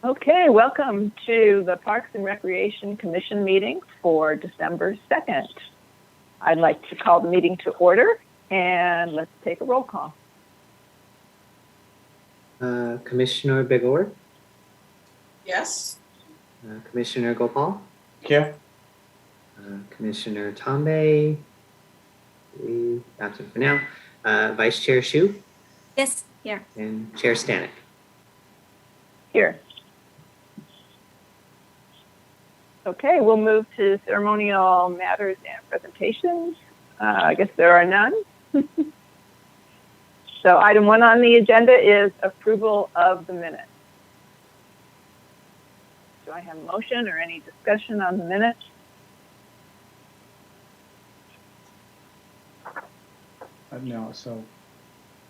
Okay, welcome to the Parks and Recreation Commission meeting for December 2nd. I'd like to call the meeting to order, and let's take a roll call. Commissioner Bigor, Yes. Commissioner Gopal, Here. Commissioner Tombe, absent for now, Vice Chair Shu, Yes, here. and Chair Stanek. Here. Okay, we'll move to ceremonial matters and presentations. I guess there are none. So item 1 on the agenda is approval of the minutes. Do I have a motion or any discussion on the minutes? No, so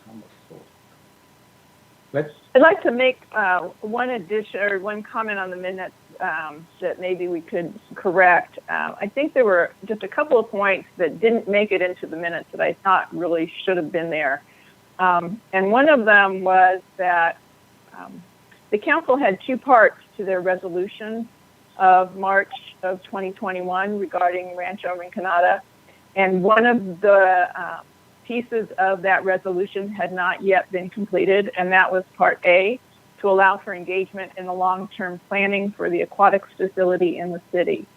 number 4. I'd like to make one addition or one comment on the minutes that maybe we could correct. I think there were just a couple of points that didn't make it into the minutes that I thought really should have been there. And one of them was that the council had 2 parts to their resolution of March of 2021 regarding Rancho Rinconada. And one of the pieces of that resolution had not yet been completed, and that was Part A, to allow for engagement in the long-term planning for the aquatics facility in the city.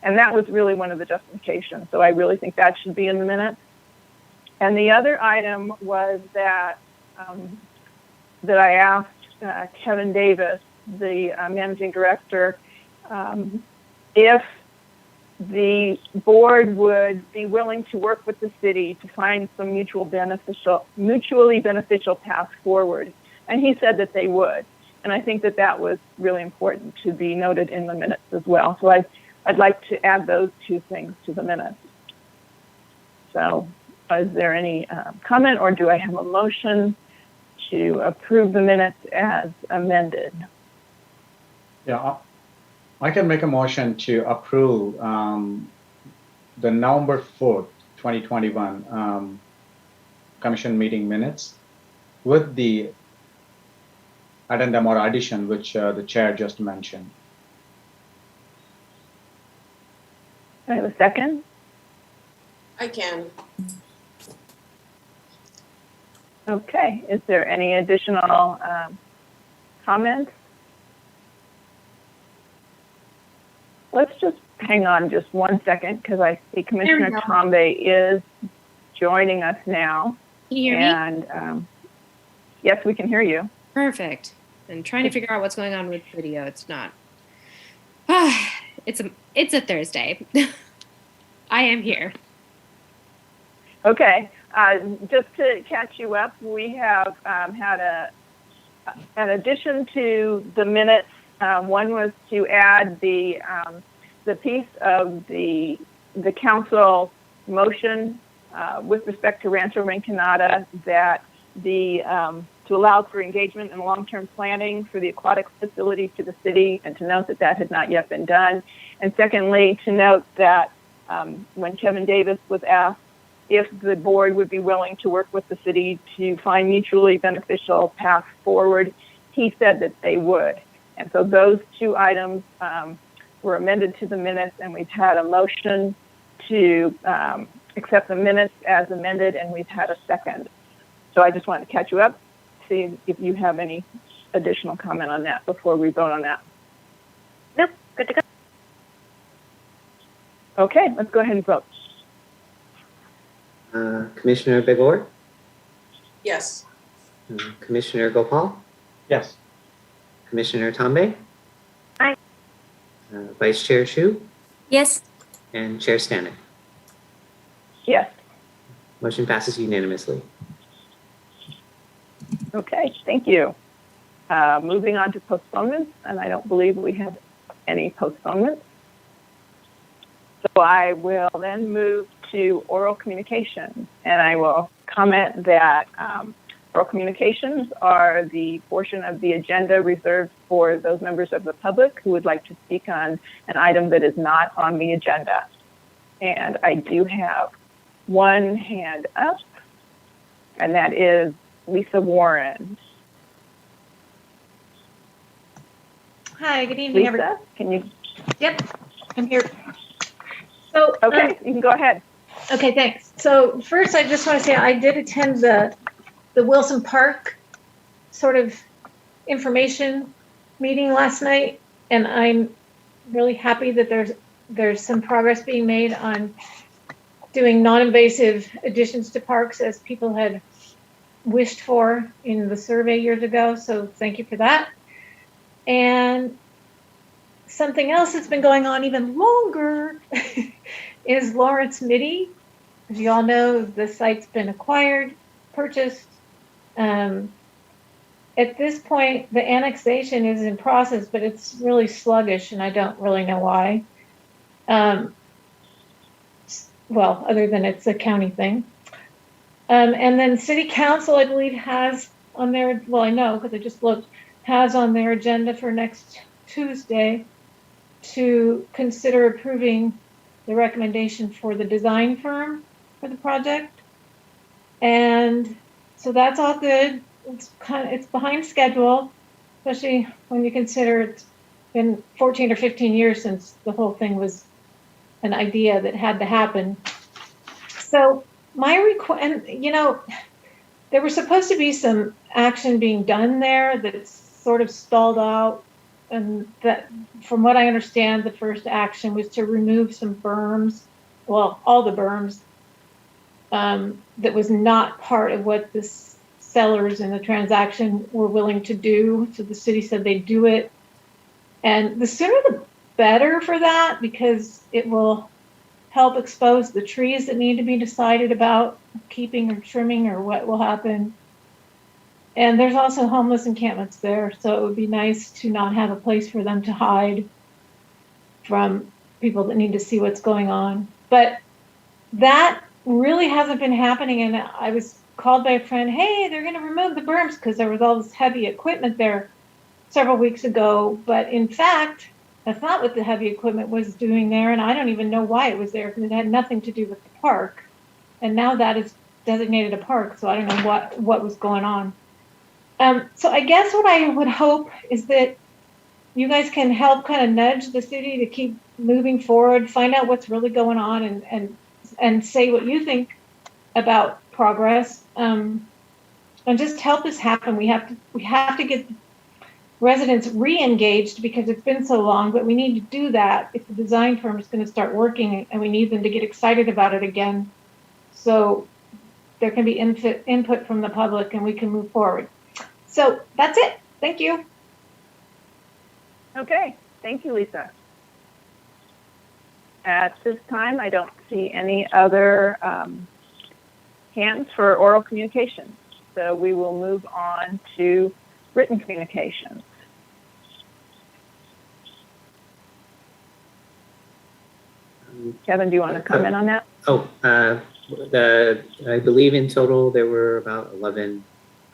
And that was really one of the justifications. So I really think that should be in the minutes. And the other item was that that I asked Kevin Davis, the managing director, if the board would be willing to work with the city to find some mutually beneficial path forward. And he said that they would. And I think that that was really important to be noted in the minutes as well. So I'd like to add those 2 things to the minutes. So is there any comment, or do I have a motion to approve the minutes as amended? Yeah, I can make a motion to approve the November 4th, 2021 commission meeting minutes with the addendum or addition which the chair just mentioned. Do I have a second? I can. Okay, is there any additional comments? Let's just hang on just 1 second, because I see Commissioner Tombe is joining us now. Can you hear me? And yes, we can hear you. Perfect. I'm trying to figure out what's going on with video. It's not. It's a Thursday. I am here. Okay, just to catch you up, we have had an addition to the minutes. One was to add the piece of the council motion with respect to Rancho Rinconada that to allow for engagement in long-term planning for the aquatics facility to the city, and to note that that had not yet been done. And secondly, to note that when Kevin Davis was asked if the board would be willing to work with the city to find mutually beneficial paths forward, he said that they would. And so those 2 items were amended to the minutes, and we've had a motion to accept the minutes as amended, and we've had a second. So I just wanted to catch you up, see if you have any additional comment on that before we vote on that. Nope, good to go. Okay, let's go ahead and vote. Commissioner Bigor, Yes. Commissioner Gopal, Yes. Commissioner Tombe, Aye. Vice Chair Shu, Yes. and Chair Stanek. Yes. Motion passes unanimously. Okay, thank you. Moving on to postponements, and I don't believe we have any postponements. So I will then move to oral communications, and I will comment that oral communications are the portion of the agenda reserved for those members of the public who would like to speak on an item that is not on the agenda. And I do have one hand up, and that is Lisa Warren. Hi, good evening, everyone. Lisa, can you? Yep, I'm here. So, Okay, you can go ahead. okay, thanks. So first, I just want to say I did attend the Wilson Park sort of information meeting last night, and I'm really happy that there's some progress being made on doing non-invasive additions to parks as people had wished for in the survey years ago. So thank you for that. And something else that's been going on even longer is Lawrence Mitty. As you all know, the site's been acquired, purchased. At this point, the annexation is in process, but it's really sluggish, and I don't really know why. Well, other than it's a county thing. And then City Council, I believe, has on their, well, I know because I just looked, has on their agenda for next Tuesday to consider approving the recommendation for the design firm for the project. And so that's all good. It's behind schedule, especially when you consider it's been 14 or 15 years since the whole thing was an idea that had to happen. So my request, and you know, there was supposed to be some action being done there that's sort of stalled out. And that, from what I understand, the first action was to remove some berms, well, all the berms, that was not part of what the sellers in the transaction were willing to do. So the city said they'd do it. And the sooner the better for that, because it will help expose the trees that need to be decided about keeping or trimming or what will happen. And there's also homeless encampments there, so it would be nice to not have a place for them to hide from people that need to see what's going on. But that really hasn't been happening, and I was called by a friend, hey, they're going to remove the berms because there was all this heavy equipment there several weeks ago. But in fact, that's not what the heavy equipment was doing there, and I don't even know why it was there because it had nothing to do with the park. And now that is designated a park, so I don't know what was going on. So I guess what I would hope is that you guys can help kind of nudge the city to keep moving forward, find out what's really going on, and say what you think about progress, and just help this happen. We have to get residents re-engaged because it's been so long, but we need to do that if the design firm is going to start working, and we need them to get excited about it again. So there can be input from the public and we can move forward. So that's it. Thank you. Okay, thank you, Lisa. At this time, I don't see any other hands for oral communication. So we will move on to written communications. Kevin, do you want to comment on that? Oh, I believe in total there were about 11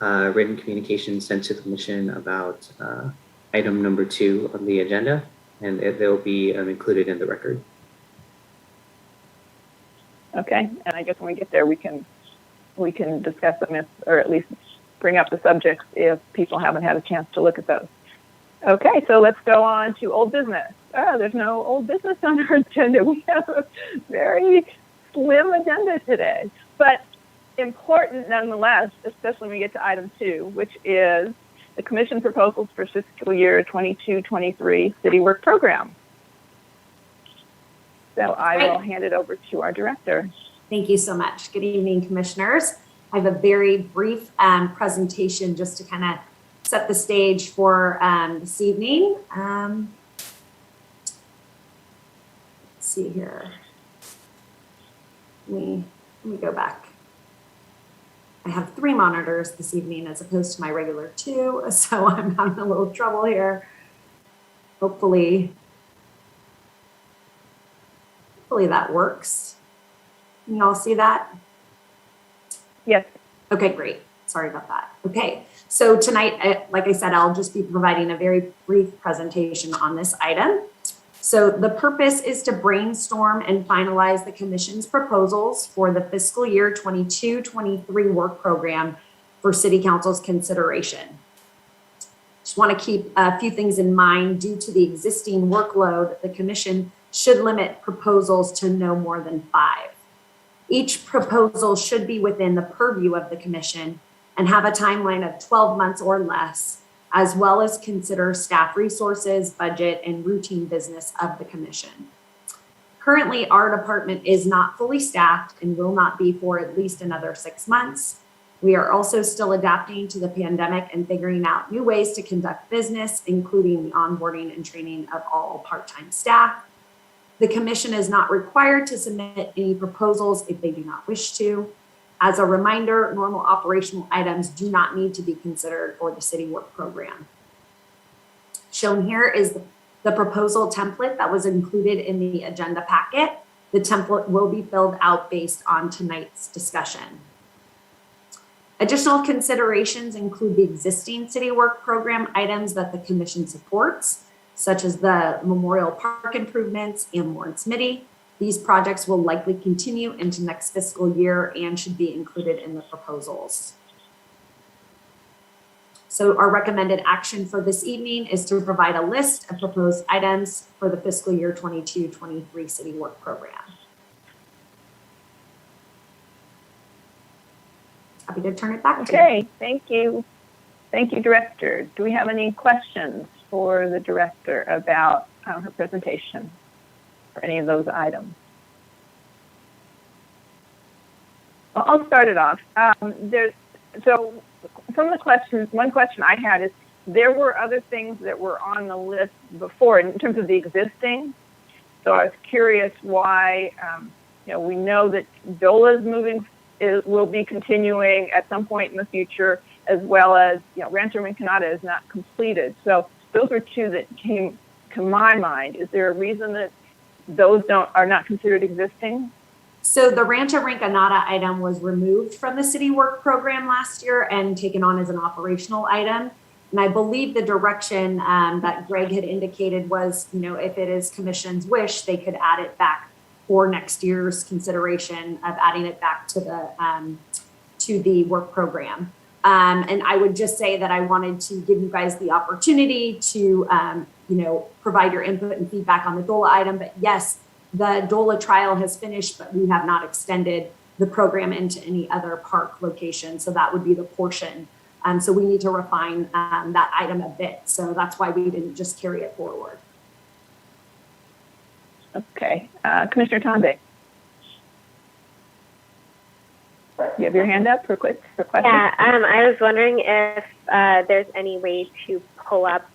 written communications sent to the commission about item number 2 on the agenda, and they'll be included in the record. Okay, and I guess when we get there, we can discuss them, or at least bring up the subjects if people haven't had a chance to look at those. Okay, so let's go on to old business. Oh, there's no old business on our agenda. We have a very slim agenda today, but important nonetheless, especially when we get to item 2, which is the commission proposals for fiscal year 22-23 city work program. So I will hand it over to our director. Thank you so much. Good evening, commissioners. I have a very brief presentation just to kind of set the stage for this evening. Let's see here. Let me go back. I have 3 monitors this evening as opposed to my regular 2, so I'm having a little trouble here. Hopefully that works. Can you all see that? Yes. Okay, great. Sorry about that. Okay, so tonight, like I said, I'll just be providing a very brief presentation on this item. So the purpose is to brainstorm and finalize the commission's proposals for the fiscal year 22-23 work program for City Council's consideration. Just want to keep a few things in mind. Due to the existing workload, the commission should limit proposals to no more than 5. Each proposal should be within the purview of the commission and have a timeline of 12 months or less, as well as consider staff resources, budget, and routine business of the commission. Currently, our department is not fully staffed and will not be for at least another 6 months. We are also still adapting to the pandemic and figuring out new ways to conduct business, including the onboarding and training of all part-time staff. The commission is not required to submit any proposals if they do not wish to. As a reminder, normal operational items do not need to be considered for the city work program. Shown here is the proposal template that was included in the agenda packet. The template will be filled out based on tonight's discussion. Additional considerations include the existing city work program items that the commission supports, such as the Memorial Park improvements and Lawrence Mitty. These projects will likely continue into next fiscal year and should be included in the proposals. So our recommended action for this evening is to provide a list of proposed items for the fiscal year 22-23 city work program. Happy to turn it back to you. Okay, thank you. Thank you, Director. Do we have any questions for the Director about her presentation for any of those items? Well, I'll start it off. So from the questions, one question I had is, there were other things that were on the list before in terms of the existing. So I was curious why, we know that DOLA will be continuing at some point in the future, as well as, Rancho Rinconada is not completed. So those are two that came to my mind. Is there a reason that those are not considered existing? So the Rancho Rinconada item was removed from the city work program last year and taken on as an operational item. And I believe the direction that Greg had indicated was, if it is commission's wish, they could add it back for next year's consideration of adding it back to the work program. And I would just say that I wanted to give you guys the opportunity to, provide your input and feedback on the DOLA item. But yes, the DOLA trial has finished, but we have not extended the program into any other park location. So that would be the portion. So we need to refine that item a bit. So that's why we didn't just carry it forward. Okay, Commissioner Tombe. You have your hand up for question? Yeah, I was wondering if there's any way to pull up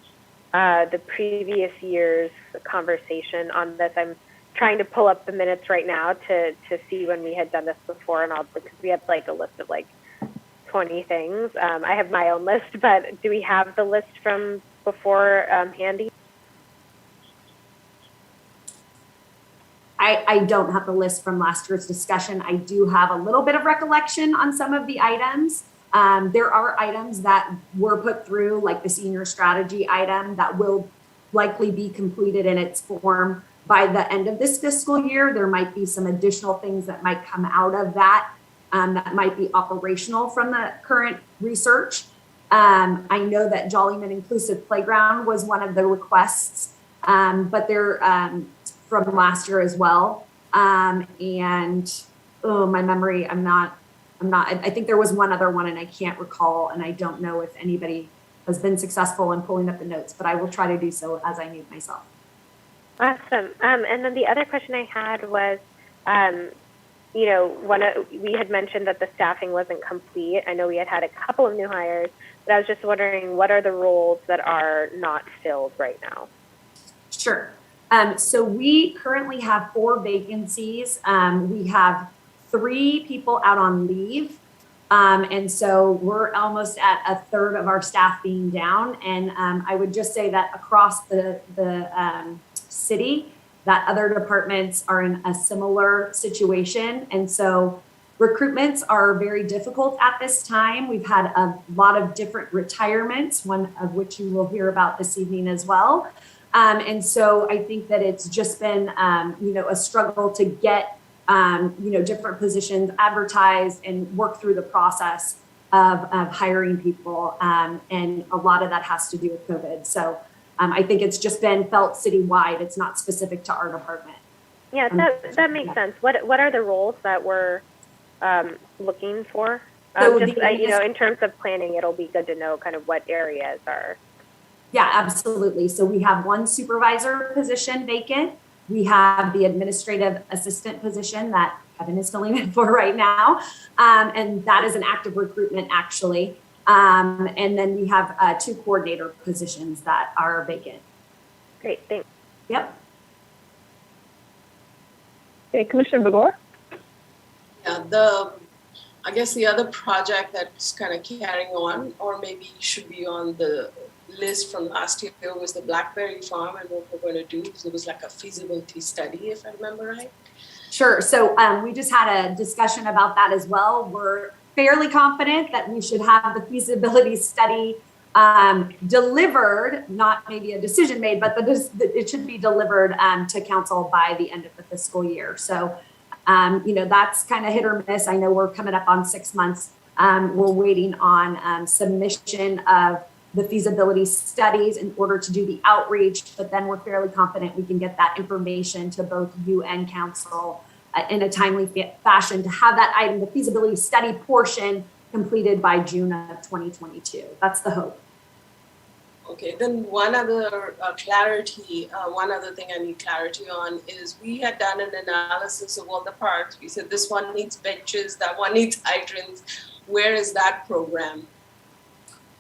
the previous year's conversation on this. I'm trying to pull up the minutes right now to see when we had done this before, and all, because we had like a list of like 20 things. I have my own list, but do we have the list from before handy? I don't have the list from last year's discussion. I do have a little bit of recollection on some of the items. There are items that were put through, like the senior strategy item, that will likely be completed in its form by the end of this fiscal year. There might be some additional things that might come out of that that might be operational from the current research. I know that Jollyman Inclusive Playground was one of the requests, but they're from last year as well. My memory, I think there was one other one and I can't recall, and I don't know if anybody has been successful in pulling up the notes, but I will try to do so as I need myself. Awesome. And then the other question I had was, we had mentioned that the staffing wasn't complete. I know we had a couple of new hires, but I was just wondering, what are the roles that are not filled right now? Sure. So we currently have 4 vacancies. We have 3 people out on leave. And so we're almost at a third of our staff being down. And I would just say that across the city, that other departments are in a similar situation. And so recruitments are very difficult at this time. We've had a lot of different retirements, one of which you will hear about this evening as well. And so I think that it's just been, a struggle to get, different positions advertised and work through the process. of hiring people. And a lot of that has to do with COVID. So I think it's just been felt citywide. It's not specific to our department. Yeah, that makes sense. What are the roles that we're looking for? So just in terms of planning, it'll be good to know kind of what areas are. Yeah, absolutely. So we have one supervisor position vacant. We have the administrative assistant position that Kevin is filling in for right now. And that is an active recruitment, actually. And then we have 2 coordinator positions that are vacant. Great, thanks. Yep. Okay, Commissioner Begor? Yeah, I guess the other project that's kind of carrying on, or maybe should be on the list from last year, was the Blackberry Farm and what we're going to do. So it was like a feasibility study, if I remember right. Sure. So we just had a discussion about that as well. We're fairly confident that we should have the feasibility study delivered, not maybe a decision made, but it should be delivered to council by the end of the fiscal year. So, that's kind of hit or miss. I know we're coming up on 6 months. We're waiting on submission of the feasibility studies in order to do the outreach, but then we're fairly confident we can get that information to both you and council in a timely fashion to have that item, the feasibility study portion, completed by June of 2022. That's the hope. Okay, then one other one other thing I need clarity on is we had done an analysis of all the parks. We said this one needs benches, that one needs hydrants. Where is that program?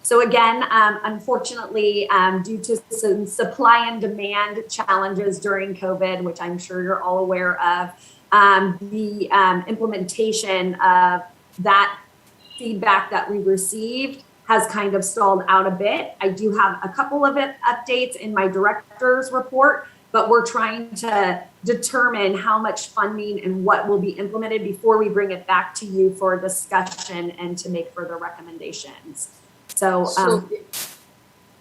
So again, unfortunately, due to some supply and demand challenges during COVID, which I'm sure you're all aware of, the implementation of that feedback that we received has kind of stalled out a bit. I do have a couple of updates in my director's report, but we're trying to determine how much funding and what will be implemented before we bring it back to you for discussion and to make further recommendations. So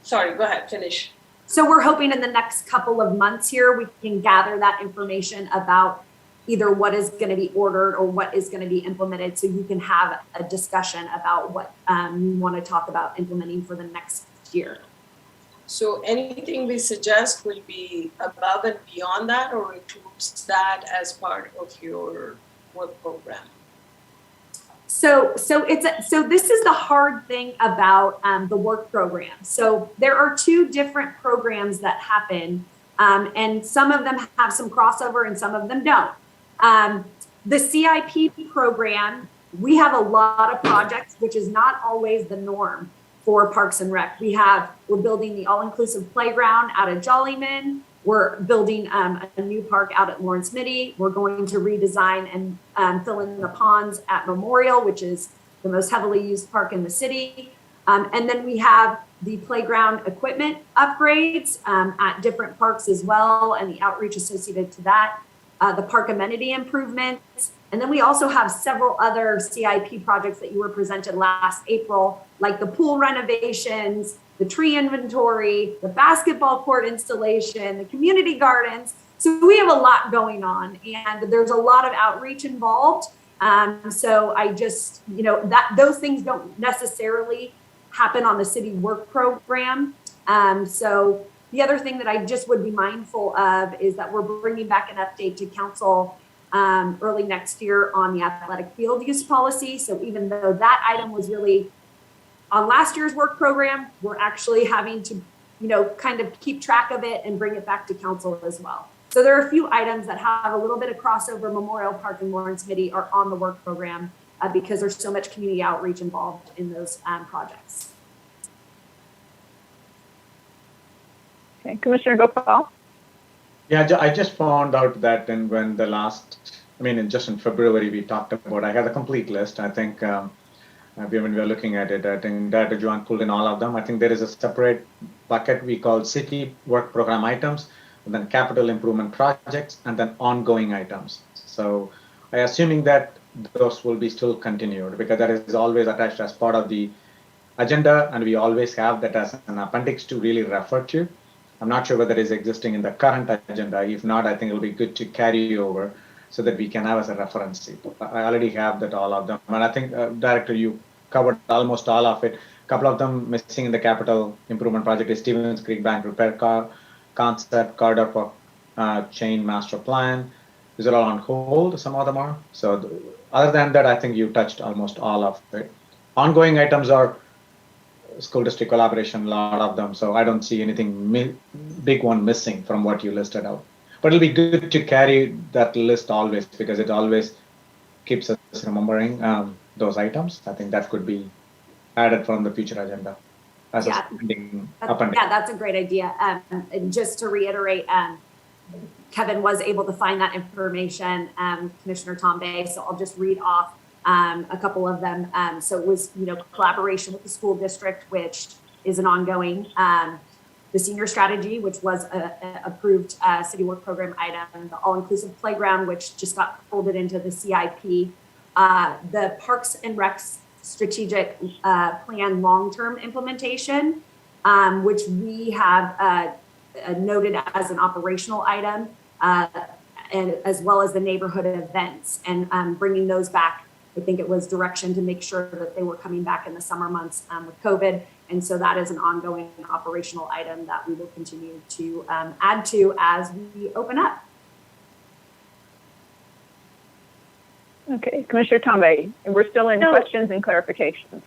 sorry, go ahead, finish. So we're hoping in the next couple of months here, we can gather that information about either what is going to be ordered or what is going to be implemented, so you can have a discussion about what you want to talk about implementing for the next year. So anything we suggest will be above and beyond that, or includes that as part of your work program? So this is the hard thing about the work program. So there are 2 different programs that happen, and some of them have some crossover and some of them don't. The CIP program, we have a lot of projects, which is not always the norm for Parks and Rec. We're building the all-inclusive playground out at Jollyman. We're building a new park out at Lawrence Mitty. We're going to redesign and fill in the ponds at Memorial, which is the most heavily used park in the city. And then we have the playground equipment upgrades at different parks as well, and the outreach associated to that. The park amenity improvements. And then we also have several other CIP projects that you were presented last April, like the pool renovations, the tree inventory, the basketball court installation, the community gardens. So we have a lot going on, and there's a lot of outreach involved. So I just, those things don't necessarily happen on the city work program. So the other thing that I just would be mindful of is that we're bringing back an update to council early next year on the athletic field use policy. So even though that item was really on last year's work program, we're actually having to, kind of keep track of it and bring it back to council as well. So there are a few items that have a little bit of crossover. Memorial Park and Lawrence Mitty are on the work program because there's so much community outreach involved in those projects. Okay, Commissioner Gopal? Yeah, I just found out that when just in February, we talked about, I had a complete list. I think when we were looking at it, I think Director Joanne pulled in all of them. I think there is a separate bucket we call city work program items, and then capital improvement projects, and then ongoing items. So I assuming that those will be still continued, because that is always attached as part of the agenda, and we always have that as an appendix to really refer to. I'm not sure whether it is existing in the current agenda. If not, I think it'll be good to carry over so that we can have as a reference. I already have that, all of them. And I think, Director, you covered almost all of it. A couple of them missing in the capital improvement project is Stevens Creek Bank repair concept, corridor for chain master plan. These are all on hold. Some of them are. So other than that, I think you touched almost all of it. Ongoing items are school district collaboration, a lot of them. So I don't see anything big one missing from what you listed out. But it'll be good to carry that list always because it always keeps us remembering those items. I think that could be added from the future agenda as a standing up and yeah, that's a great idea. And just to reiterate, Kevin was able to find that information, Commissioner Tombe. So I'll just read off a couple of them. So it was, collaboration with the school district, which is an ongoing, the senior strategy, which was a approved city work program item, the all-inclusive playground, which just got folded into the CIP, the Parks and Recs strategic plan long-term implementation, which we have noted as an operational item, and as well as the neighborhood events, and bringing those back. I think it was direction to make sure that they were coming back in the summer months with COVID. And so that is an ongoing operational item that we will continue to add to as we open up. Okay, Commissioner Tombe, we're still in questions and clarifications.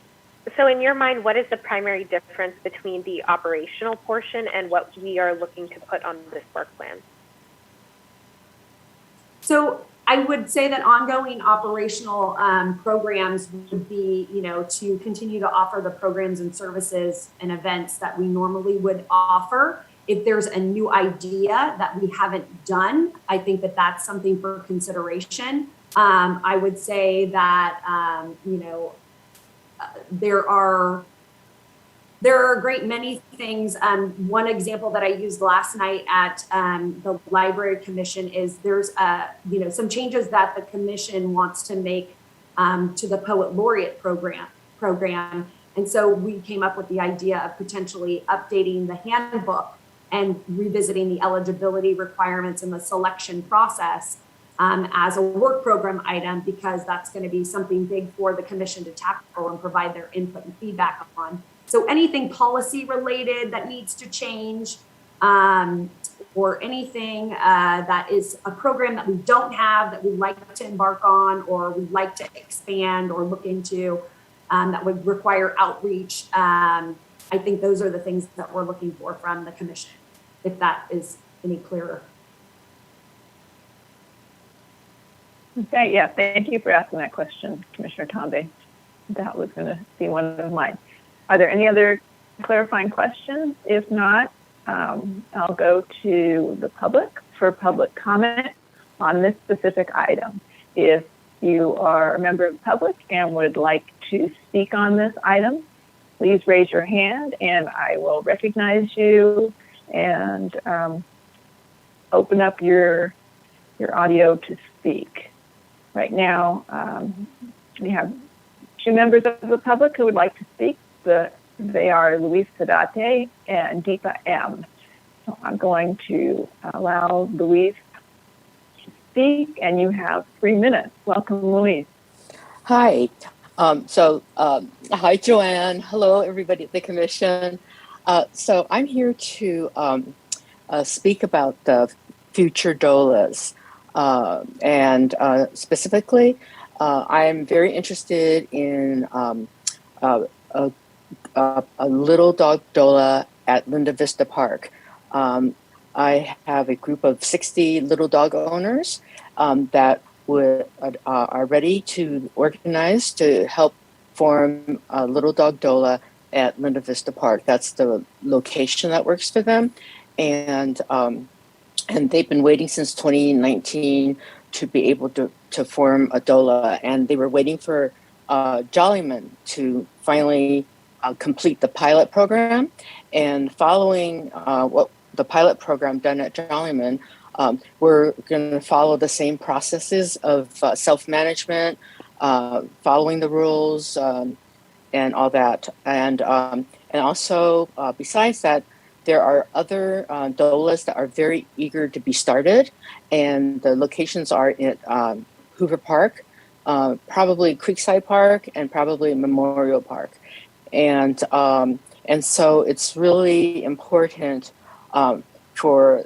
So in your mind, what is the primary difference between the operational portion and what we are looking to put on this work plan? So I would say that ongoing operational programs would be, to continue to offer the programs and services and events that we normally would offer. If there's a new idea that we haven't done, I think that that's something for consideration. I would say that, there are a great many things. One example that I used last night at the Library Commission is there's some changes that the commission wants to make to the Poet Laureate program. And so we came up with the idea of potentially updating the handbook and revisiting the eligibility requirements and the selection process as a work program item, because that's going to be something big for the commission to tackle and provide their input and feedback on. So anything policy related that needs to change, or anything that is a program that we don't have that we'd like to embark on, or we'd like to expand or look into, that would require outreach. I think those are the things that we're looking for from the commission, if that is any clearer. Okay, yeah, thank you for asking that question, Commissioner Tombe. That was going to be one of mine. Are there any other clarifying questions? If not, I'll go to the public for public comment on this specific item. If you are a member of the public and would like to speak on this item, please raise your hand and I will recognize you and open up your audio to speak. Right now, we have two members of the public who would like to speak. They are Luis Sadate and Deepa M. So I'm going to allow Luis to speak, and you have 3 minutes. Welcome, Luis. Hi. Hi, Joanne. Hello, everybody at the commission. So I'm here to speak about the future DOLAs. And specifically, I'm very interested in a little dog DOLA at Linda Vista Park. I have a group of 60 little dog owners that are ready to organize to help form a little dog DOLA at Linda Vista Park. That's the location that works for them. And they've been waiting since 2019 to be able to form a DOLA. And they were waiting for Jollyman to finally complete the pilot program. And following what the pilot program done at Jollyman, we're going to follow the same processes of self-management, following the rules, and all that. And also, besides that, there are other DOLAs that are very eager to be started, and the locations are at Hoover Park, probably Creekside Park and probably Memorial Park. And so it's really important for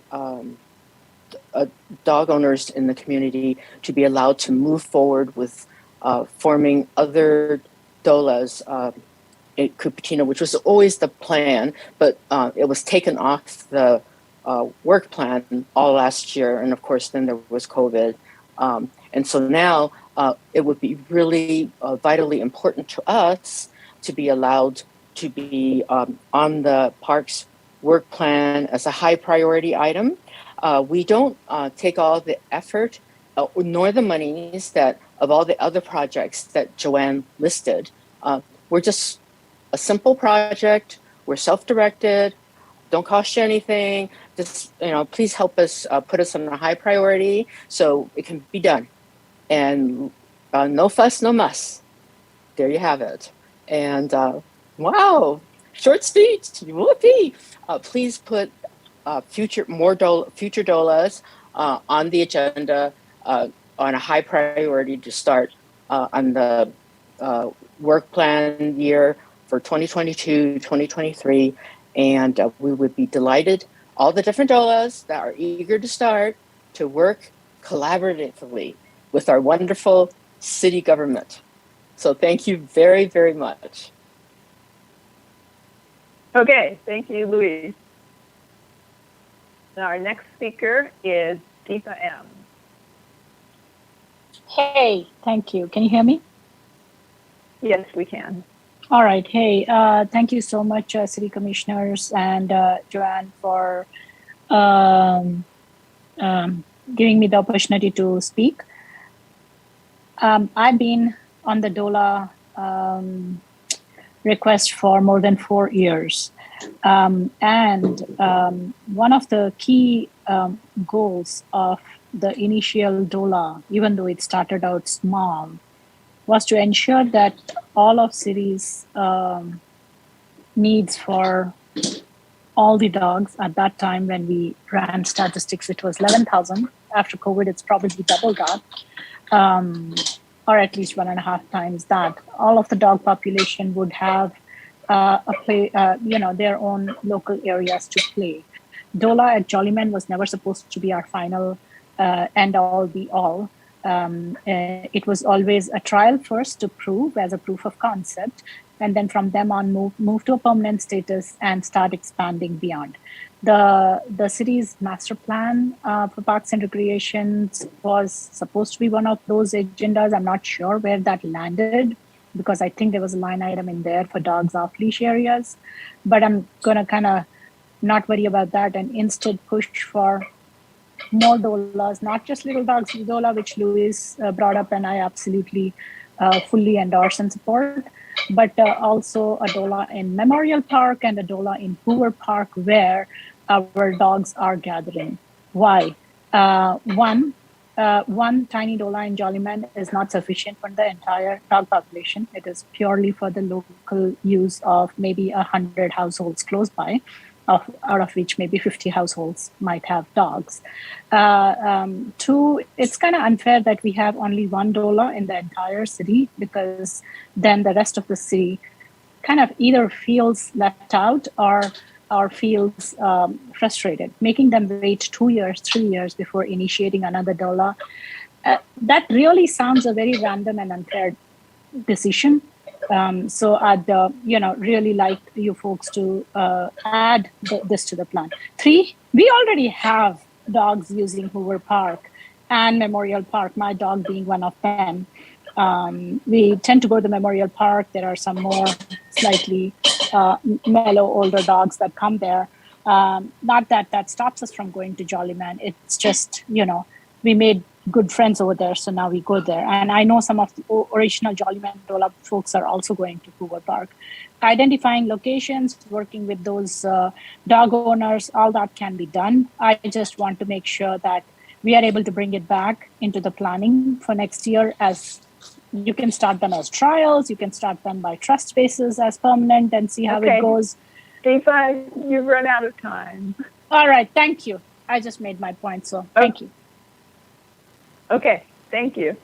dog owners in the community to be allowed to move forward with forming other doulas in Cupertino, which was always the plan, but it was taken off the work plan all last year. And of course, then there was COVID. And so now it would be really vitally important to us to be allowed to be on the park's work plan as a high priority item. We don't take all the effort nor the monies that of all the other projects that Joanne listed. We're just a simple project. We're self-directed. Don't cost you anything. Just, please help us put us on a high priority so it can be done. And no fuss, no muss. There you have it. And wow, short speech. Whoopee. Please put future doulas on the agenda on a high priority to start on the work plan year for 2022, 2023. And we would be delighted, all the different doulas that are eager to start, to work collaboratively with our wonderful city government. So thank you very, very much. Okay, thank you, Louise. Now our next speaker is Deepa M. Hey, thank you. Can you hear me? Yes, we can. All right. Hey, thank you so much, City Commissioners and Joanne, for giving me the opportunity to speak. I've been on the DOLA request for more than 4 years. And one of the key goals of the initial DOLA, even though it started out small, was to ensure that all of city's needs for all the dogs at that time when we ran statistics, it was 11,000. After COVID, it's probably double that, or at least 1.5 times that. All of the dog population would have their own local areas to play. DOLA at Jollyman was never supposed to be our final end all be all. It was always a trial first to prove as a proof of concept, and then from them on move to a permanent status and start expanding beyond. The city's master plan for parks and recreations was supposed to be one of those agendas. I'm not sure where that landed, because I think there was a line item in there for dogs off leash areas, but I'm gonna kind of not worry about that and instead push for more DOLAs, not just little dogs DOLA, which Louis brought up and I absolutely fully endorse and support, but also a DOLA in Memorial Park and a DOLA in Hoover Park where our dogs are gathering. Why? One tiny DOLA in Jollyman is not sufficient for the entire dog population. It is purely for the local use of maybe 100 households close by, out of which maybe 50 households might have dogs. Two, it's kind of unfair that we have only one DOLA in the entire city, because then the rest of the city kind of either feels left out or feels frustrated, making them wait 2 years, 3 years before initiating another DOLA. That really sounds a very random and unfair decision. So I'd really like you folks to add this to the plan. 3, we already have dogs using Hoover Park and Memorial Park, my dog being one of them. We tend to go to the Memorial Park. There are some more slightly mellow older dogs that come there. Not that stops us from going to Jollyman. It's just, we made good friends over there, so now we go there. And I know some of the original Jollyman DOLA folks are also going to Hoover Park. Identifying locations, working with those dog owners, all that can be done. I just want to make sure that we are able to bring it back into the planning for next year. As you can start them as trials, you can start them by trust basis as permanent and see how it goes. Deepa, you've run out of time. All right, thank you. I just made my point, so thank you. Okay, thank you.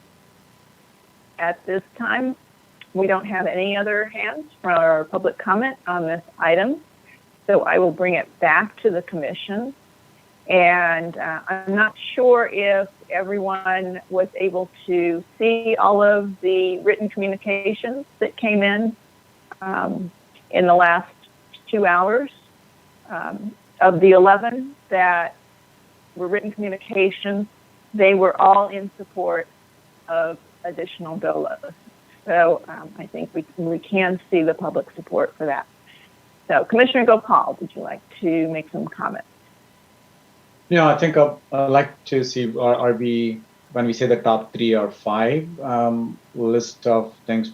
at this time, we don't have any other hands for our public comment on this item. So I will bring it back to the commission. And I'm not sure if everyone was able to see all of the written communications that came in the last 2 hours. Of the 11 that were written communications, they were all in support of additional DOLAs. So I think we can see the public support for that. So Commissioner Gopal, would you like to make some comments? Yeah, I think I'd like to see, are we, when we say the top 3 or 5 list of things,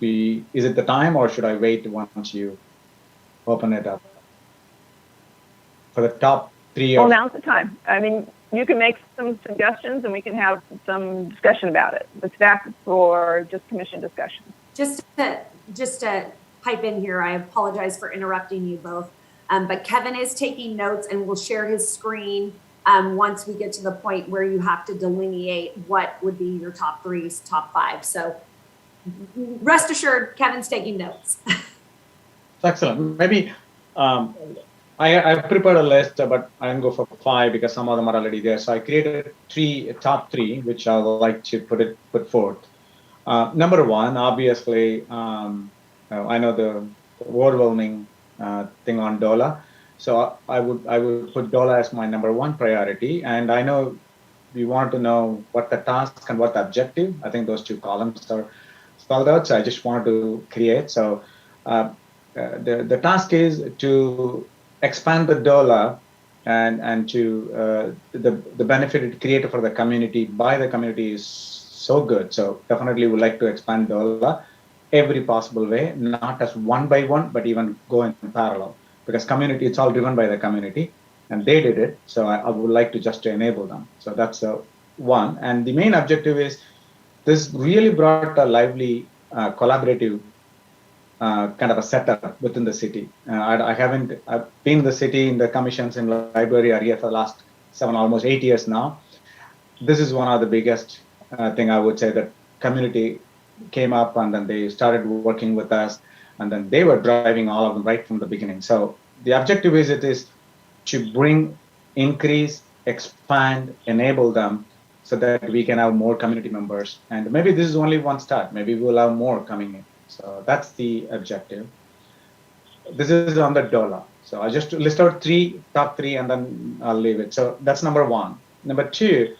is it the time, or should I wait once you open it up? For the top 3 well, now's the time. I mean, you can make some suggestions and we can have some discussion about it. It's back for just commission discussion. Just to pipe in here, I apologize for interrupting you both, but Kevin is taking notes and will share his screen once we get to the point where you have to delineate what would be your top 3s, top 5. So rest assured, Kevin's taking notes. Excellent. Maybe I prepared a list, but I didn't go for 5 because some of them are already there. So I created top 3, which I would like to put forth. Number 1, obviously, I know the overwhelming thing on DOLA. So I would put DOLA as my number 1 priority. And I know we want to know what the task and what the objective. I think those 2 columns are spelled out. So I just wanted to create. So the task is to expand the DOLA and to the benefit it created for the community by the community is so good. So definitely would like to expand DOLA every possible way, not as one by one, but even go in parallel. Because community, it's all driven by the community, and they did it. So I would like to just enable them. So that's one. And the main objective is this really brought a lively collaborative kind of a setup within the city. I've been in the city in the commissions in library area for the last almost 8 years now. This is one of the biggest thing I would say that community came up and then they started working with us. And then they were driving all of them right from the beginning. So the objective is to bring, increase, expand, enable them so that we can have more community members. And maybe this is only one start. Maybe we'll have more coming in. So that's the objective. This is on the DOLA. So I just list out top 3, and then I'll leave it. So that's number 1. Number 2,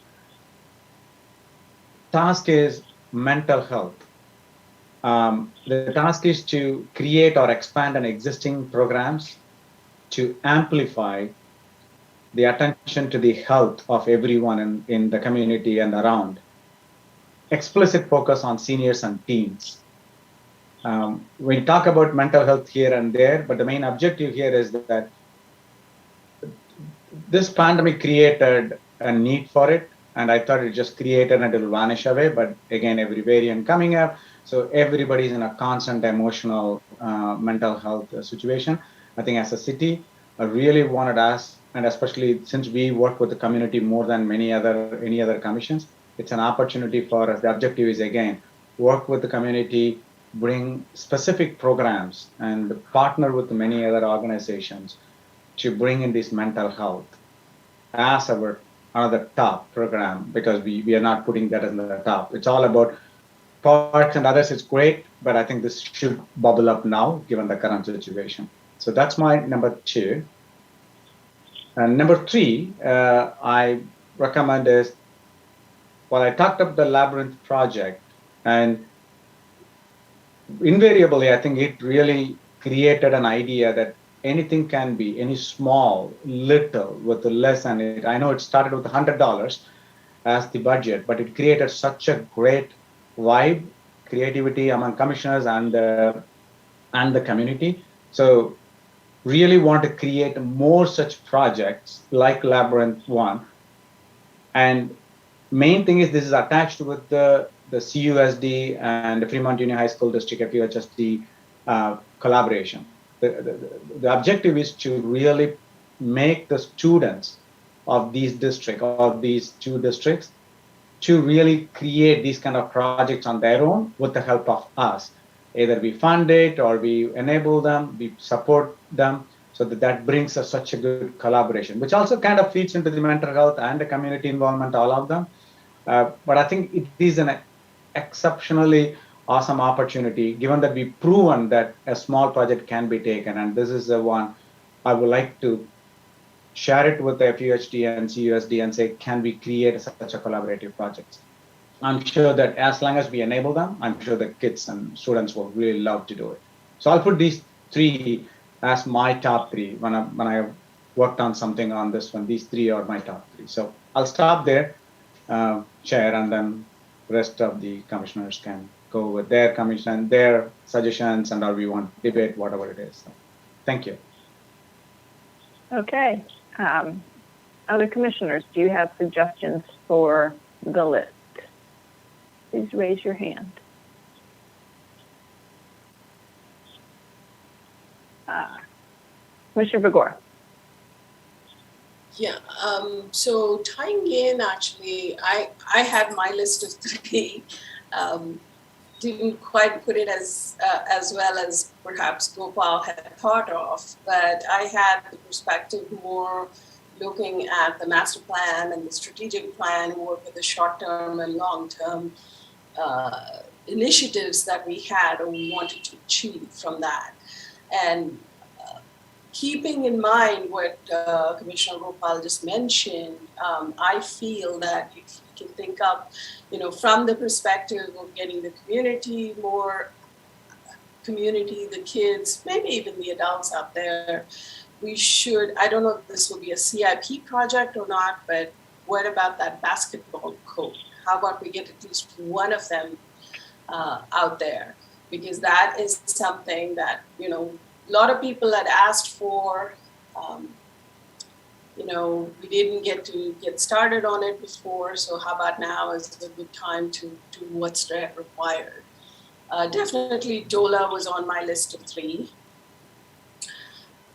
task is mental health. The task is to create or expand an existing programs to amplify the attention to the health of everyone in the community and around. Explicit focus on seniors and teens. We talk about mental health here and there, but the main objective here is that this pandemic created a need for it, and I thought it just created and it will vanish away. But again, every variant coming up, so everybody's in a constant emotional mental health situation. I think as a city, I really wanted us, and especially since we work with the community more than any other commissions, it's an opportunity for us. The objective is, again, work with the community, bring specific programs, and partner with many other organizations to bring in this mental health as our another top program, because we are not putting that in the top. It's all about parks and others. It's great, but I think this should bubble up now given the current situation. So that's my number 2. And number 3, I recommend is, well, I talked about the Labyrinth project, and invariably, I think it really created an idea that anything can be, any small, little, with less than it. I know it started with $100 as the budget, but it created such a great vibe, creativity among commissioners and the community. So really want to create more such projects like Labyrinth 1. And main thing is this is attached with the CUSD and the Fremont Union High School District FUHSD collaboration. The objective is to really make the students of these 2 districts to really create these kind of projects on their own with the help of us. Either we fund it or we enable them, we support them, so that brings us such a good collaboration, which also kind of feeds into the mental health and the community involvement, all of them. But I think it is an exceptionally awesome opportunity, given that we've proven that a small project can be taken. And this is the one I would like to share it with the FUHD and CUSD and say, can we create such a collaborative project? I'm sure that as long as we enable them, I'm sure the kids and students will really love to do it. So I'll put these three as my top three when I worked on something on this one. These three are my top three. So I'll stop there, Chair, and then the rest of the commissioners can go with their commission, their suggestions, and or we want to debate whatever it is. So, thank you. Okay. Other commissioners, do you have suggestions for the list? Please raise your hand. Commissioner Begor. Yeah, so tying in, actually, I had my list of three. Didn't quite put it as well as perhaps Gopal had thought of, but I had the perspective more looking at the master plan and the strategic plan, more for the short-term and long-term initiatives that we had or we wanted to achieve from that. And keeping in mind what Commissioner Gopal just mentioned, I feel that if we can think up, from the perspective of getting the community, the kids, maybe even the adults out there, we should, I don't know if this will be a CIP project or not, but what about that basketball court? How about we get at least one of them out there? Because that is something that, a lot of people had asked for. We didn't get to get started on it before, so how about now is a good time to do what's required. Definitely DOLA was on my list of three.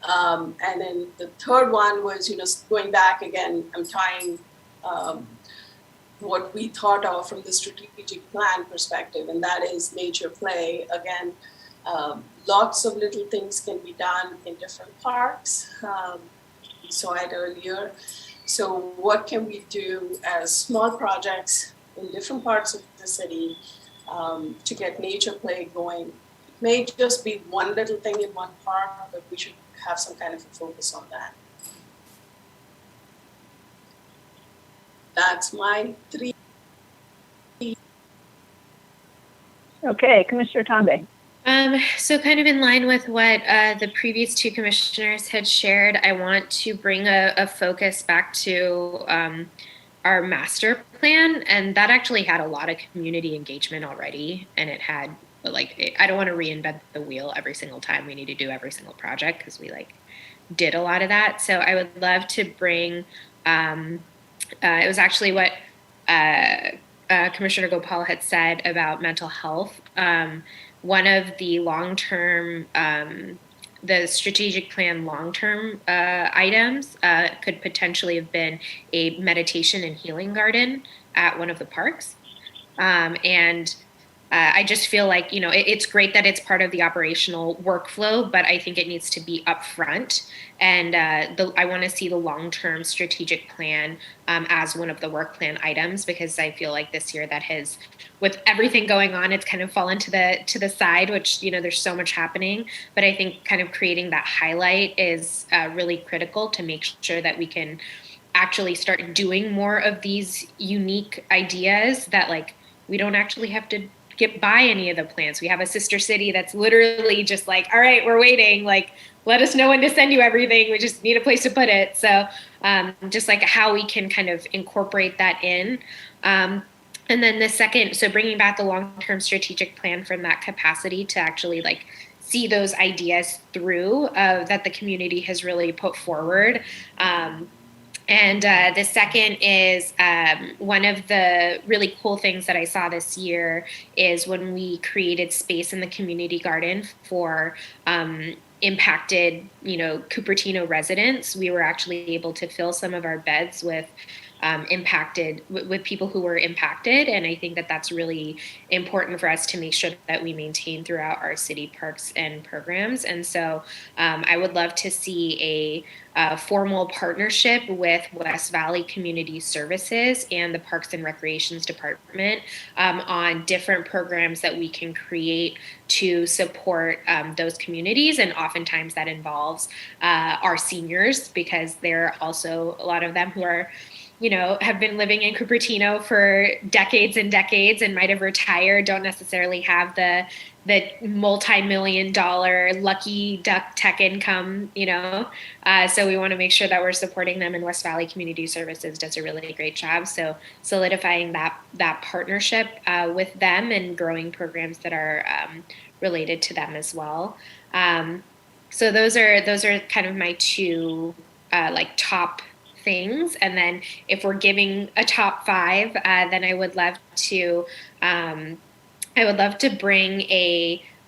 And then the third one was, going back again, I'm tying what we thought of from the strategic plan perspective, and that is nature play. Again, lots of little things can be done in different parks. We saw it earlier. So what can we do as small projects in different parts of the city to get nature play going? It may just be one little thing in one park, but we should have some kind of a focus on that. That's my three. Okay, Commissioner Tambe. So kind of in line with what the previous two commissioners had shared, I want to bring a focus back to our master plan. And that actually had a lot of community engagement already. And it had, I don't want to reinvent the wheel every single time we need to do every single project, because we did a lot of that. So I would love to bring, it was actually what Commissioner Gopal had said about mental health. One of the long-term, the strategic plan long-term items could potentially have been a meditation and healing garden at one of the parks. I just feel like, it's great that it's part of the operational workflow, but I think it needs to be upfront. And I want to see the long-term strategic plan as one of the work plan items, because I feel like this year that has, with everything going on, it's kind of fallen to the side, which, there's so much happening. But I think kind of creating that highlight is really critical to make sure that we can actually start doing more of these unique ideas that we don't actually have to get by any of the plans. We have a sister city that's literally just all right, we're waiting. Let us know when to send you everything. We just need a place to put it. So just how we can kind of incorporate that in. And then the second, so bringing back the long-term strategic plan from that capacity to actually see those ideas through that the community has really put forward. And the second is one of the really cool things that I saw this year is when we created space in the community garden for impacted, Cupertino residents. We were actually able to fill some of our beds with impacted with people who were impacted. And I think that that's really important for us to make sure that we maintain throughout our city parks and programs. And so I would love to see a formal partnership with West Valley Community Services and the Parks and Recreations Department on different programs that we can create to support those communities. And oftentimes that involves our seniors, because there are also a lot of them who are, have been living in Cupertino for decades and decades and might have retired, don't necessarily have the multi-million-dollar lucky duck tech income, so we want to make sure that we're supporting them, and West Valley Community Services does a really great job. So solidifying that partnership with them and growing programs that are related to them as well. So those are kind of my two top things. And then if we're giving a top 5, then I would love to bring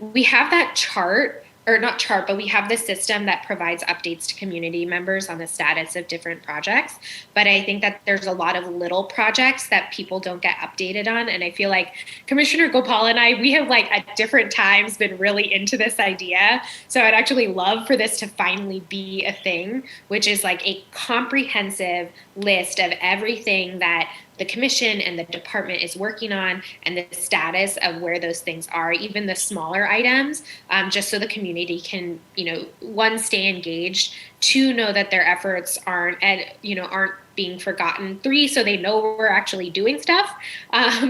we have that chart, or not chart, but we have the system that provides updates to community members on the status of different projects. But I think that there's a lot of little projects that people don't get updated on. And I feel like Commissioner Gopal and we have at different times been really into this idea. So I'd actually love for this to finally be a thing, which is a comprehensive list of everything that the commission and the department is working on and the status of where those things are, even the smaller items, just so the community can, one, stay engaged, 2, know that their efforts aren't being forgotten, 3, so they know we're actually doing stuff,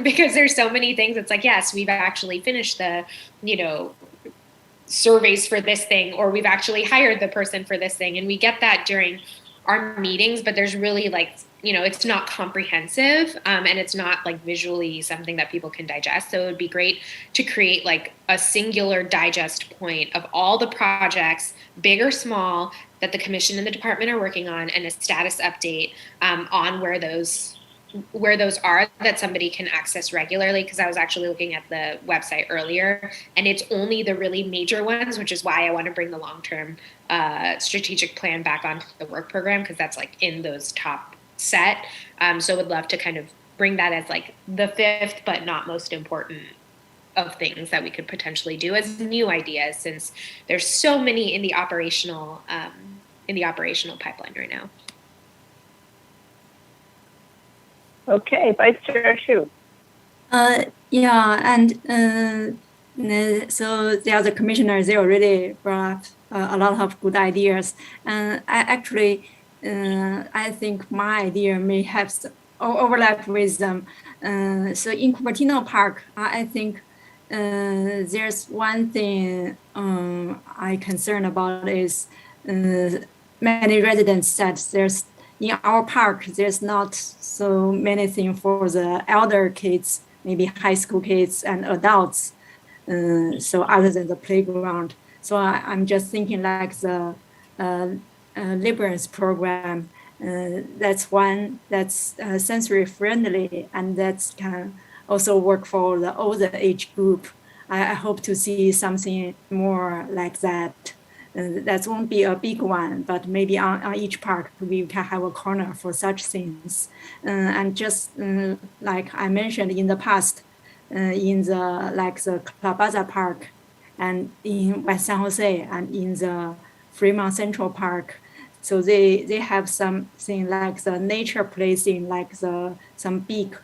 because there's so many things. It's yes, we've actually finished the, surveys for this thing, or we've actually hired the person for this thing. And we get that during our meetings, but there's really it's not comprehensive, and it's not visually something that people can digest. So it would be great to create a singular digest point of all the projects, big or small, that the commission and the department are working on, and a status update on where those are that somebody can access regularly. Because I was actually looking at the website earlier, and it's only the really major ones, which is why I want to bring the long-term strategic plan back onto the work program, because that's in those top set. So I would love to kind of bring that as the 5th but not most important of things that we could potentially do as new ideas, since there's so many in the operational pipeline right now. Okay, Vice Chair Shu. Yeah, and so the other commissioners, they already brought a lot of good ideas. And I think my idea may have some overlap with them. So in Cupertino Park, I think there's one thing I'm concerned about is many residents said in our park, there's not so many things for the elder kids, maybe high school kids and adults. So other than the playground. So I'm just thinking the Liberance program, that's one that's sensory friendly, and that's can also work for the older age group. I hope to see something more like that. That won't be a big one, but maybe on each park we can have a corner for such things. And just like I mentioned in the past, in the Plaza Park, and in West San Jose, and in the Fremont Central Park. So they have something like the nature placing, some big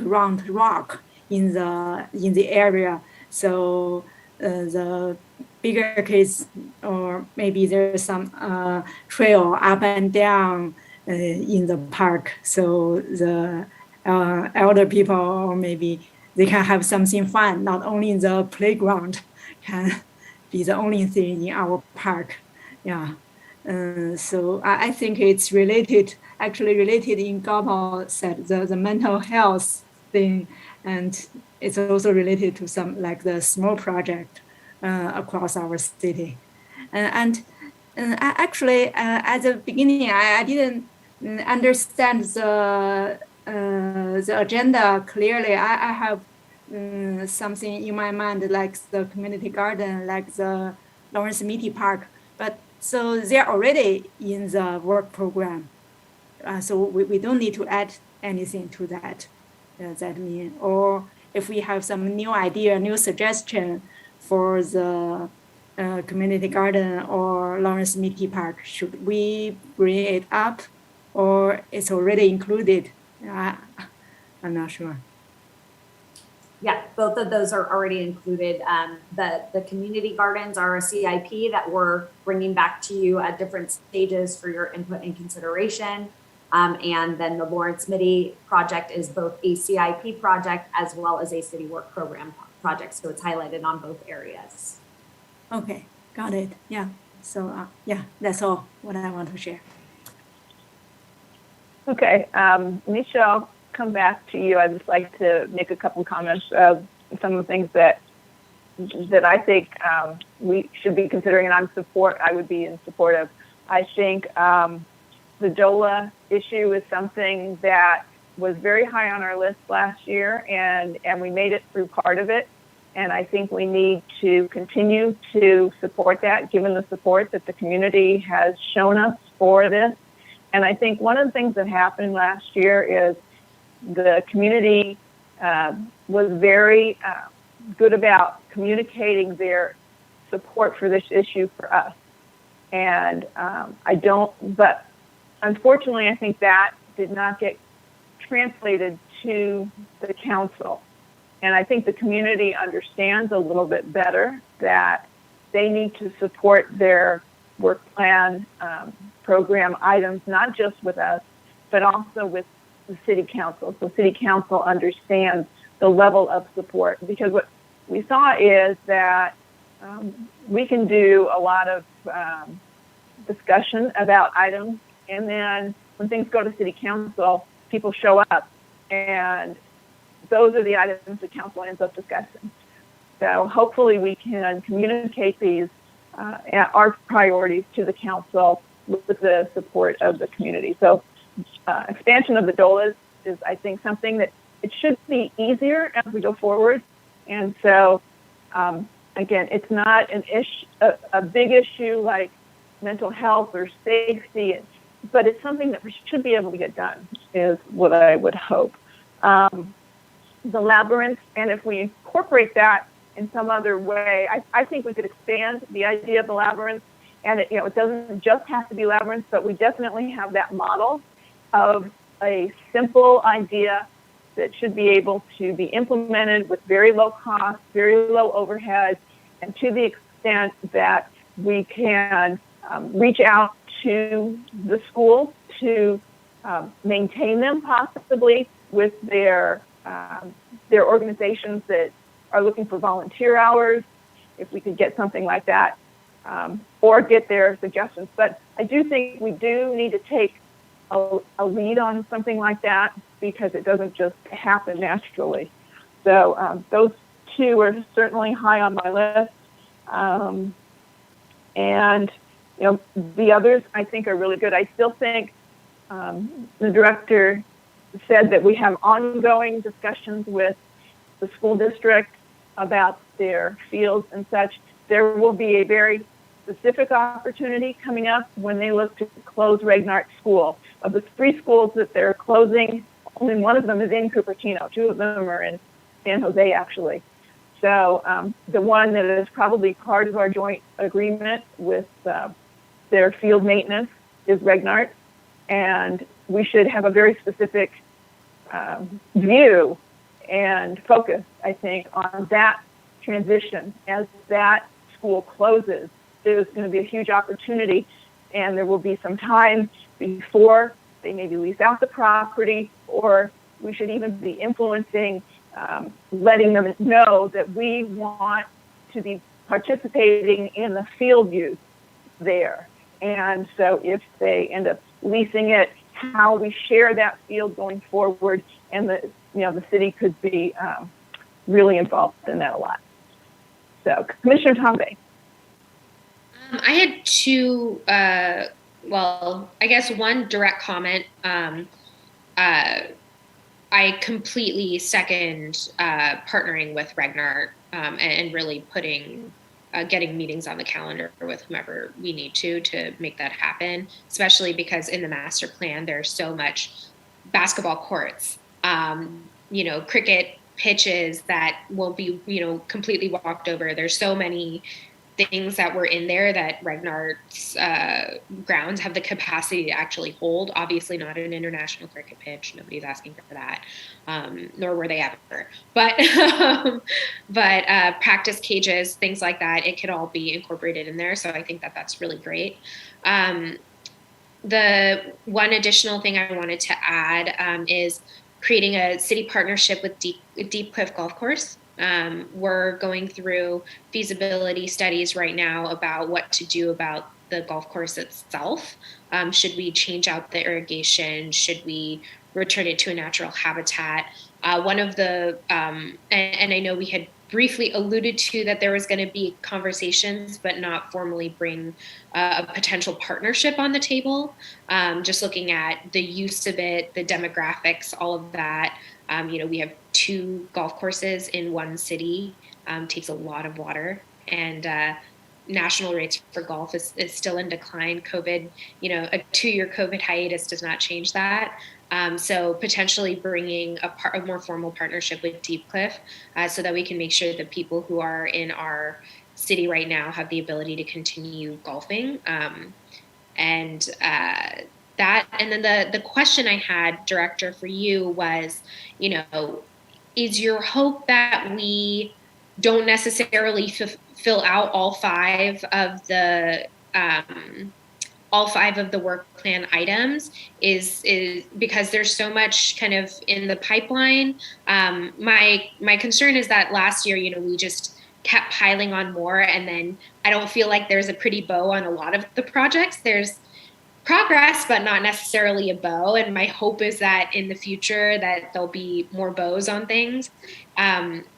round rock in the area. So the bigger kids, or maybe there's some trail up and down in the park. So the elder people, or maybe they can have something fun, not only in the playground, can be the only thing in our park. Yeah. So I think it's related in Gopal said, the mental health thing, and it's also related to some the small project across our city. And actually, at the beginning, I didn't understand the agenda clearly. I have something in my mind, like the community garden, like the Lawrence Mitty Park, but so they're already in the work program. So we don't need to add anything to that. Does that mean? Or if we have some new idea, new suggestion for the community garden or Lawrence Mitty Park, should we bring it up or it's already included? I'm not sure. Yeah, both of those are already included. The community gardens are a CIP that we're bringing back to you at different stages for your input and consideration. And then the Lawrence Mitty project is both a CIP project as well as a city work program project. So it's highlighted on both areas. Okay, got it. Yeah. So yeah, that's all what I want to share. Okay, Nisha, I'll come back to you. I'd just like to make a couple comments of some of the things that I think we should be considering, and I would be in support of. I think the DOLA issue is something that was very high on our list last year, and we made it through part of it. And I think we need to continue to support that, given the support that the community has shown us for this. And I think one of the things that happened last year is the community was very good about communicating their support for this issue for us. And but unfortunately, I think that did not get translated to the council. And I think the community understands a little bit better that they need to support their work plan program items, not just with us, but also with the city council. So city council understands the level of support, because what we saw is that we can do a lot of discussion about items, and then when things go to city council, people show up, and those are the items the council ends up discussing. So hopefully we can communicate these our priorities to the council with the support of the community. So expansion of the DOLAs is, I think, something that it should be easier as we go forward. And so, again, it's not a big issue like mental health or safety, but it's something that we should be able to get done, is what I would hope. The labyrinth, and if we incorporate that in some other way, I think we could expand the idea of the labyrinth. And it doesn't just have to be labyrinth, but we definitely have that model of a simple idea that should be able to be implemented with very low cost, very low overhead, and to the extent that we can reach out to the schools to maintain them possibly with their organizations that are looking for volunteer hours, if we could get something like that, or get their suggestions. But I do think we do need to take a lead on something like that, because it doesn't just happen naturally. So those two are certainly high on my list. And the others I think are really good. I still think the director said that we have ongoing discussions with the school district about their fields and such. There will be a very specific opportunity coming up when they look to close Regnart School. Of the 3 schools that they're closing, only one of them is in Cupertino. 2 of them are in San Jose, actually. So the one that is probably part of our joint agreement with their field maintenance is Regnart. And we should have a very specific view and focus, I think, on that transition. As that school closes, there's going to be a huge opportunity, and there will be some time before they maybe lease out the property, or we should even be influencing, letting them know that we want to be participating in the field use there. And so if they end up leasing it, how we share that field going forward, and the city could be really involved in that a lot. So, Commissioner Tombe. I had 2, well, I guess one direct comment. I completely second partnering with Regnart and really putting getting meetings on the calendar with whomever we need to make that happen, especially because in the master plan, there's so much basketball courts, cricket pitches that won't be, completely walked over. There's so many things that were in there that Regnar's grounds have the capacity to actually hold. Obviously not an international cricket pitch. Nobody's asking for that, nor were they ever. But practice cages, things like that, it could all be incorporated in there. So I think that that's really great. The one additional thing I wanted to add is creating a city partnership with Deep Cliff Golf Course. We're going through feasibility studies right now about what to do about the golf course itself. Should we change out the irrigation? Should we return it to a natural habitat? One of the, and I know we had briefly alluded to that there was going to be conversations, but not formally bring a potential partnership on the table. Just looking at the use of it, the demographics, all of that. We have 2 golf courses in one city, takes a lot of water, and national rates for golf is still in decline. COVID, a 2-year COVID hiatus does not change that. So potentially bringing a more formal partnership with Deep Cliff so that we can make sure that people who are in our city right now have the ability to continue golfing. That, and then the question I had, Director, for you was, is your hope that we don't necessarily fill out all 5 of the work plan items is because there's so much kind of in the pipeline. My concern is that last year, we just kept piling on more, and then I don't feel like there's a pretty bow on a lot of the projects. There's progress, but not necessarily a bow. And my hope is that in the future that there'll be more bows on things.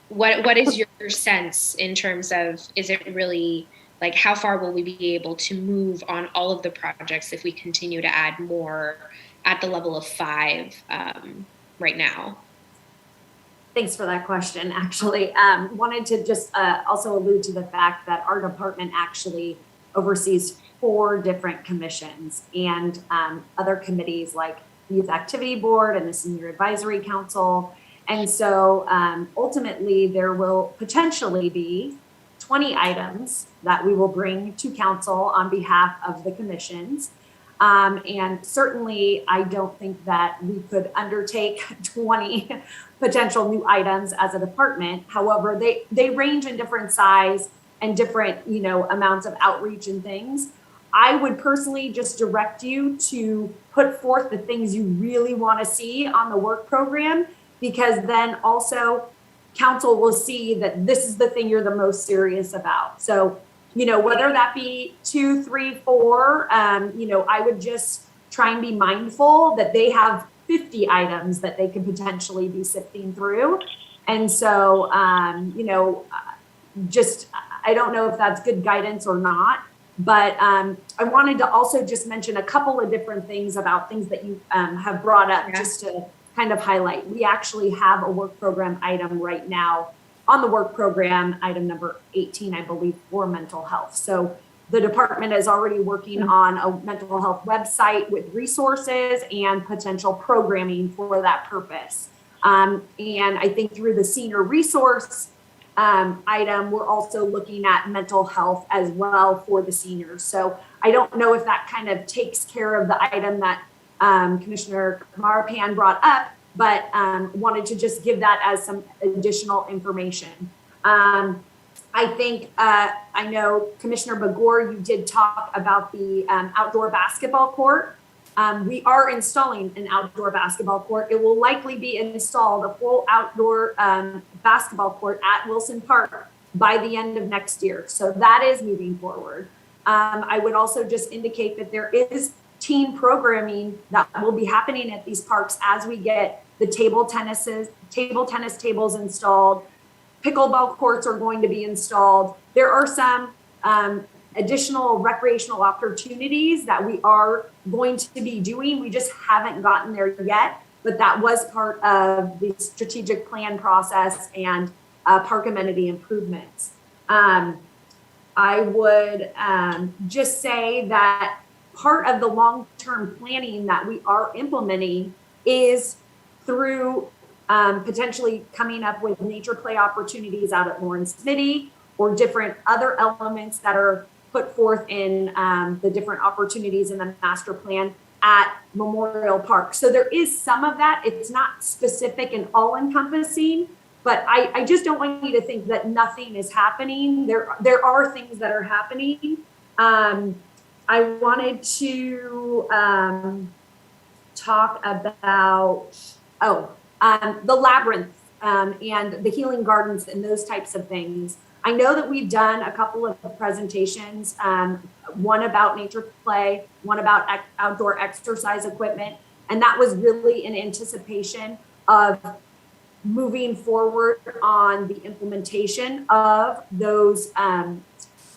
What is your sense in terms of, is it really, like, how far will we be able to move on all of the projects if we continue to add more at the level of 5 right now? Thanks for that question. Actually, wanted to just also allude to the fact that our department actually oversees 4 different commissions and other committees like the Youth Activity Board and the Senior Advisory Council. And so ultimately there will potentially be 20 items that we will bring to council on behalf of the commissions. And certainly I don't think that we could undertake 20 potential new items as a department. However, they range in different size and different, amounts of outreach and things. I would personally just direct you to put forth the things you really want to see on the work program, because then also council will see that this is the thing you're the most serious about. So, whether that be 2, 3, 4, I would just try and be mindful that they have 50 items that they could potentially be sifting through. And so, I don't know if that's good guidance or not, but I wanted to also just mention a couple of different things about things that you have brought up, just to kind of highlight. We actually have a work program item right now on the work program, item number 18, I believe, for mental health. So the department is already working on a mental health website with resources and potential programming for that purpose. And I think through the senior resource item, we're also looking at mental health as well for the seniors. So I don't know if that kind of takes care of the item that Commissioner Marapan brought up, but wanted to just give that as some additional information. I think, I know Commissioner Bagor, you did talk about the outdoor basketball court. We are installing an outdoor basketball court. It will likely be installed, a full outdoor basketball court at Wilson Park by the end of next year. So that is moving forward. I would also just indicate that there is team programming that will be happening at these parks as we get the table tennis tables installed. Pickleball courts are going to be installed. There are some additional recreational opportunities that we are going to be doing. We just haven't gotten there yet, but that was part of the strategic plan process and park amenity improvements. I would just say that part of the long-term planning that we are implementing is through potentially coming up with nature play opportunities out at Lawrence Smitty or different other elements that are put forth in the different opportunities in the master plan at Memorial Park. So there is some of that. It's not specific and all-encompassing, but I just don't want you to think that nothing is happening. There are things that are happening. I wanted to talk about, the labyrinth and the healing gardens and those types of things. I know that we've done a couple of presentations, one about nature play, one about outdoor exercise equipment, and that was really in anticipation of moving forward on the implementation of those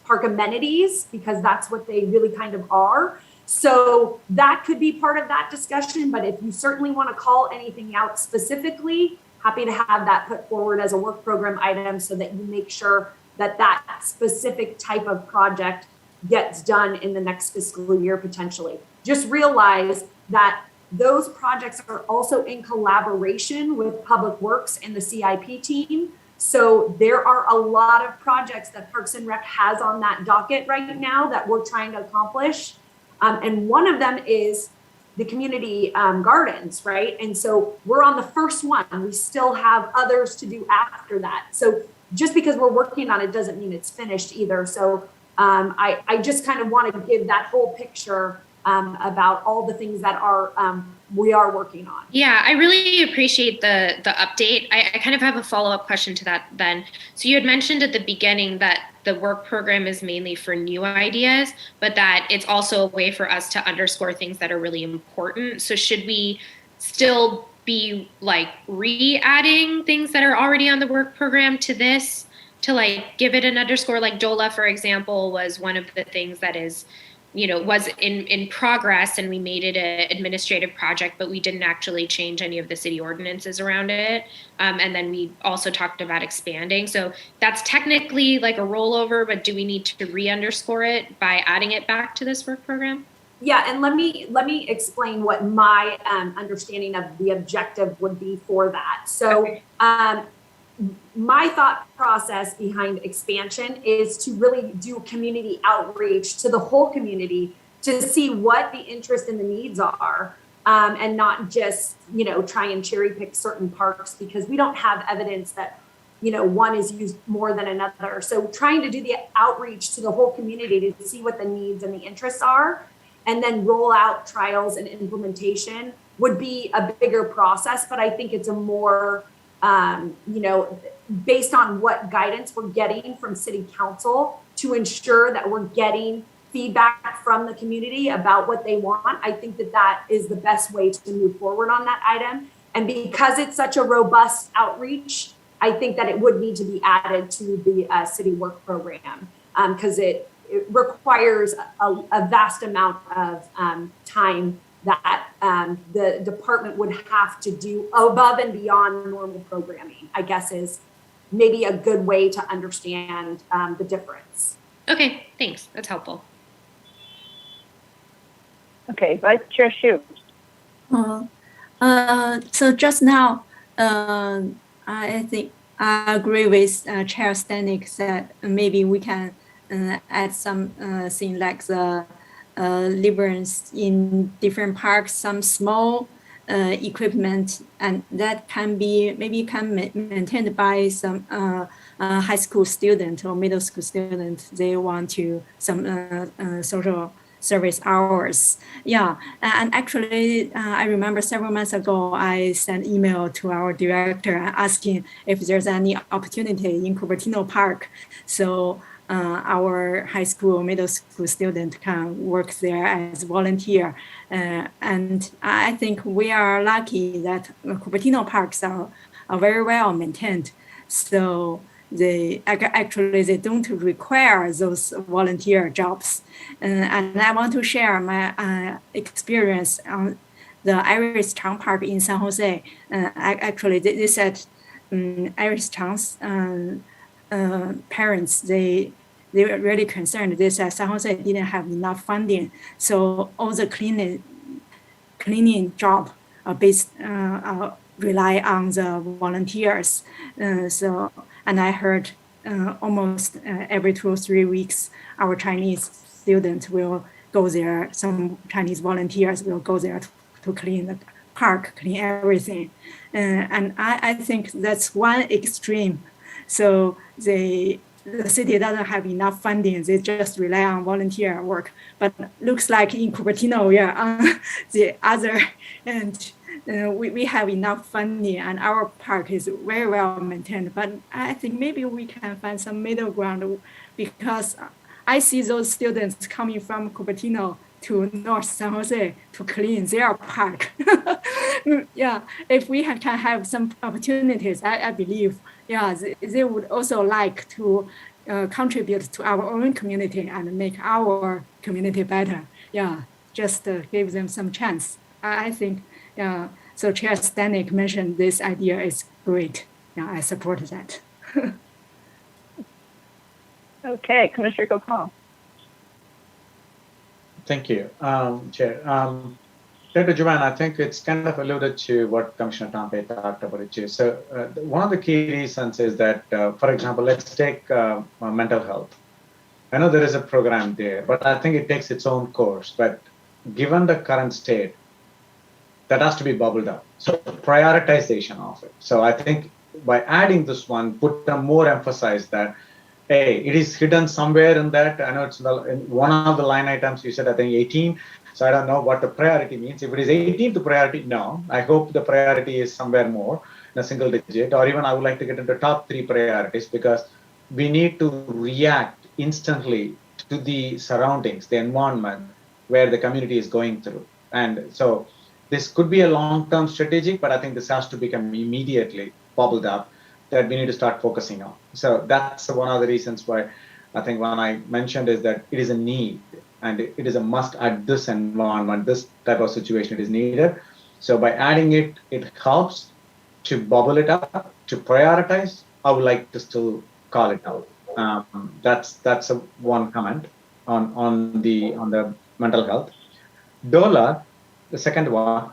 park amenities, because that's what they really kind of are. So that could be part of that discussion, but if you certainly want to call anything out specifically, happy to have that put forward as a work program item so that you make sure that that specific type of project gets done in the next fiscal year potentially. Just realize that those projects are also in collaboration with Public Works and the CIP team. So there are a lot of projects that Parks and Rec has on that docket right now that we're trying to accomplish. And one of them is the community gardens, right? And so we're on the first one. We still have others to do after that. So just because we're working on it doesn't mean it's finished either. So I just kind of want to give that whole picture about all the things that are we are working on. Yeah, I really appreciate the update. I kind of have a follow-up question to that then. So you had mentioned at the beginning that the work program is mainly for new ideas, but that it's also a way for us to underscore things that are really important. So should we still be like re-adding things that are already on the work program to this to like give it an underscore? Like DOLA, for example, was one of the things that is, was in progress, and we made it an administrative project, but we didn't actually change any of the city ordinances around it. And then we also talked about expanding. So that's technically like a rollover, but do we need to re-underscore it by adding it back to this work program? Yeah, and let me explain what my understanding of the objective would be for that. So okay. My thought process behind expansion is to really do community outreach to the whole community to see what the interest and the needs are, and not just, try and cherry pick certain parks, because we don't have evidence that, one is used more than another. So trying to do the outreach to the whole community to see what the needs and the interests are, and then roll out trials and implementation would be a bigger process. But I think it's a more based on what guidance we're getting from City Council to ensure that we're getting feedback from the community about what they want. I think that that is the best way to move forward on that item. And because it's such a robust outreach, I think that it would need to be added to the city work program, because it requires a vast amount of time that the department would have to do above and beyond normal programming, I guess is maybe a good way to understand the difference. Okay, thanks. That's helpful. Okay, Vice Chair Hsu. So just now, I think I agree with Chair Stanek that maybe we can add some thing like the labyrinths in different parks, some small equipment, and that can be maintained by some high school student or middle school student. They want to some social service hours. Yeah, and actually, I remember several months ago, I sent email to our director asking if there's any opportunity in Cupertino Park. So our high school, middle school student can work there as volunteer. And I think we are lucky that Cupertino parks are very well maintained. So they don't require those volunteer jobs. And I want to share my experience on the Iris Chang Park in San Jose. Actually, they said Iris Chang's parents, they they were really concerned. They said San Jose didn't have enough funding, so all the cleaning job rely on the volunteers. And I heard almost every 2 or 3 weeks, our Chinese students will go there. Some Chinese volunteers will go there to clean the park, clean everything. And I think that's one extreme. So the city doesn't have enough funding. They just rely on volunteer work. But looks like in Cupertino, we are on the other end. We have enough funding and our park is very well maintained. But I think maybe we can find some middle ground, because I see those students coming from Cupertino to North San Jose to clean their park. Yeah, if we can have some opportunities, I believe, yeah, they would also like to contribute to our own community and make our community better. Yeah, just give them some chance. I think, yeah. So Chair Stanek mentioned this idea is great. Yeah, I support that. Okay, Commissioner Gopal. Thank you, Chair. Dr. Joanne, I think it's kind of alluded to what Commissioner Tompe talked about it too. So one of the key reasons is that, for example, let's take mental health. I know there is a program there, but I think it takes its own course. But given the current state, that has to be bubbled up. So prioritization of it. So I think by adding this one, put a more emphasis that, hey, it is hidden somewhere in that. I know it's in one of the line items you said, I think 18. So I don't know what the priority means. If it is 18th priority, no. I hope the priority is somewhere more in a single digit, or even I would like to get into top 3 priorities, because we need to react instantly to the surroundings, the environment where the community is going through. And so this could be a long-term strategic, but I think this has to become immediately bubbled up that we need to start focusing on. So that's one of the reasons why I think when I mentioned is that it is a need and it is a must at this environment, this type of situation it is needed. So by adding it, it helps to bubble it up, to prioritize. I would like to still call it out. That's one comment on the mental health. DOLA, the second one,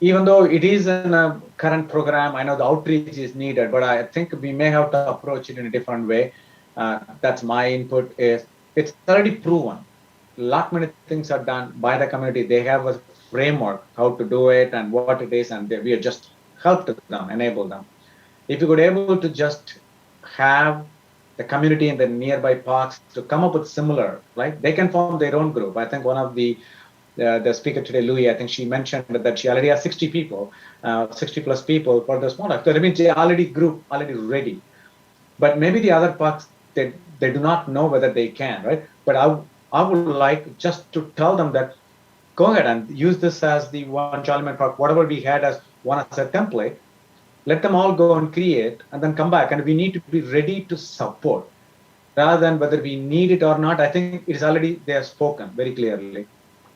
even though it is in a current program, I know the outreach is needed, but I think we may have to approach it in a different way. That's my input. Is it's already proven. A lot many things are done by the community. They have a framework how to do it and what it is, and we have just helped them, enabled them. If you could able to just have the community in the nearby parks to come up with similar, right? They can form their own group. I think one of the speaker today, Louis, I think she mentioned that she already has 60 people, 60 plus people for the smaller. So that means they already ready. But maybe the other parks, they do not know whether they can, right? But I would like just to tell them that go ahead and use this as the one Charlemagne Park, whatever we had as one as a template. Let them all go and create and then come back. And we need to be ready to support rather than whether we need it or not. I think it is already, they have spoken very clearly.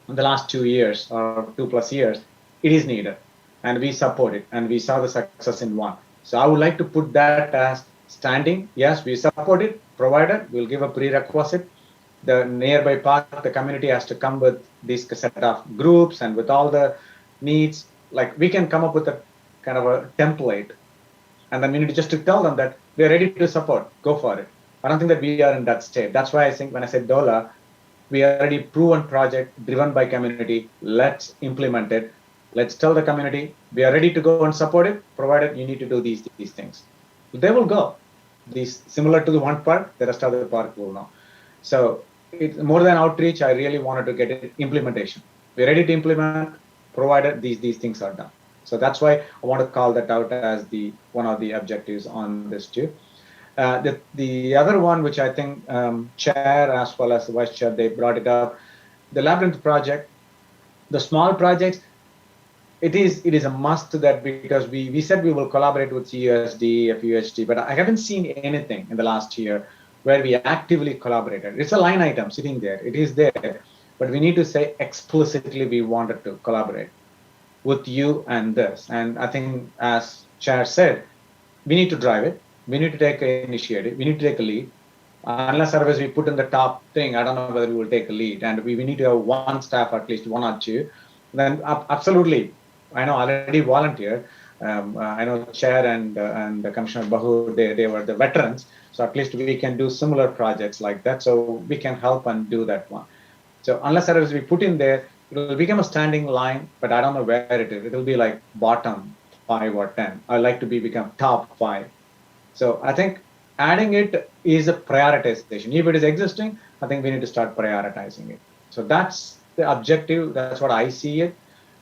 In the last 2 years or 2+ years, it is needed and we support it and we saw the success in one. So I would like to put that as standing. Yes, we support it, provided we'll give a prerequisite. The nearby park, the community has to come with this set of groups and with all the needs. Like we can come up with a kind of a template and then we need just to tell them that we're ready to support, go for it. I don't think that we are in that state. That's why I think when I said DOLA, we already proven project driven by community. Let's implement it. Let's tell the community we are ready to go and support it, provided you need to do these things. They will go. These similar to the one park, the rest of the park will know. So it's more than outreach. I really wanted to get it implementation. We're ready to implement, provided these things are done. So that's why I want to call that out as the one of the objectives on this too. The other one, which I think chair as well as the vice chair, they brought it up, the labyrinth project, the small projects, it is a must that because we said we will collaborate with CUSD, FUHD, but I haven't seen anything in the last year where we actively collaborated. It's a line item sitting there. It is there, but we need to say explicitly we wanted to collaborate with you and this. And I think as chair said, we need to drive it. We need to take an initiative. We need to take a lead. unless otherwise we put in the top thing, I don't know whether we will take a lead. And we need to have one staff, at least one or two. Then absolutely, I know already volunteered. I know Chair and Commissioner Bahu, they were the veterans. So at least we can do similar projects like that. So we can help and do that one. So unless otherwise we put in there, it will become a standing line, but I don't know where it is. It will be like bottom 5 or 10. I like to become top 5. So I think adding it is a prioritization. If it is existing, I think we need to start prioritizing it. So that's the objective. That's what I see it.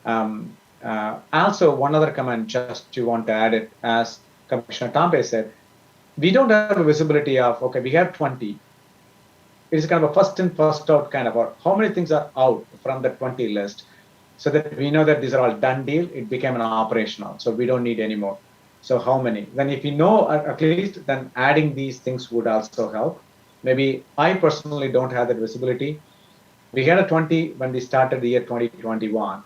Also, one other comment just to want to add it, as Commissioner Tambe said, we don't have a visibility of, okay, we have 20. It's kind of a first in, first out kind of, or how many things are out from the 20 list, so that we know that these are all done deal. It became an operational, so we don't need any more. So how many? Then if you know at least, then adding these things would also help. Maybe I personally don't have that visibility. We had a 20 when we started the year 2021.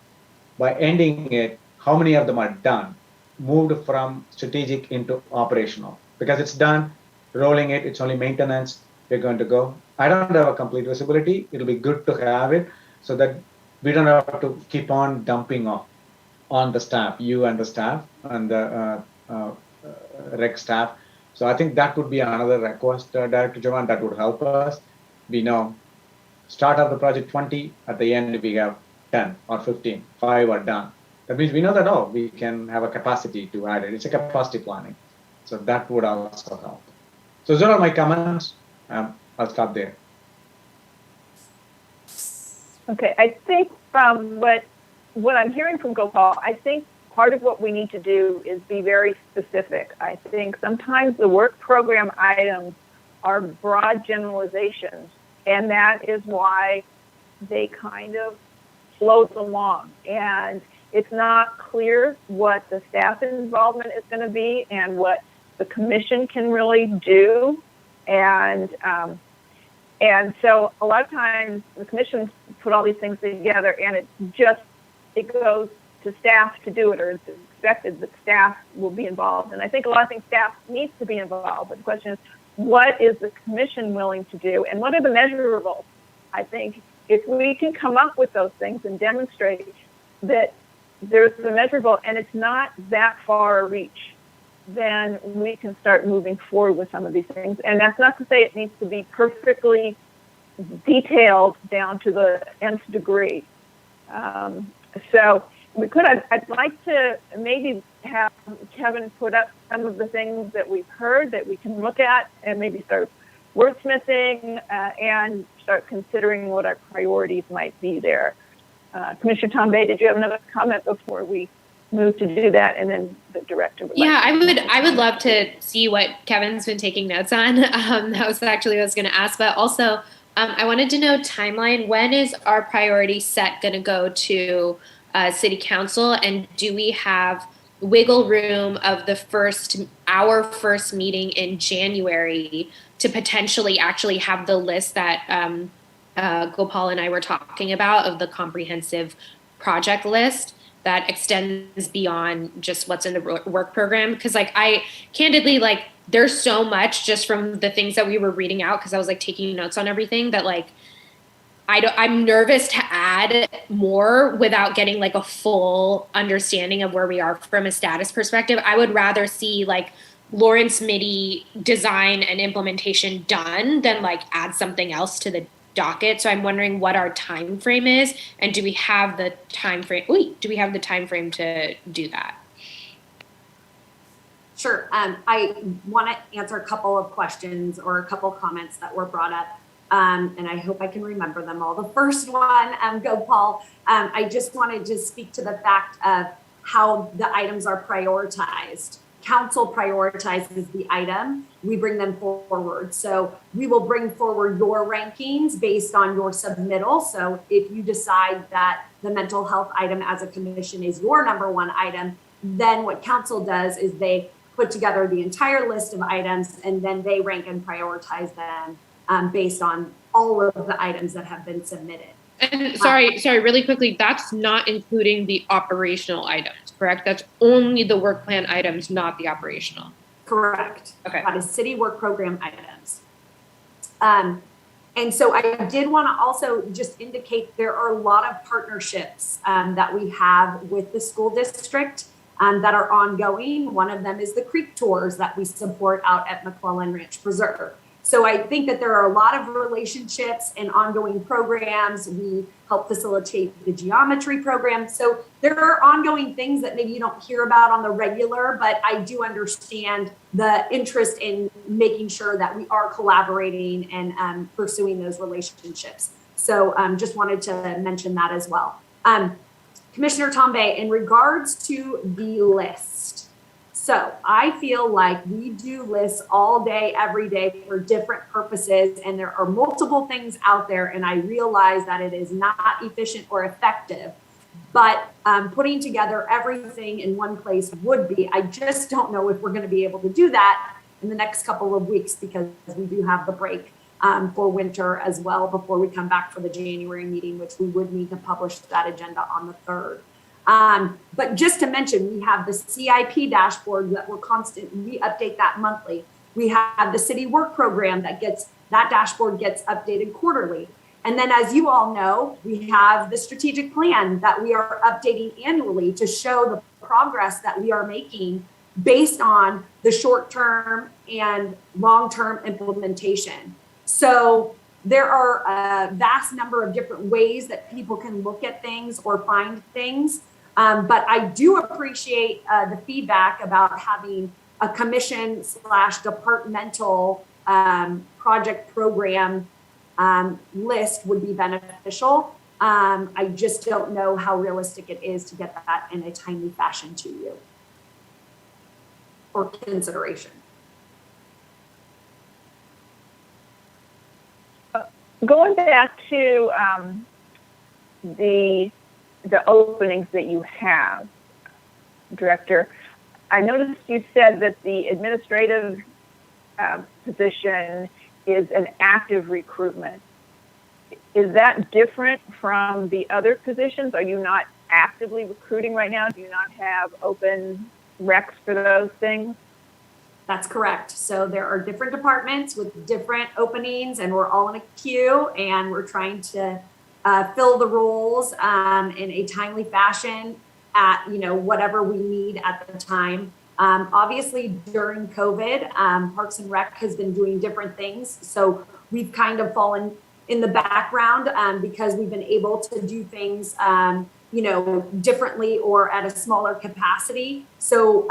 By ending it, how many of them are done? Moved from strategic into operational. Because it's done, rolling it, it's only maintenance, we're going to go. I don't have a complete visibility. It'll be good to have it so that we don't have to keep on dumping off on the staff, you and the staff and the rec staff. So I think that would be another request, Director Jawan, that would help us. We know start of the project 20, at the end we have 10 or 15, 5 are done. That means we know that, oh, we can have a capacity to add it. It's a capacity planning. So that would also help. So those are my comments. I'll stop there. Okay, I think from what I'm hearing from Gopal, I think part of what we need to do is be very specific. I think sometimes the work program items are broad generalizations, and that is why they kind of float along. And it's not clear what the staff involvement is going to be and what the commission can really do. And so a lot of times the commission put all these things together, and it goes to staff to do it, or it's expected that staff will be involved. And I think a lot of things staff needs to be involved, but the question is, what is the commission willing to do, and what are the measurables? I think if we can come up with those things and demonstrate that there's a measurable and it's not that far a reach, then we can start moving forward with some of these things. And that's not to say it needs to be perfectly detailed down to the nth degree. So we could, I'd like to maybe have Kevin put up some of the things that we've heard that we can look at and maybe start wordsmithing and start considering what our priorities might be there. Commissioner Tambe, did you have another comment before we move to do that? And then the director would I would love to see what Kevin's been taking notes on. That was actually what I was going to ask, but also I wanted to know timeline. When is our priority set going to go to City Council, and do we have wiggle room of our first meeting in January to potentially actually have the list that Gopal and I were talking about, of the comprehensive project list that extends beyond just what's in the work program? Because I candidly, there's so much just from the things that we were reading out, because I was taking notes on everything, that I'm nervous to add more without getting a full understanding of where we are from a status perspective. I would rather see Lawrence Mitty design and implementation done than add something else to the docket. So I'm wondering what our time frame is, and do we have the time frame? Do we have the time frame to do that? Sure. I want to answer a couple of questions or a couple of comments that were brought up. And I hope I can remember them all. The first one, Gopal, I just wanted to speak to the fact of how the items are prioritized. Council prioritizes the item, we bring them forward. So we will bring forward your rankings based on your submittal. So if you decide that the mental health item as a commission is your number one item, then what council does is they put together the entire list of items, and then they rank and prioritize them based on all of the items that have been submitted. And sorry, really quickly, that's not including the operational items, correct? That's only the work plan items, not the operational. Correct. Okay. That is city work program items. And so I did want to also just indicate there are a lot of partnerships that we have with the school district that are ongoing. One of them is the creek tours that we support out at McClellan Ranch Preserve. So I think that there are a lot of relationships and ongoing programs. We help facilitate the geometry program. So there are ongoing things that maybe you don't hear about on the regular, but I do understand the interest in making sure that we are collaborating and pursuing those relationships. So just wanted to mention that as well. Commissioner Tombe, in regards to the list, so I feel like we do lists all day, every day for different purposes, and there are multiple things out there, and I realize that it is not efficient or effective, but putting together everything in one place would be. I just don't know if we're going to be able to do that in the next couple of weeks because we do have the break for winter as well before we come back for the January meeting, which we would need to publish that agenda on the 3rd. But just to mention, we have the CIP dashboard that we're we update that monthly. We have the city work program that dashboard gets updated quarterly. And then as you all know, we have the strategic plan that we are updating annually to show the progress that we are making based on the short-term and long-term implementation. So there are a vast number of different ways that people can look at things or find things. But I do appreciate the feedback about having a commission/departmental project program list would be beneficial. I just don't know how realistic it is to get that in a timely fashion to you for consideration. Going back to the openings that you have, Director, I noticed you said that the administrative position is an active recruitment. Is that different from the other positions? Are you not actively recruiting right now? Do you not have open recs for those things? That's correct. So there are different departments with different openings, and we're all in a queue, and we're trying to fill the roles in a timely fashion at whatever we need at the time. Obviously, during COVID, Parks and Rec has been doing different things, so we've kind of fallen in the background because we've been able to do things differently or at a smaller capacity. So,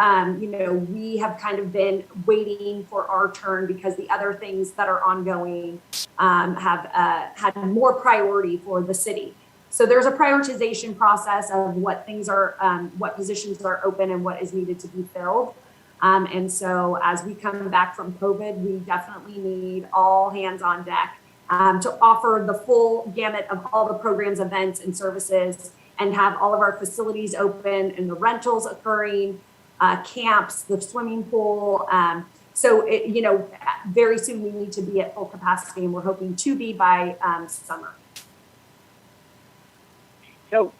we have kind of been waiting for our turn because the other things that are ongoing have had more priority for the city. So there's a prioritization process of what things are, what positions are open and what is needed to be filled. And so as we come back from COVID, we definitely need all hands on deck to offer the full gamut of all the programs, events, and services, and have all of our facilities open and the rentals occurring, camps, the swimming pool. So, very soon we need to be at full capacity, and we're hoping to be by summer. So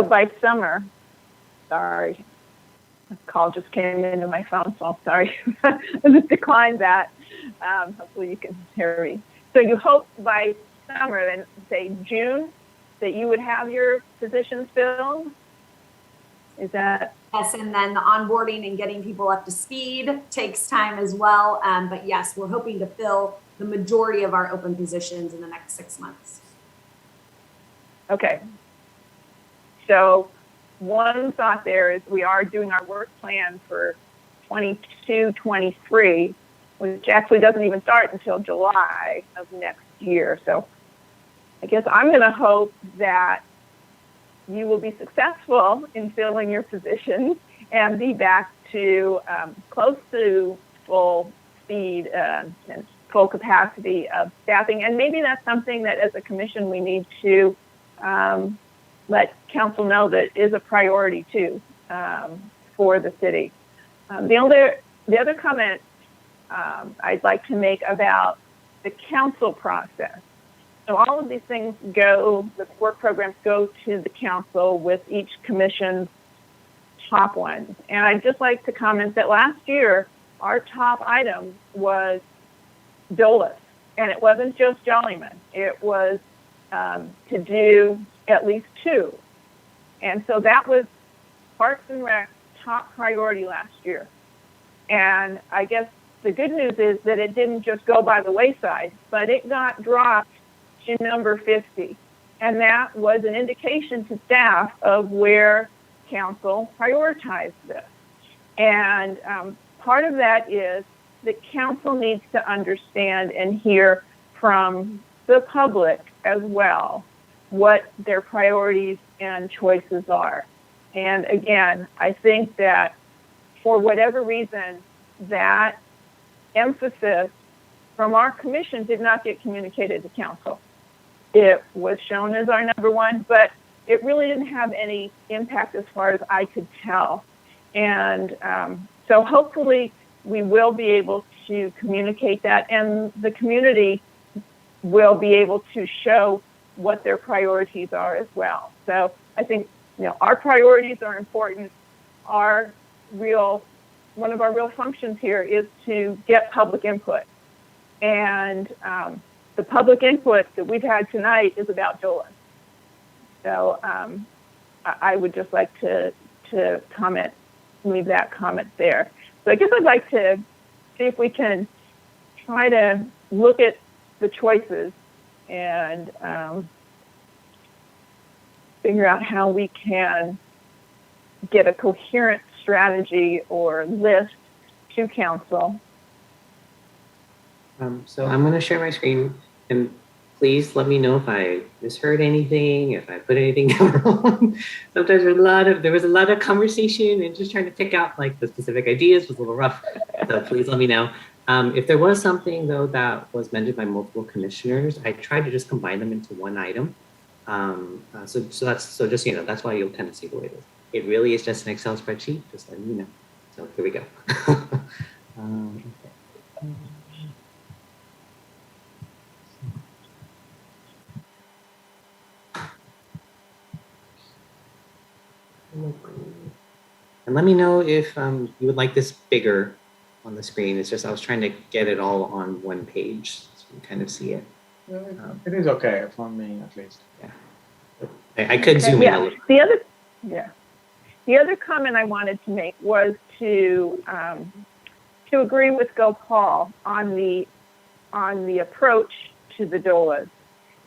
by summer, sorry, a call just came into my phone, so I'm sorry. I just declined that. Hopefully you can hear me. So you hope by summer, then say June, that you would have your positions filled? Is that? Yes, and then the onboarding and getting people up to speed takes time as well. But yes, we're hoping to fill the majority of our open positions in the next 6 months. Okay. So one thought there is we are doing our work plan for 22-23, which actually doesn't even start until July of next year. So I guess I'm going to hope that you will be successful in filling your positions and be back to close to full speed and full capacity of staffing. And maybe that's something that as a commission we need to let council know that is a priority too for the city. The other comment I'd like to make about the council process. So all of these things the work programs go to the council with each commission's top ones. And I'd just like to comment that last year, our top item was DOLAS. and it wasn't just Jollyman. It was to do at least 2. And so that was Parks and Rec top priority last year. And I guess the good news is that it didn't just go by the wayside, but it got dropped to number 50. And that was an indication to staff of where council prioritized this. And part of that is that council needs to understand and hear from the public as well what their priorities and choices are. And again, I think that for whatever reason, that emphasis from our commission did not get communicated to council. It was shown as our number 1, but it really didn't have any impact as far as I could tell. And so hopefully we will be able to communicate that, and the community will be able to show what their priorities are as well. So I think, our priorities are important. One of our real functions here is to get public input. And the public input that we've had tonight is about DOLA. So I would just like to leave that comment there. So I guess I'd like to see if we can try to look at the choices and figure out how we can get a coherent strategy or list to council. So I'm going to share my screen, and please let me know if I misheard anything, if I put anything down wrong. Sometimes there was a lot of conversation, and just trying to pick out like the specific ideas was a little rough. So please let me know. If there was something though that was mentioned by multiple commissioners, I tried to just combine them into one item. So just that's why you'll kind of see the way it is. It really is just an Excel spreadsheet, just letting you know. So here we go. And let me know if you would like this bigger on the screen. It's just I was trying to get it all on one page so you kind of see it. It is okay for me, at least. Yeah, I could zoom in a little. The other comment I wanted to make was to agree with Gopal on the approach to the DOLAs,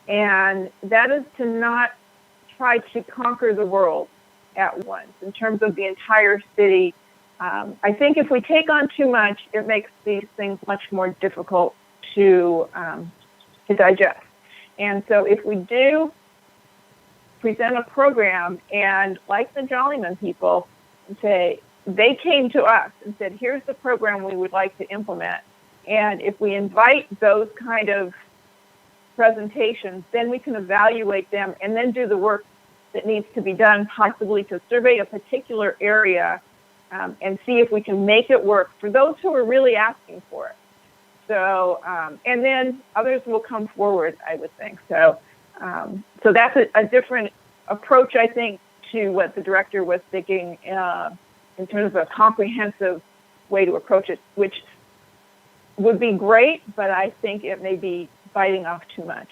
and that is to not try to conquer the world at once in terms of the entire city. I think if we take on too much, it makes these things much more difficult to digest. And so if we do present a program, and like the Jollyman people say, they came to us and said, here's the program we would like to implement. And if we invite those kind of presentations, then we can evaluate them and then do the work that needs to be done, possibly to survey a particular area and see if we can make it work for those who are really asking for it. So, and then others will come forward, I would think. So, so that's a different approach, I think, to what the director was thinking in terms of a comprehensive way to approach it, which would be great, but I think it may be biting off too much.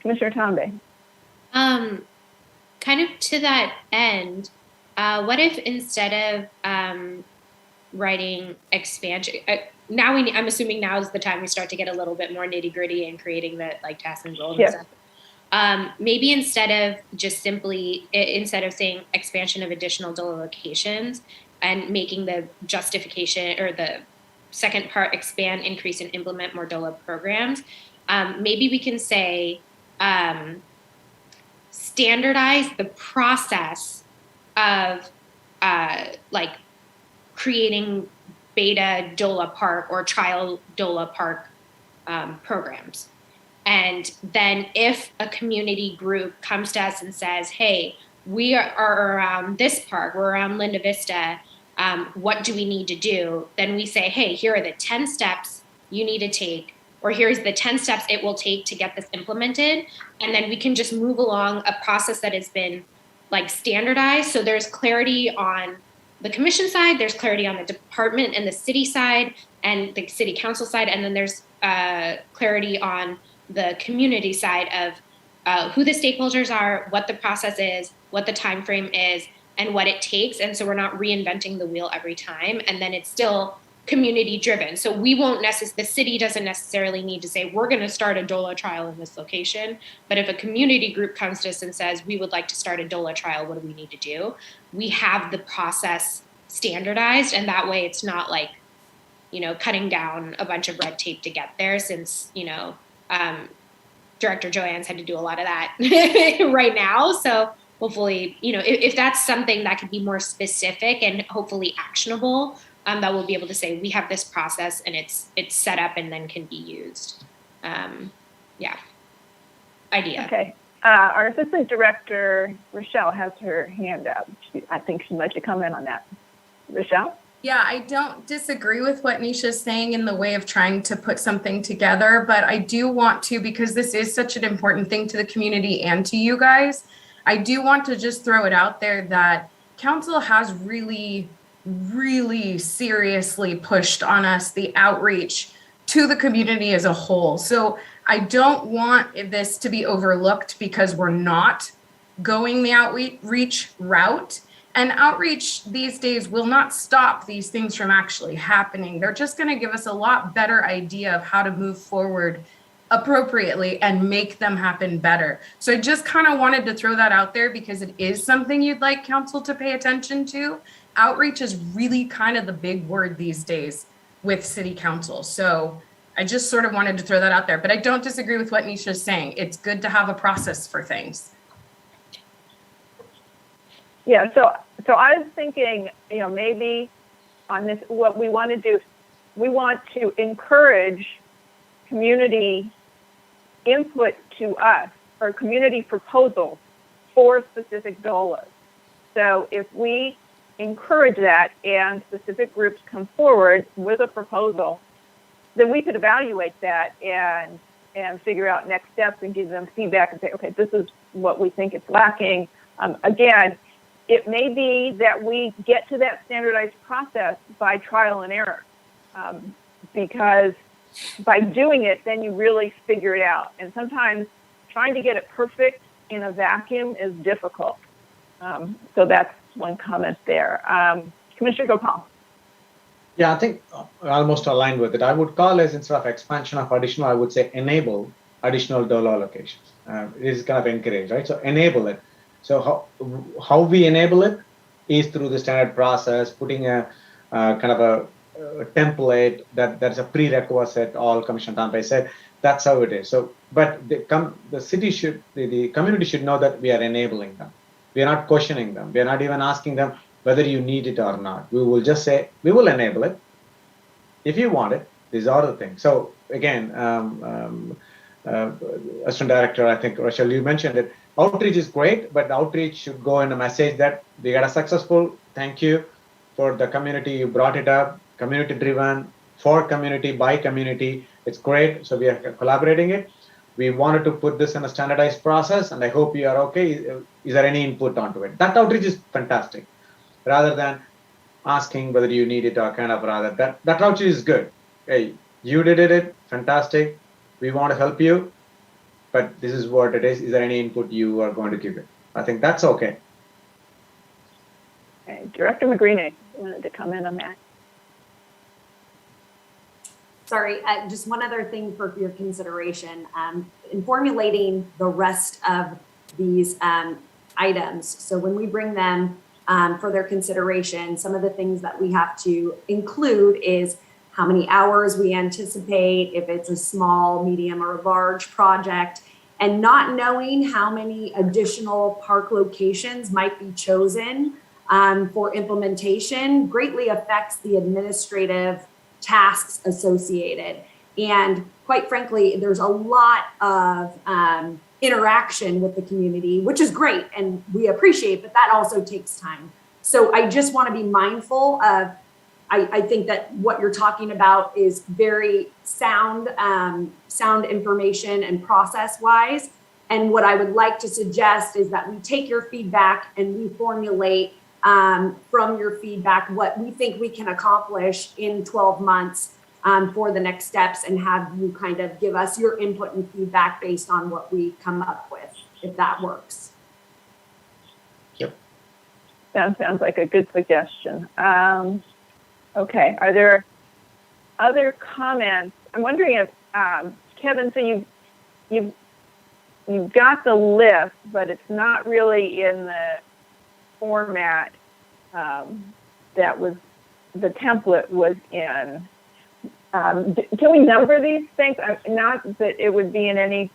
Commissioner Tombe. Kind of to that end, what if instead of writing expansion, I'm assuming now is the time we start to get a little bit more nitty gritty in creating the like tasks and roles and stuff. Maybe instead of just simply, instead of saying expansion of additional DOLA locations and making the justification or the second part expand, increase, and implement more DOLA programs, maybe we can say, standardize the process of like creating beta DOLA park or trial DOLA park programs. And then if a community group comes to us and says, hey, we are around this park, we're around Linda Vista, what do we need to do? Then we say, hey, here are the 10 steps you need to take or here's the 10 steps it will take to get this implemented. And then we can just move along a process that has been like standardized. So there's clarity on the commission side, there's clarity on the department and the city side and the city council side. And then there's clarity on the community side of who the stakeholders are, what the process is, what the time frame is, and what it takes. And so we're not reinventing the wheel every time. And then it's still community driven. So we won't the city doesn't necessarily need to say, we're going to start a DOLA trial in this location. But if a community group comes to us and says, we would like to start a DOLA trial, what do we need to do? We have the process standardized. And that way it's not like, cutting down a bunch of red tape to get there, since, Director Joanne's had to do a lot of that right now. So hopefully, if that's something that could be more specific and hopefully actionable, that we'll be able to say we have this process and it's set up and then can be used. Idea. Okay. Our Assistant Director, Rochelle, has her hand up. I think she'd like to comment on that. Rochelle? Yeah, I don't disagree with what Nisha's saying in the way of trying to put something together, but I do want to, because this is such an important thing to the community and to you guys, I do want to just throw it out there that council has really, really seriously pushed on us the outreach to the community as a whole. So I don't want this to be overlooked because we're not going the outreach route. And outreach these days will not stop these things from actually happening. They're just going to give us a lot better idea of how to move forward appropriately and make them happen better. So I just kind of wanted to throw that out there because it is something you'd like council to pay attention to. Outreach is really kind of the big word these days with city council. So I just sort of wanted to throw that out there, but I don't disagree with what Nisha's saying. It's good to have a process for things. Yeah, so I was thinking, maybe on this, what we want to do, we want to encourage community input to us or community proposals for specific DOLAs. So if we encourage that and specific groups come forward with a proposal, then we could evaluate that and figure out next steps and give them feedback and say, okay, this is what we think it's lacking. Again, it may be that we get to that standardized process by trial and error, because by doing it, then you really figure it out. And sometimes trying to get it perfect in a vacuum is difficult. So that's one comment there. Commissioner Gopal. Yeah, I think almost aligned with it. I would call it, instead of expansion of additional, I would say enable additional DOLA locations. It is kind of encouraged, right? So enable it. So how we enable it is through the standard process, putting a kind of a template that's a prerequisite. All Commissioner Tampe said that's how it is. So, but the city should, the community should know that we are enabling them. We are not questioning them. We are not even asking them whether you need it or not. We will just say we will enable it if you want it. These are the things. So again, Assistant Director, I think Rachel, you mentioned it. Outreach is great, but outreach should go in a message that we got a successful. Thank you for the community. You brought it up, community driven, for community, by community. It's great. So we are collaborating it. We wanted to put this in a standardized process, and I hope you are okay. Is there any input onto it? That outreach is fantastic. Rather than asking whether you need it or kind of rather, that outreach is good. Hey, you did it, fantastic. We want to help you. But this is what it is. Is there any input you are going to give it? I think that's okay. Okay. Director McGreeney wanted to comment on that. Sorry, just one other thing for your consideration. In formulating the rest of these items, so when we bring them for their consideration, some of the things that we have to include is how many hours we anticipate, if it's a small, medium, or large project, and not knowing how many additional park locations might be chosen for implementation greatly affects the administrative tasks associated. And quite frankly, there's a lot of interaction with the community, which is great and we appreciate, but that also takes time. So I just want to be mindful of I think that what you're talking about is very sound, sound information and process wise. And what I would like to suggest is that we take your feedback and we formulate from your feedback what we think we can accomplish in 12 months for the next steps, and have you kind of give us your input and feedback based on what we come up with, if that works. That sounds like a good suggestion. Okay, are there other comments? I'm wondering if, Kevin, so you've got the list, but it's not really in the format that was, the template was in. Can we number these things? Not that it would be in any,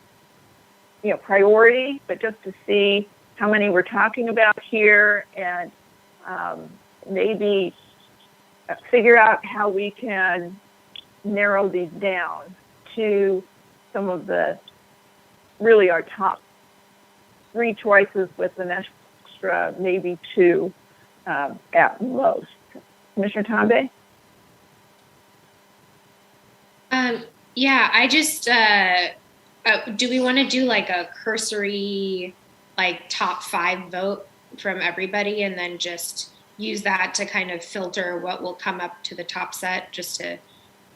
priority, but just to see how many we're talking about here, and maybe figure out how we can narrow these down to some of the, really our top 3 choices with an extra, maybe 2 at most. Commissioner Tambe? Yeah, I just, do we want to do like a cursory, like top 5 vote from everybody, and then just use that to kind of filter what will come up to the top set, just to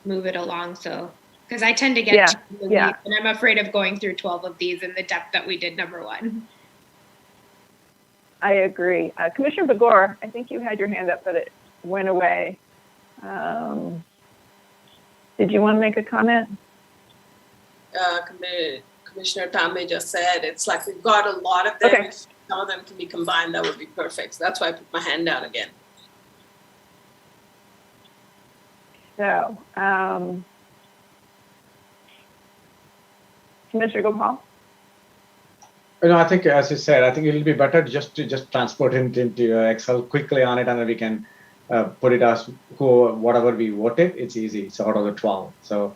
move it along? So, because I tend to get to the weeds, and I'm afraid of going through 12 of these in the depth that we did number 1. I agree. Commissioner Begor, I think you had your hand up, but it went away. Did you want to make a comment? Commissioner Tambe just said, it's like we've got a lot of them. Okay. If some of them can be combined, that would be perfect. So that's why I put my hand down again. So, Commissioner Gopal? No, I think, as you said, I think it'll be better just to transport it into Excel quickly on it, and then we can put it as whatever we voted. It's easy. It's out of the 12. So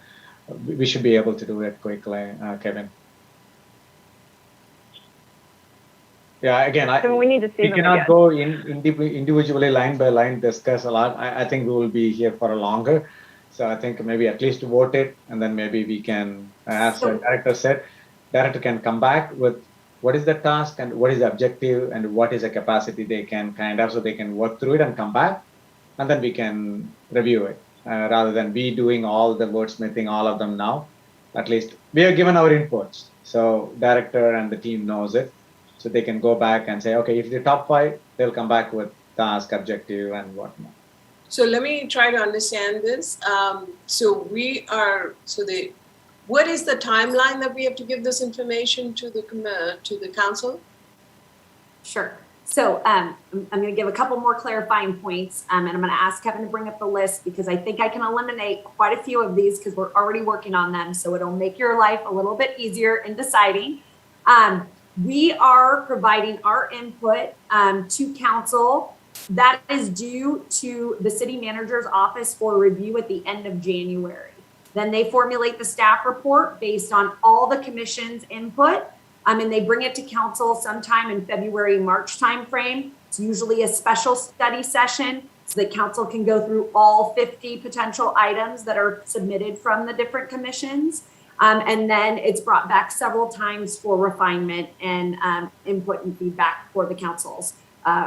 we should be able to do it quickly, Kevin. Yeah, again, we need to see we them cannot again. go individually, line by line, discuss a lot. I think we will be here for a longer. So I think maybe at least vote it, and then maybe we can, as the director said, director can come back with what is the task and what is the objective and what is the capacity they can so they can work through it and come back, and then we can review it rather than we doing all the wordsmithing, all of them now. At least we have given our inputs, so director and the team knows it, so they can go back and say, okay, if the top 5, they'll come back with task, objective, and whatnot. So let me try to understand this. What is the timeline that we have to give this information to the council? Sure. So I'm going to give a couple more clarifying points, and I'm going to ask Kevin to bring up the list, because I think I can eliminate quite a few of these because we're already working on them. So it'll make your life a little bit easier in deciding. We are providing our input to council that is due to the city manager's office for review at the end of January. Then they formulate the staff report based on all the commission's input. And they bring it to council sometime in February, March timeframe. It's usually a special study session so that council can go through all 50 potential items that are submitted from the different commissions. And then it's brought back several times for refinement and input and feedback for the council's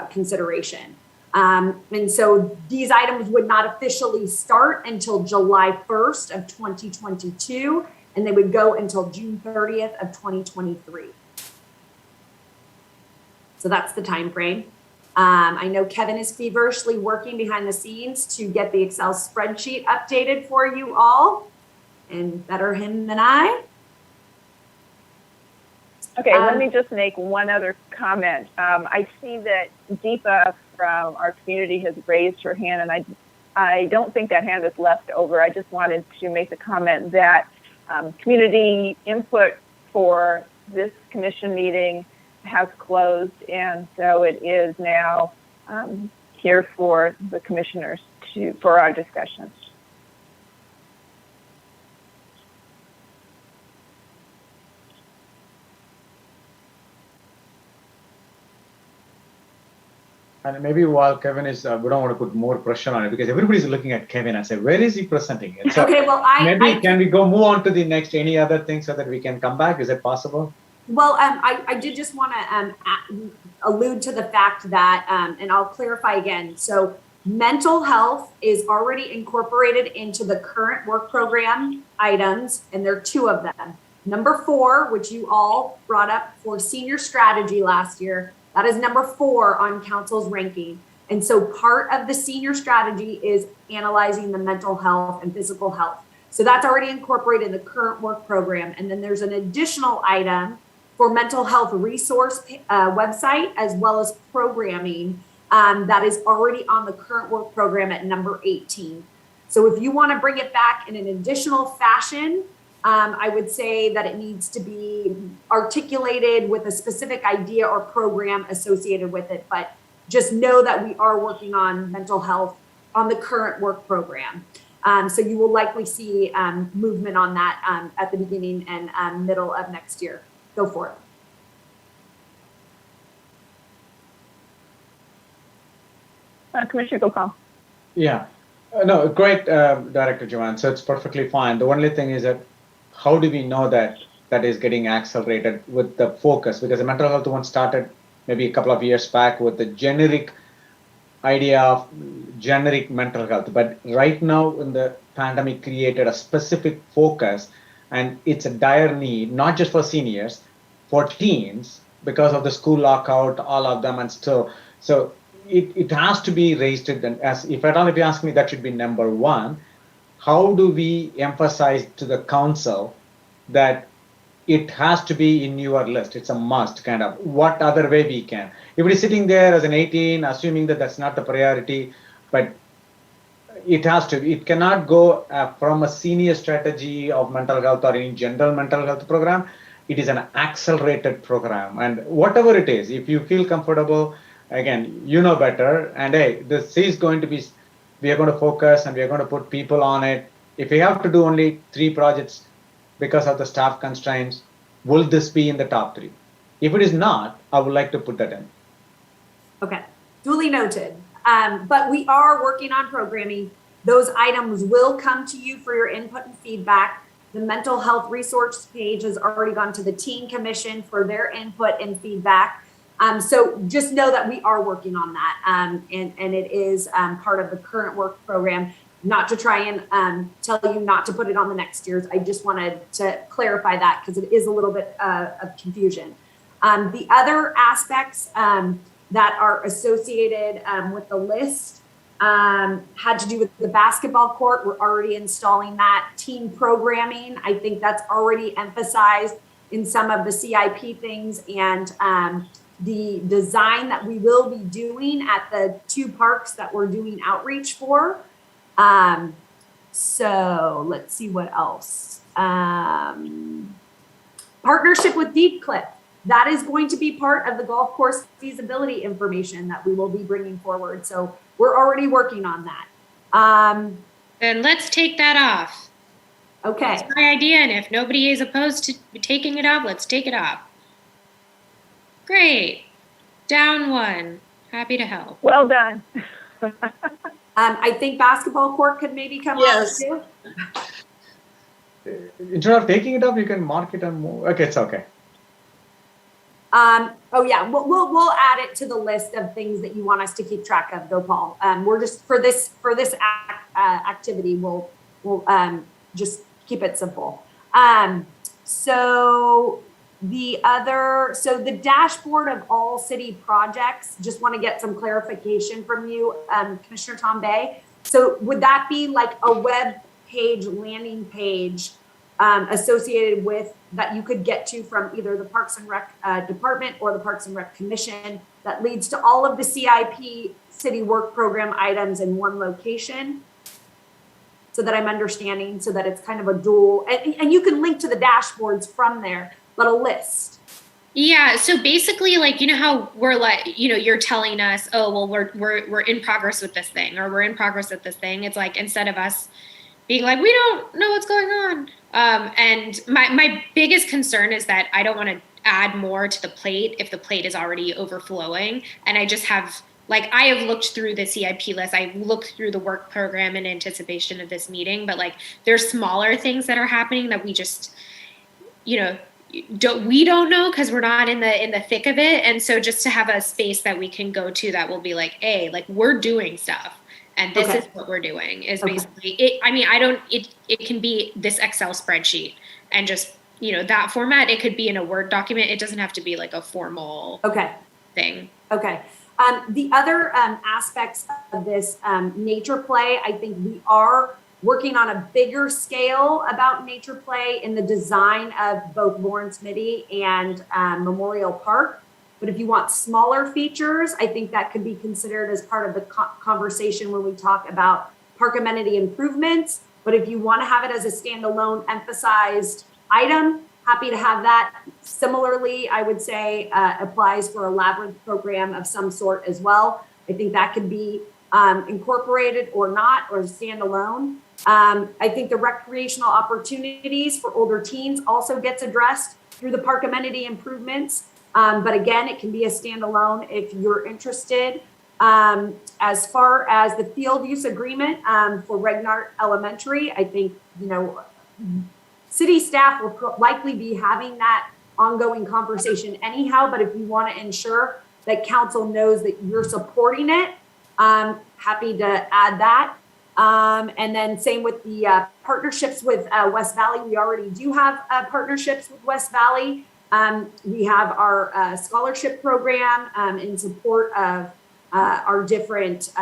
consideration. And so these items would not officially start until July 1st of 2022, and they would go until June 30th of 2023. So that's the time frame. I know Kevin is feverishly working behind the scenes to get the Excel spreadsheet updated for you all, and better him than I. Okay, let me just make one other comment. I see that Deepa from our community has raised her hand, and I don't think that hand is left over. I just wanted to make the comment that community input for this commission meeting has closed, and so it is now here for the commissioners for our discussions. And maybe while Kevin is, we don't want to put more pressure on it because everybody's looking at Kevin and say, where is he presenting it? So Okay, well, can we move on to the next, any other thing so that we can come back? Is it possible? Well, I did just want to allude to the fact that, and I'll clarify again. So mental health is already incorporated into the current work program items, and there are 2 of them. Number 4, which you all brought up for senior strategy last year, that is number 4 on council's ranking. And so part of the senior strategy is analyzing the mental health and physical health. So that's already incorporated in the current work program. And then there's an additional item for mental health resource website, as well as programming that is already on the current work program at number 18. So if you want to bring it back in an additional fashion, I would say that it needs to be articulated with a specific idea or program associated with it. But just know that we are working on mental health on the current work program. So you will likely see movement on that at the beginning and middle of next year. Go for it. Commissioner Gopal. Yeah, no, great, Director Joanne. So it's perfectly fine. The only thing is that how do we know that that is getting accelerated with the focus? Because the mental health one started maybe a couple of years back with the generic idea of generic mental health. But right now in the pandemic created a specific focus, and it's a dire need, not just for seniors, for teens, because of the school lockout, all of them, and still. So it has to be raised, and as if at all, if you ask me, that should be number 1. How do we emphasize to the council that it has to be in your list? It's a must, kind of. What other way we can? If it is sitting there as an 18, assuming that that's not the priority, but it has to. It cannot go from a senior strategy of mental health or any general mental health program. It is an accelerated program, and whatever it is, if you feel comfortable, again, you know better. And hey, this is going to be. We are going to focus and we are going to put people on it. If we have to do only 3 projects because of the staff constraints, will this be in the top 3? If it is not, I would like to put that in. Okay, duly noted. But we are working on programming. Those items will come to you for your input and feedback. The mental health resource page has already gone to the Teen Commission for their input and feedback. So just know that we are working on that, and it is part of the current work program. Not to try and tell you not to put it on the next year's. I just wanted to clarify that because it is a little bit of confusion. The other aspects that are associated with the list had to do with the basketball court. We're already installing that. Team programming, I think that's already emphasized in some of the CIP things, and the design that we will be doing at the 2 parks that we're doing outreach for. So let's see what else. Partnership with Deep Cliff. That is going to be part of the golf course feasibility information that we will be bringing forward. So we're already working on that. Then let's take that off. Okay. That's my idea, and if nobody is opposed to taking it off, let's take it off. Great. Down 1. Happy to help. Well done. I think basketball court could maybe come off too. Instead of taking it off, you can mark it and move. Okay, it's okay. Oh yeah, we'll add it to the list of things that you want us to keep track of, Gopal. We're just for this activity, we'll just keep it simple. So the dashboard of all city projects, just want to get some clarification from you, Commissioner Tom Bay. So would that be like a web page, landing page associated with that you could get to from either the Parks and Rec Department or the Parks and Rec Commission that leads to all of the CIP city work program items in one location? So that I'm understanding, so that it's kind of a dual, and you can link to the dashboards from there, but a list. Yeah, so basically, like, you know how we're like, you know, you're telling us, oh, well, we're in progress with this thing, or we're in progress with this thing. It's like, instead of us being like, we don't know what's going on. And my biggest concern is that I don't want to add more to the plate if the plate is already overflowing. And I just have like I have looked through the CIP list, I looked through the work program in anticipation of this meeting, but like there's smaller things that are happening that we just, you know, don't know because we're not in the thick of it. And so just to have a space that we can go to that will be like, hey, like we're doing stuff and this is what we're doing is basically it. I mean, it can be this Excel spreadsheet and just, you know, that format. It could be in a Word document. It doesn't have to be like a formal thing. Okay. The other aspects of this nature play, I think we are working on a bigger scale about nature play in the design of both Lawrence Mitty and Memorial Park. But if you want smaller features, I think that could be considered as part of the conversation when we talk about park amenity improvements. But if you want to have it as a standalone emphasized item, happy to have that. Similarly, I would say applies for a labyrinth program of some sort as well. I think that could be incorporated or not, or standalone. I think the recreational opportunities for older teens also gets addressed through the park amenity improvements. But again, it can be a standalone if you're interested. As far as the field use agreement for Regnart Elementary, I think, you know, city staff will likely be having that ongoing conversation anyhow, but if you want to ensure that council knows that you're supporting it, happy to add that. And then same with the partnerships with West Valley. We already do have partnerships with West Valley. We have our scholarship program in support of our different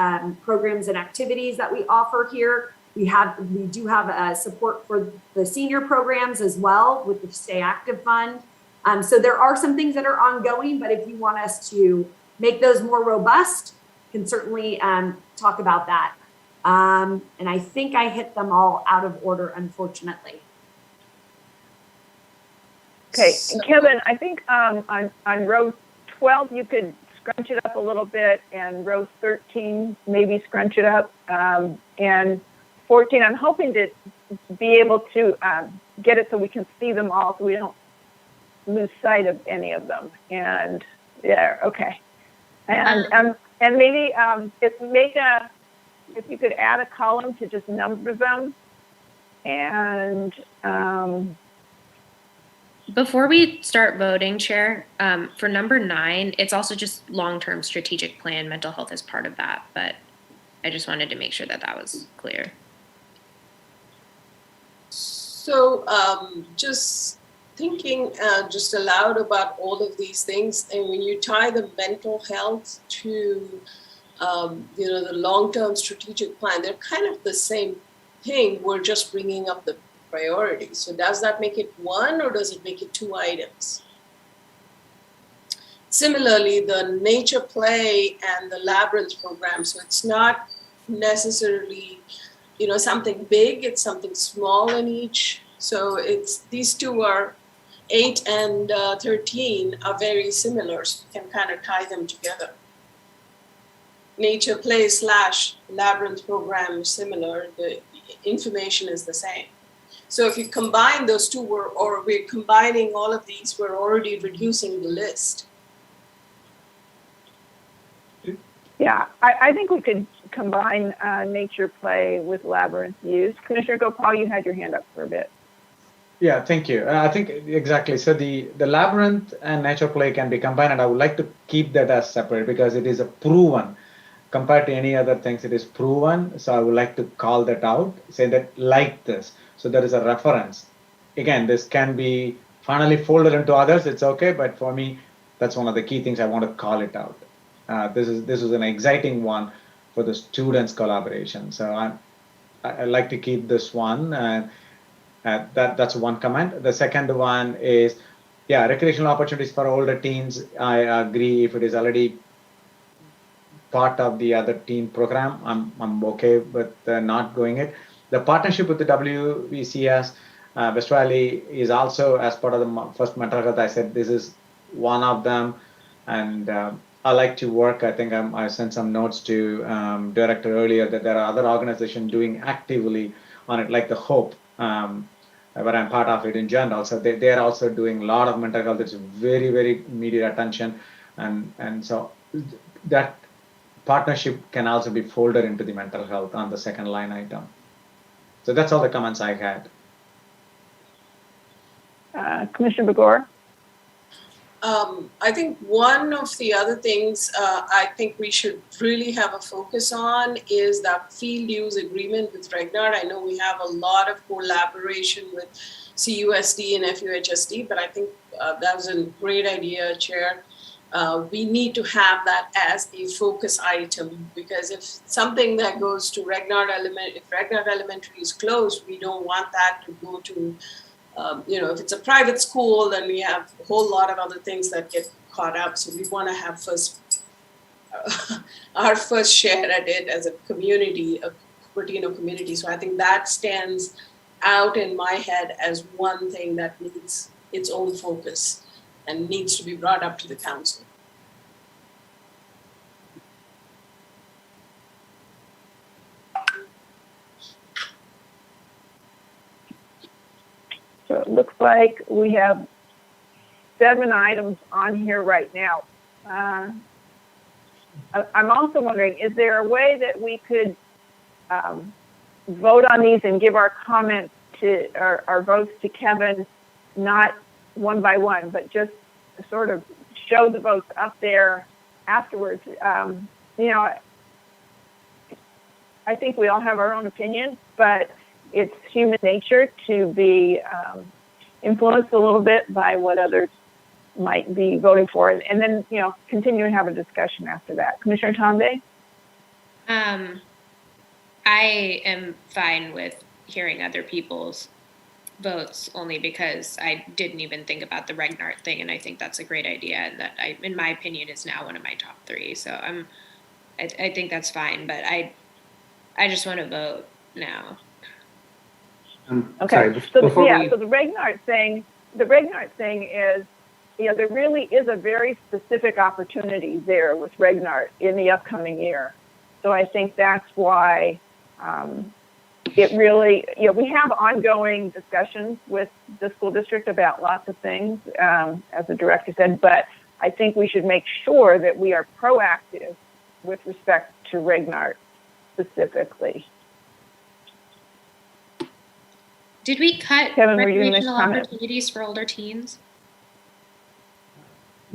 programs and activities that we offer here. We do have support for the senior programs as well with the Stay Active Fund. So there are some things that are ongoing, but if you want us to make those more robust, can certainly talk about that. And I think I hit them all out of order, unfortunately. Okay, and Kevin, I think on row 12, you could scrunch it up a little bit, and row 13, maybe scrunch it up. And 14, I'm hoping to be able to get it so we can see them all, so we don't lose sight of any of them. And yeah, okay. And maybe if you could add a column to just number them. And before we start voting, Chair, for number 9, it's also just long-term strategic plan. Mental health is part of that, but I just wanted to make sure that that was clear. So just thinking just aloud about all of these things, and when you tie the mental health to you know, the long-term strategic plan, they're kind of the same thing. We're just bringing up the priority. So does that make it one, or does it make it 2 items? Similarly, the nature play and the labyrinth program. So it's not necessarily, you know, something big, it's something small in each. So it's, these two are 8 and 13 are very similar, so you can kind of tie them together. Nature play / labyrinth program is similar, the information is the same. So if you combine those two, we're combining all of these, we're already reducing the list. yeah, I think we could combine nature play with labyrinth use. Commissioner Gopal, you had your hand up for a bit. Yeah, thank you. I think exactly. So the labyrinth and nature play can be combined, and I would like to keep that as separate because it is a proven, compared to any other things, it is proven. So I would like to call that out, say that like this. So there is a reference. Again, this can be finally folded into others. It's okay, but for me, that's one of the key things I want to call it out. This is an exciting one for the students' collaboration. So I like to keep this one. That's one comment. The second one is, yeah, recreational opportunities for older teens. I agree. If it is already part of the other teen program, I'm okay with not going it. The partnership with the WVCS West Valley is also as part of the first mental health. I said this is one of them, and I like to work. I think I sent some notes to director earlier that there are other organizations doing actively on it, like the Hope, where I'm part of it in general. So they are also doing a lot of mental health. It's very, very immediate attention, and so that partnership can also be folded into the mental health on the second line item. So that's all the comments I had. Commissioner Begor? I think one of the other things I think we should really have a focus on is that field use agreement with Regnard. I know we have a lot of collaboration with CUSD and FUHSD, but I think that was a great idea, Chair. We need to have that as a focus item, because if something that goes to Regnard if Regnard Elementary is closed, we don't want that to go to if it's a private school, then we have a whole lot of other things that get caught up. So we want to have our first share at it as a community, a Cupertino community. So I think that stands out in my head as one thing that needs its own focus and needs to be brought up to the council. So it looks like we have 7 items on here right now. I'm also wondering, is there a way that we could vote on these and give our comments to our votes to Kevin, not one by one, but just sort of show the votes up there afterwards? I think we all have our own opinion, but it's human nature to be influenced a little bit by what others might be voting for, and then continue to have a discussion after that. Commissioner Tombe? I am fine with hearing other people's votes, only because I didn't even think about the Regnard thing, and I think that's a great idea, and that in my opinion, is now one of my top 3. So I think that's fine, but I just want to vote now. Okay. Sorry, So before so the Regnard thing is, there really is a very specific opportunity there with Regnard in the upcoming year. So I think that's why it really, we have ongoing discussions with the school district about lots of things, as the director said, but I think we should make sure that we are proactive with respect to Regnard specifically. Did we cut Kevin, were you gonna make recreational comment? opportunities for older teens?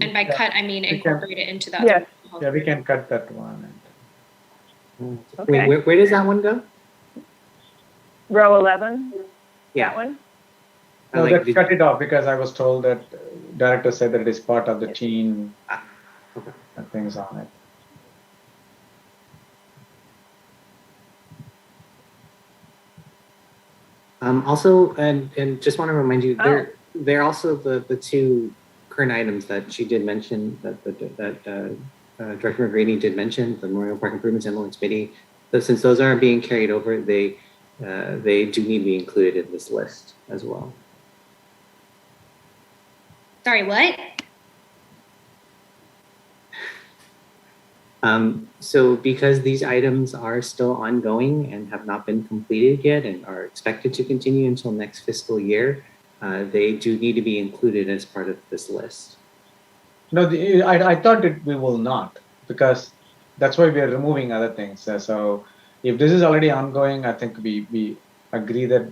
And by cut, I mean incorporate it into the Yes. Yeah, we can cut that one. Okay. Wait, where does that one go? Row 11? Yeah. That one? No, let's cut it off, because I was told that director said that it is part of the teen things on it. Also, and just want to remind you, they're also the 2 current items that she did mention, that Director McGreeny did mention, the Memorial Park improvements and Lawrence Beatty. Since those aren't being carried over, they do need to be included in this list as well. Sorry, what? So because these items are still ongoing and have not been completed yet and are expected to continue until next fiscal year, they do need to be included as part of this list. No, I thought that we will not, because that's why we are removing other things. So if this is already ongoing, I think we agree that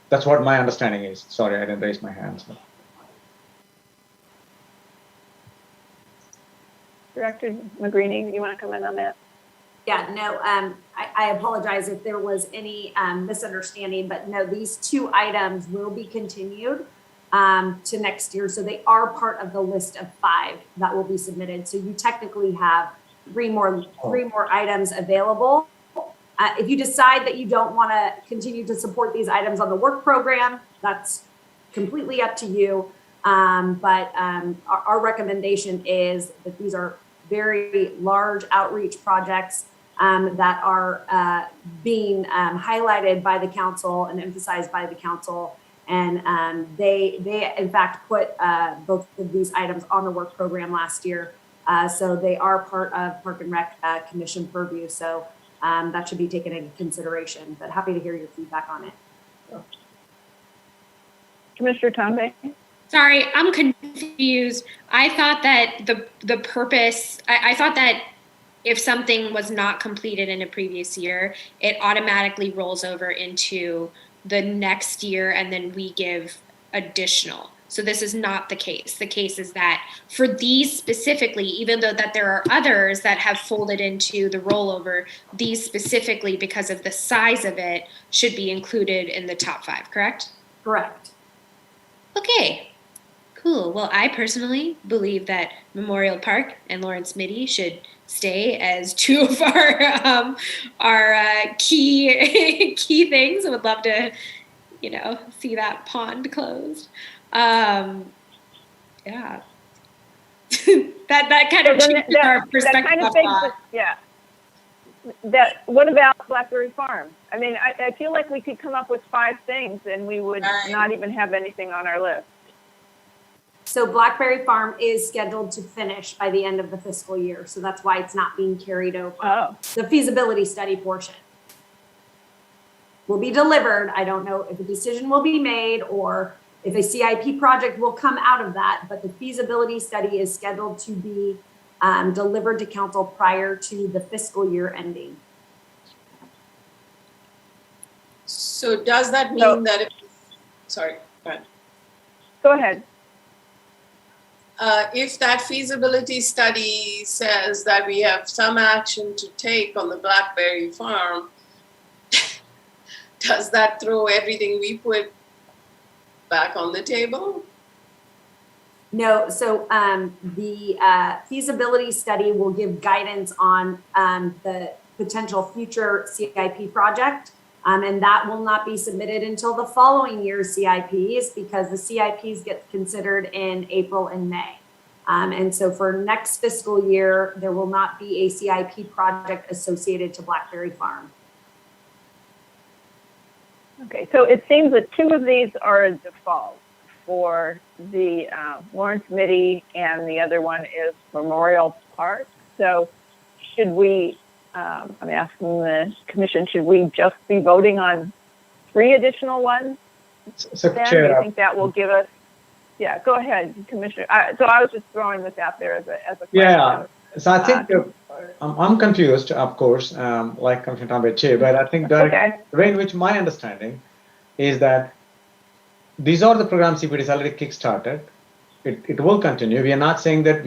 that's what my understanding is. Sorry, I didn't raise my hand. So. Director McGreeny, you want to comment on that? Yeah, no, I apologize if there was any misunderstanding, but no, these 2 items will be continued to next year. So they are part of the list of 5 that will be submitted. So you technically have 3 more items available. If you decide that you don't want to continue to support these items on the work program, that's completely up to you. But our recommendation is that these are very large outreach projects that are being highlighted by the council and emphasized by the council. And they in fact put both of these items on the work program last year. So they are part of Park and Rec Commission purview. So that should be taken into consideration, but happy to hear your feedback on it. Commissioner Tombe? Sorry, I'm confused. I thought that the purpose, I thought that if something was not completed in a previous year, it automatically rolls over into the next year and then we give additional. So this is not the case. The case is that for these specifically, even though that there are others that have folded into the rollover, these specifically, because of the size of it, should be included in the top 5, correct? Correct. Okay, cool. Well, I personally believe that Memorial Park and Lawrence Mitty should stay as 2 of our key things. I would love to, see that pond closed. Yeah. that kind of changes our perspective. That kind of thing, yeah. What about Blackberry Farm? I mean, I feel like we could come up with 5 things and we would not even have anything on our list. So Blackberry Farm is scheduled to finish by the end of the fiscal year. So that's why it's not being carried over. Oh. The feasibility study portion will be delivered. I don't know if a decision will be made or if a CIP project will come out of that, but the feasibility study is scheduled to be delivered to council prior to the fiscal year ending. So does that mean that sorry, go ahead. Go ahead. If that feasibility study says that we have some action to take on the Blackberry Farm, does that throw everything we put back on the table? No, so the feasibility study will give guidance on the potential future CIP project, and that will not be submitted until the following year's CIPs because the CIPs get considered in April and May. And so for next fiscal year, there will not be a CIP project associated to Blackberry Farm. Okay, so it seems that 2 of these are a default for the Lawrence Mitty and the other one is Memorial Park. So should we, I'm asking the commission, should we just be voting on 3 additional ones? So, then? Chair, Do you think that will give us, yeah, go ahead, Commissioner. So I was just throwing this out there as a question. Yeah, so I think I'm confused, of course, like Commissioner Tambe, but I think the way in which my understanding is that these are the programs if it is already kickstarted, it will continue. We are not saying that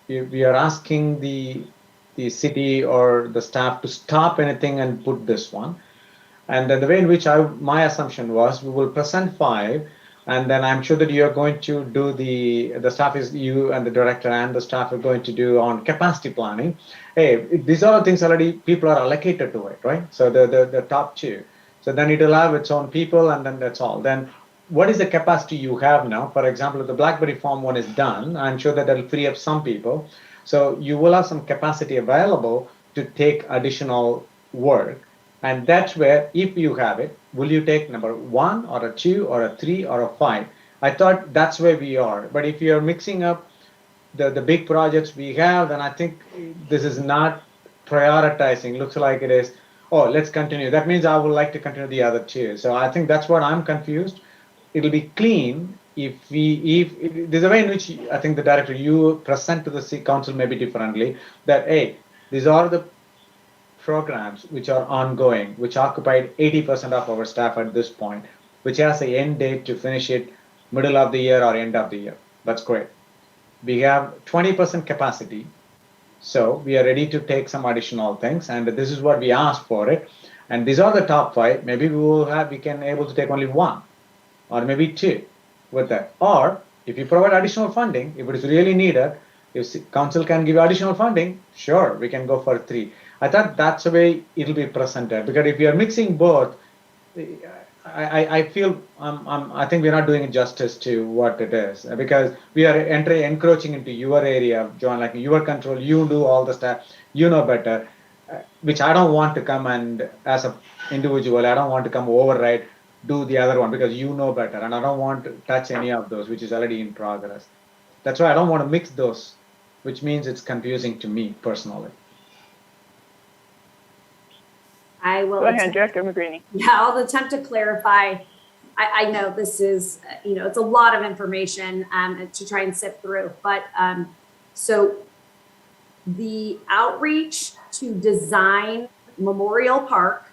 we are asking the city or the staff to stop anything and put this one. And then the way in which my assumption was we will present 5, and then I'm sure that you are going to do the staff is you and the director and the staff are going to do on capacity planning. Hey, these are the things already people are allocated to it, right? So the top 2. So then it'll have its own people and then that's all. Then what is the capacity you have now? For example, if the Blackberry Farm one is done, I'm sure that that'll free up some people. So you will have some capacity available to take additional work. And that's where, if you have it, will you take number 1 or a 2 or a 3 or a 5? I thought that's where we are. But if you're mixing up the big projects we have, then I think this is not prioritizing. Looks like it is, oh, let's continue. That means I would like to continue the other 2. So I think that's what I'm confused. It'll be clean if there's a way in which I think the director, you present to the council maybe differently that, hey, these are the programs which are ongoing, which occupied 80% of our staff at this point, which has an end date to finish it middle of the year or end of the year. That's great. We have 20% capacity. So we are ready to take some additional things. And this is what we asked for it. And these are the top 5. Maybe we can able to take only 1 or maybe 2 with that. Or if you provide additional funding, if it is really needed, if council can give additional funding, sure, we can go for 3. I thought that's the way it'll be presented, because if you are mixing both, I feel I think we're not doing justice to what it is, because we are encroaching into your area, John, like your control. You do all the stuff, you know better, which I don't want to come and as an individual, I don't want to come override, do the other one because you know better, and I don't want to touch any of those which is already in progress. That's why I don't want to mix those, which means it's confusing to me personally. I will. Go ahead, Director McGreeny. Yeah, I'll attempt to clarify. I know this is, it's a lot of information to try and sift through. But so the outreach to design Memorial Park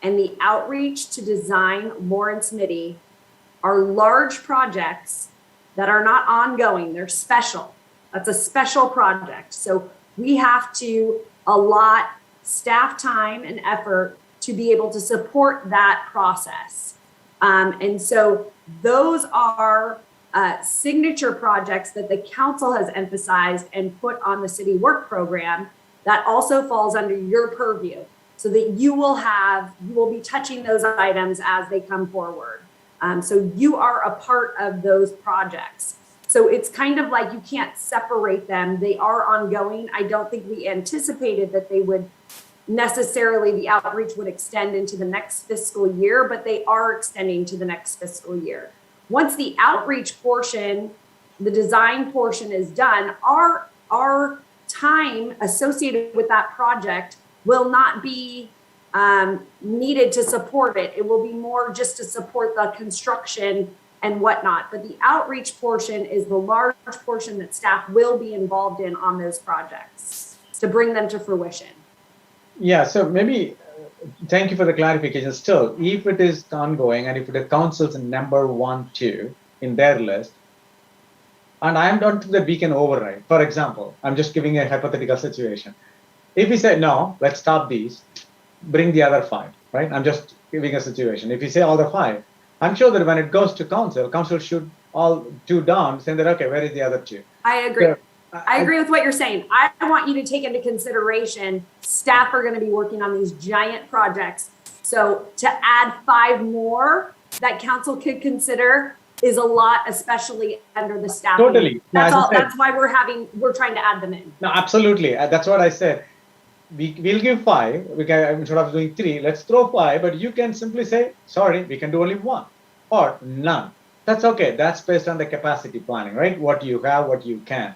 and the outreach to design Lawrence Mitty are large projects that are not ongoing. They're special. That's a special project. So we have to allot staff time and effort to be able to support that process. And so those are signature projects that the council has emphasized and put on the city work program that also falls under your purview, so that you will be touching those items as they come forward. So you are a part of those projects. So it's kind of like you can't separate them. They are ongoing. I don't think we anticipated that they would necessarily, the outreach would extend into the next fiscal year, but they are extending to the next fiscal year. Once the outreach portion, the design portion is done, our time associated with that project will not be needed to support it. It will be more just to support the construction and whatnot. But the outreach portion is the large portion that staff will be involved in on those projects to bring them to fruition. Yeah, so maybe, thank you for the clarification. Still, if it is ongoing and if the council's number 1, 2 in their list, and I don't think that we can override. For example, I'm just giving a hypothetical situation. If we say, no, let's stop these, bring the other 5, right? I'm just giving a situation. If you say all the 5, I'm sure that when it goes to council should all 2 down, saying that, okay, where is the other 2? I agree. So, I agree with what you're saying. I want you to take into consideration, staff are going to be working on these giant projects. So to add 5 more that council could consider is a lot, especially under the staff. Totally. That's all. That's why we're trying to add them in. No, absolutely. That's what I said. We'll give 5. We can, instead of doing 3, let's throw 5. But you can simply say, sorry, we can do only 1 or none. That's okay. That's based on the capacity planning, right? What you have, what you can.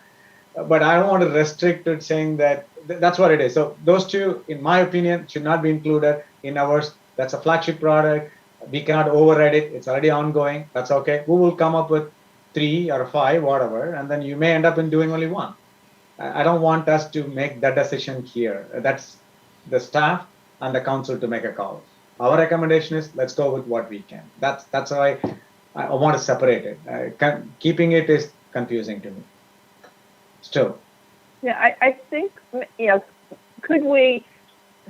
But I don't want to restrict it, saying that that's what it is. So those 2, in my opinion, should not be included in ours. That's a flagship product. We cannot override it. It's already ongoing. That's okay. We will come up with 3 or 5, whatever, and then you may end up in doing only 1. I don't want us to make that decision here. That's the staff and the council to make a call. Our recommendation is let's go with what we can. That's why I want to separate it. Keeping it is confusing to me. Still. Yeah, I think, could we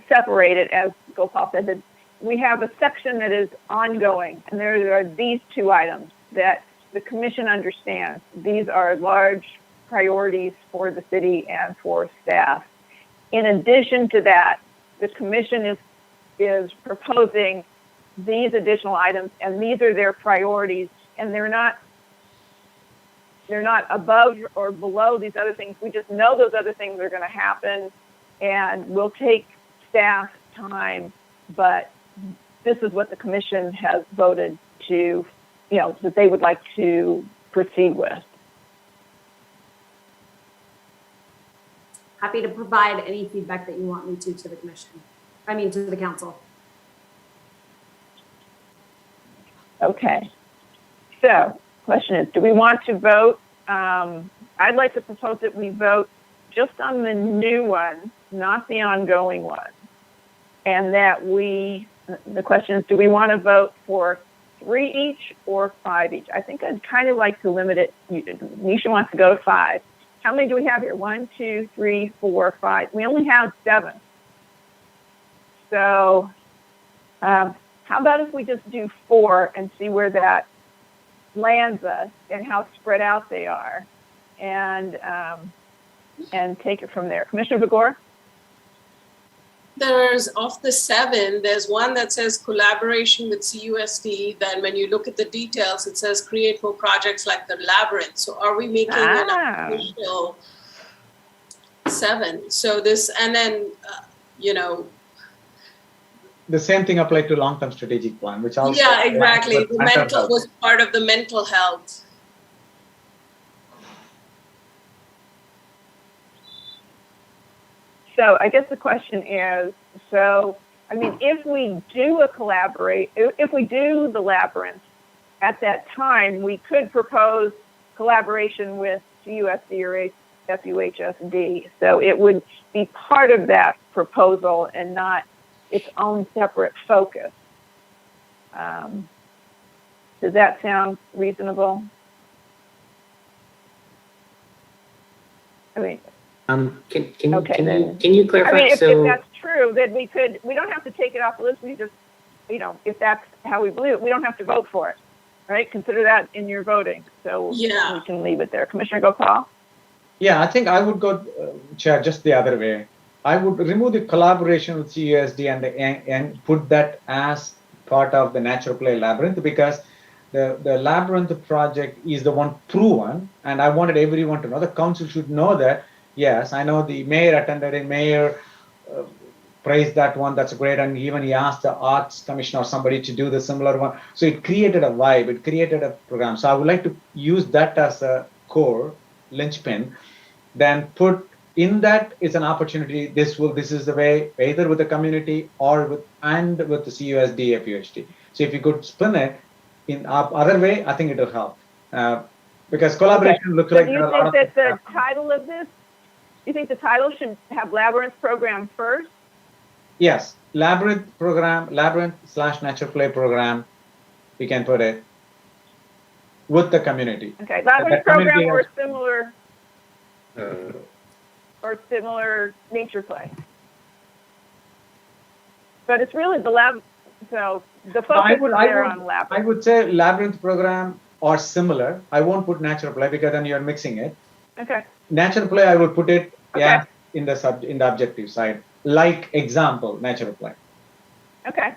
separate it, as Gopal said, that we have a section that is ongoing, and there are these 2 items that the commission understands. These are large priorities for the city and for staff. In addition to that, the commission is proposing these additional items, and these are their priorities, and they're not above or below these other things. We just know those other things are going to happen, and we'll take staff time, but this is what the commission has voted to, that they would like to proceed with. Happy to provide any feedback that you want me to the commission. To the council. Okay. So, question is, do we want to vote? I'd like to propose that we vote just on the new one, not the ongoing one. And that the question is, do we want to vote for 3 each or 5 each? I think I'd kind of like to limit it. Nisha wants to go to 5. How many do we have here? 1, 2, 3, 4, 5. We only have 7. So how about if we just do 4 and see where that lands us and how spread out they are, and take it from there. Commissioner Vigor? There's, of the 7, there's one that says collaboration with CUSD. Then when you look at the details, it says create more projects like the Labyrinth. So are we making an official 7? So this, and then, The same thing applied to long-term strategic plan, which also. Yeah, exactly. The mental was part of the mental health. So I guess the question is, if we do if we do the Labyrinth, at that time, we could propose collaboration with CUSD or FUHSD. So it would be part of that proposal and not its own separate focus. Does that sound reasonable? I mean, Can then. you clarify? I mean, if So that's true, then we don't have to take it off the list. We just, if that's how we believe it, we don't have to vote for it, right? Consider that in your voting. So Yeah. we can leave it there. Commissioner Gopal? Yeah, I think I would go, Chair, just the other way. I would remove the collaboration with CUSD and put that as part of the Natural Play Labyrinth, because the Labyrinth project is the one proven, and I wanted everyone to know. The council should know that, yes, I know the mayor attended, and mayor praised that one, that's great, and even he asked the arts commission or somebody to do the similar one. So it created a vibe, it created a program. So I would like to use that as a core linchpin, then put in that is an opportunity. This is the way, either with the community or with the CUSD FUHD. So if you could spin it in other way, I think it will help, because collaboration looks like. Do you think that the title of this? You think the title should have Labyrinth Program first? Yes, Labyrinth Program, Labyrinth/Natural Play Program. We can put it with the community. Okay, Labyrinth Program or similar nature play. But it's really the lab. So the focus is there on Labyrinth. I would say Labyrinth Program or similar. I won't put Natural Play because then you're mixing it. Okay. Natural Play, I would put it in the objective side, like example, Natural Play. Okay.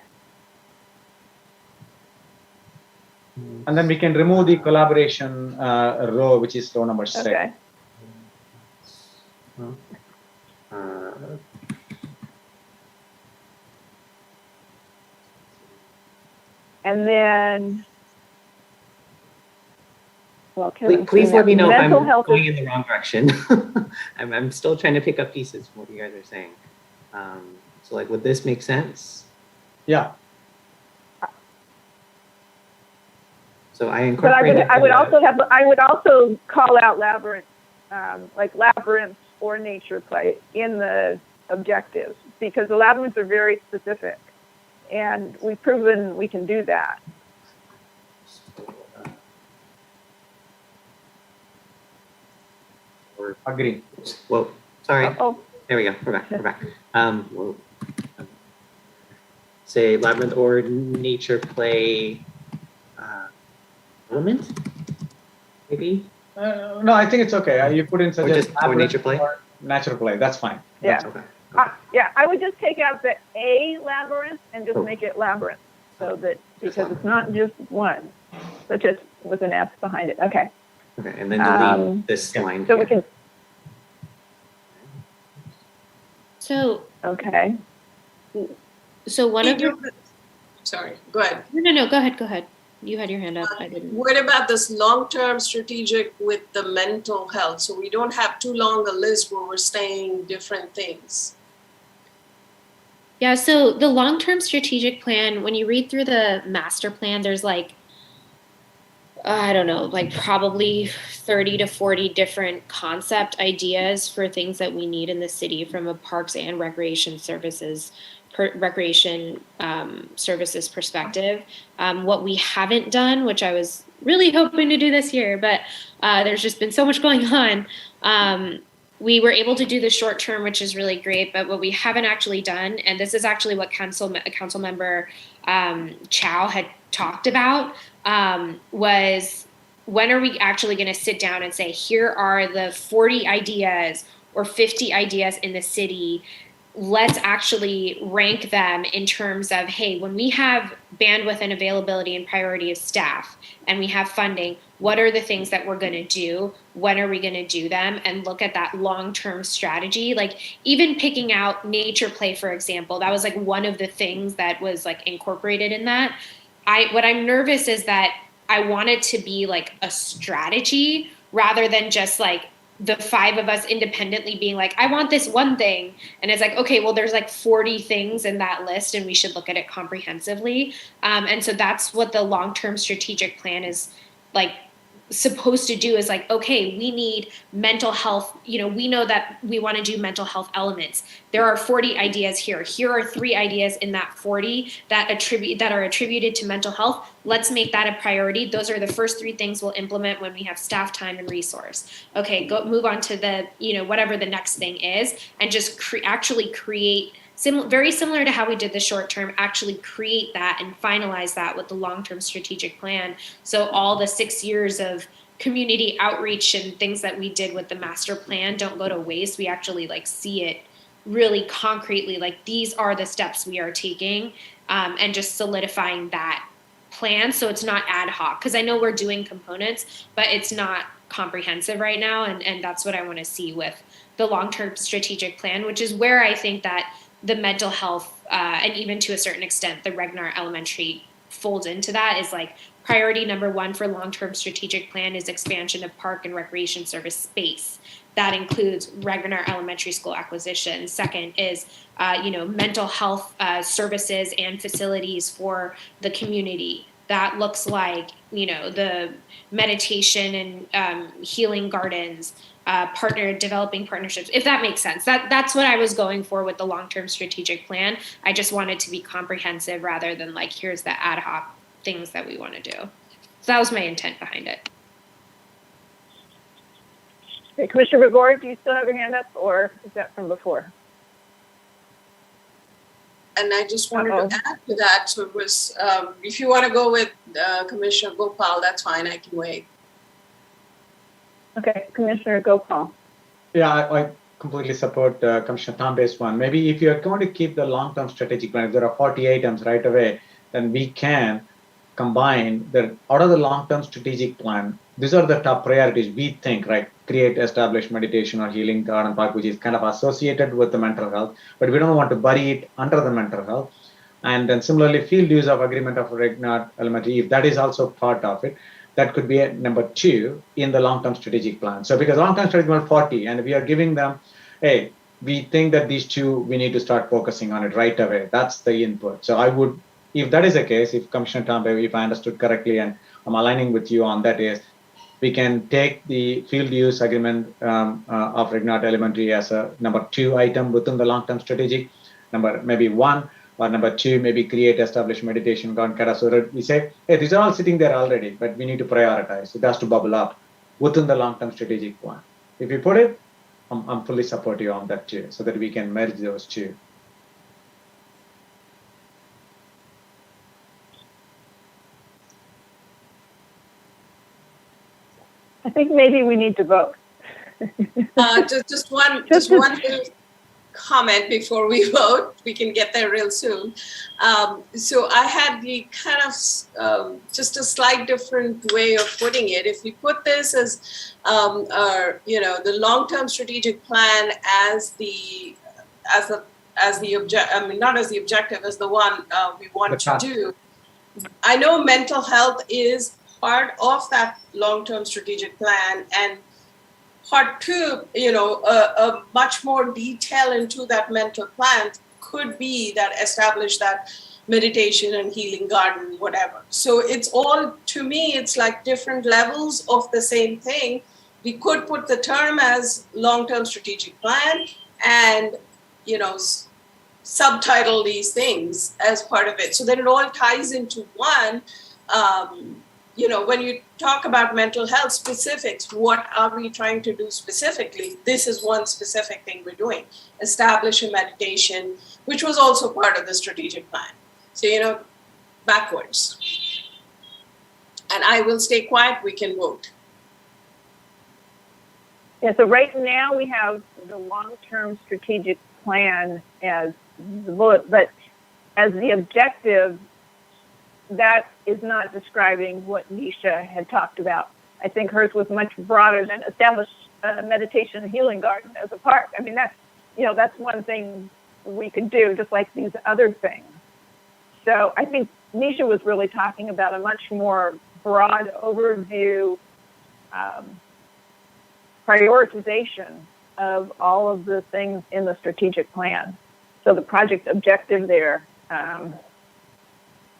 And then we can remove the collaboration row, which is row number 6. Okay. And then, well, please let me know if I'm health going in the wrong direction. I'm still trying to pick up pieces from what you guys are saying. So like, would this make sense? Yeah. So I incorporated. But I would also call out Labyrinth, like Labyrinth or nature play in the objectives, because the labyrinths are very specific, and we've proven we can do that. Agree. Whoa, sorry. Oh. There we go. We're back. Whoa. Say Labyrinth or nature play element, maybe? No, I think it's okay. You put in such or nature play? Or natural play. That's fine. Yeah. That's okay. Yeah, I would just take out the A labyrinth and just make it labyrinth, so that, because it's not just one, but just with an S behind it. Okay. Okay, and then delete this line. So we can. So. Okay. So one of your. Sorry, go ahead. No, go ahead. You had your hand up. I didn't. What about this long-term strategic with the mental health? So we don't have too long a list where we're saying different things. Yeah, so the long-term strategic plan, when you read through the master plan, there's like, I don't know, like probably 30 to 40 different concept ideas for things that we need in the city from a parks and recreation services perspective. What we haven't done, which I was really hoping to do this year, but there's just been so much going on. We were able to do the short term, which is really great, but what we haven't actually done, and this is actually what council member Chow had talked about, was when are we actually going to sit down and say, here are the 40 ideas or 50 ideas in the city. Let's actually rank them in terms of, hey, when we have bandwidth and availability and priority of staff and we have funding, what are the things that we're going to do? When are we going to do them? And look at that long-term strategy. Like even picking out nature play, for example, that was like one of the things that was like incorporated in that. What I'm nervous is that I want it to be like a strategy rather than just like the 5 of us independently being like, I want this one thing. And it's like, okay, well, there's like 40 things in that list and we should look at it comprehensively. And so that's what the long-term strategic plan is like supposed to do is like, okay, we need mental health, we know that we want to do mental health elements. There are 40 ideas here. Here are 3 ideas in that 40 that are attributed to mental health. Let's make that a priority. Those are the first 3 things we'll implement when we have staff time and resource. Okay, move on to the, whatever the next thing is, and just actually create very similar to how we did the short term, actually create that and finalize that with the long-term strategic plan. So all the 6 years of community outreach and things that we did with the master plan don't go to waste. We actually see it really concretely, these are the steps we are taking, and just solidifying that plan. So it's not ad hoc, because I know we're doing components, but it's not comprehensive right now. And that's what I want to see with the long-term strategic plan, which is where I think that the mental health, and even to a certain extent, the Regnar Elementary folds into that, is priority number 1 for long-term strategic plan is expansion of park and recreation service space. That includes Regnar Elementary School acquisition. Second is, mental health services and facilities for the community. That looks like, the meditation and healing gardens, developing partnerships, if that makes sense. That's what I was going for with the long-term strategic plan. I just want it to be comprehensive rather than here's the ad hoc things that we want to do. So that was my intent behind it. Okay, Commissioner Gregori, do you still have your hand up, or is that from before? And I just wanted to add to that. So it was, if you want to go with Commissioner Gopal, that's fine. I can wait. Okay, Commissioner Gopal. Yeah, I completely support Commissioner Tambe's one. Maybe if you're going to keep the long-term strategic plan, if there are 40 items right away, then we can combine out of the long-term strategic plan. These are the top priorities we think, right? Create, establish meditation or healing garden park, which is kind of associated with the mental health, but we don't want to bury it under the mental health. And then similarly, field use of agreement of Regnar Elementary, if that is also part of it, that could be number 2 in the long-term strategic plan. So because long-term strategic plan 40, and we are giving them, hey, we think that these 2, we need to start focusing on it right away. That's the input. So I would, if that is the case, if Commissioner Tambe, if I understood correctly, and I'm aligning with you on that, is we can take the field use agreement of Regnar Elementary as a number 2 item within the long-term strategic, number maybe 1, or number 2, maybe create, establish meditation garden. So that we say, hey, these are all sitting there already, but we need to prioritize. It has to bubble up within the long-term strategic plan. If we put it, I'm fully supportive on that too, so that we can merge those 2. I think maybe we need to vote. Just one little comment before we vote. We can get there real soon. So I had the kind of just a slight different way of putting it. If we put this as the long-term strategic plan as the object, I mean, not as the objective, as the one we want to do. I know mental health is part of that long-term strategic plan, and part 2, a much more detail into that mental plan could be that establish that meditation and healing garden, whatever. So it's all, to me, it's like different levels of the same thing. We could put the term as long-term strategic plan and, subtitle these things as part of it. So that it all ties into one. When you talk about mental health specifics, what are we trying to do specifically? This is one specific thing we're doing. Establish a meditation, which was also part of the strategic plan. So, backwards. And I will stay quiet, we can vote. Yeah, so right now we have the long-term strategic plan as the bullet, but as the objective, that is not describing what Nisha had talked about. I think hers was much broader than establish a meditation and healing garden as a park. I mean, that's one thing we could do, just like these other things. So I think Nisha was really talking about a much more broad overview prioritization of all of the things in the strategic plan. So the project objective there,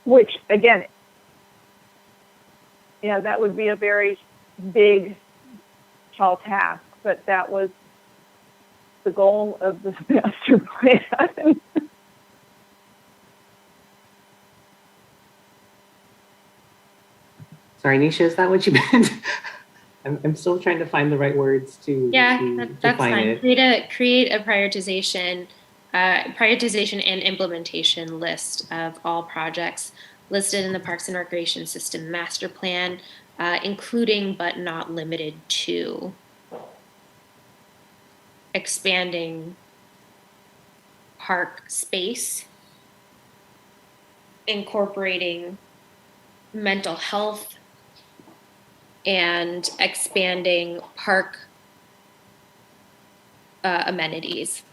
which again, that would be a very big, tall task, but that was the goal of the master plan. Sorry, Nisha, is that what you meant? I'm still trying to find the right words to That's define fine. it. Create a prioritization and implementation list of all projects listed in the Parks and Recreation System Master Plan, including but not limited to expanding park space, incorporating mental health, and expanding park amenities.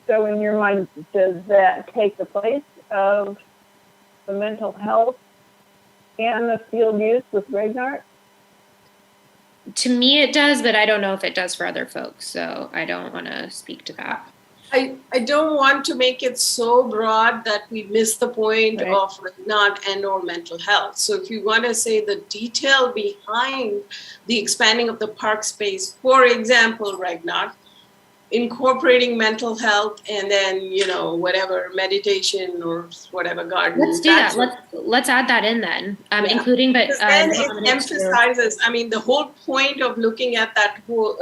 So in your mind, does that take the place of the mental health and the field use with Regnart? To me, it does, but I don't know if it does for other folks, so I don't want to speak to that. I don't want to make it so broad that we miss the point of Regnart and or mental health. So if you want to say the detail behind the expanding of the park space, for example, Regnart, incorporating mental health and then, you know, whatever meditation or whatever garden. Let's do that. Let's add that in then, including, but then it emphasizes, I mean, the whole point of looking at that whole,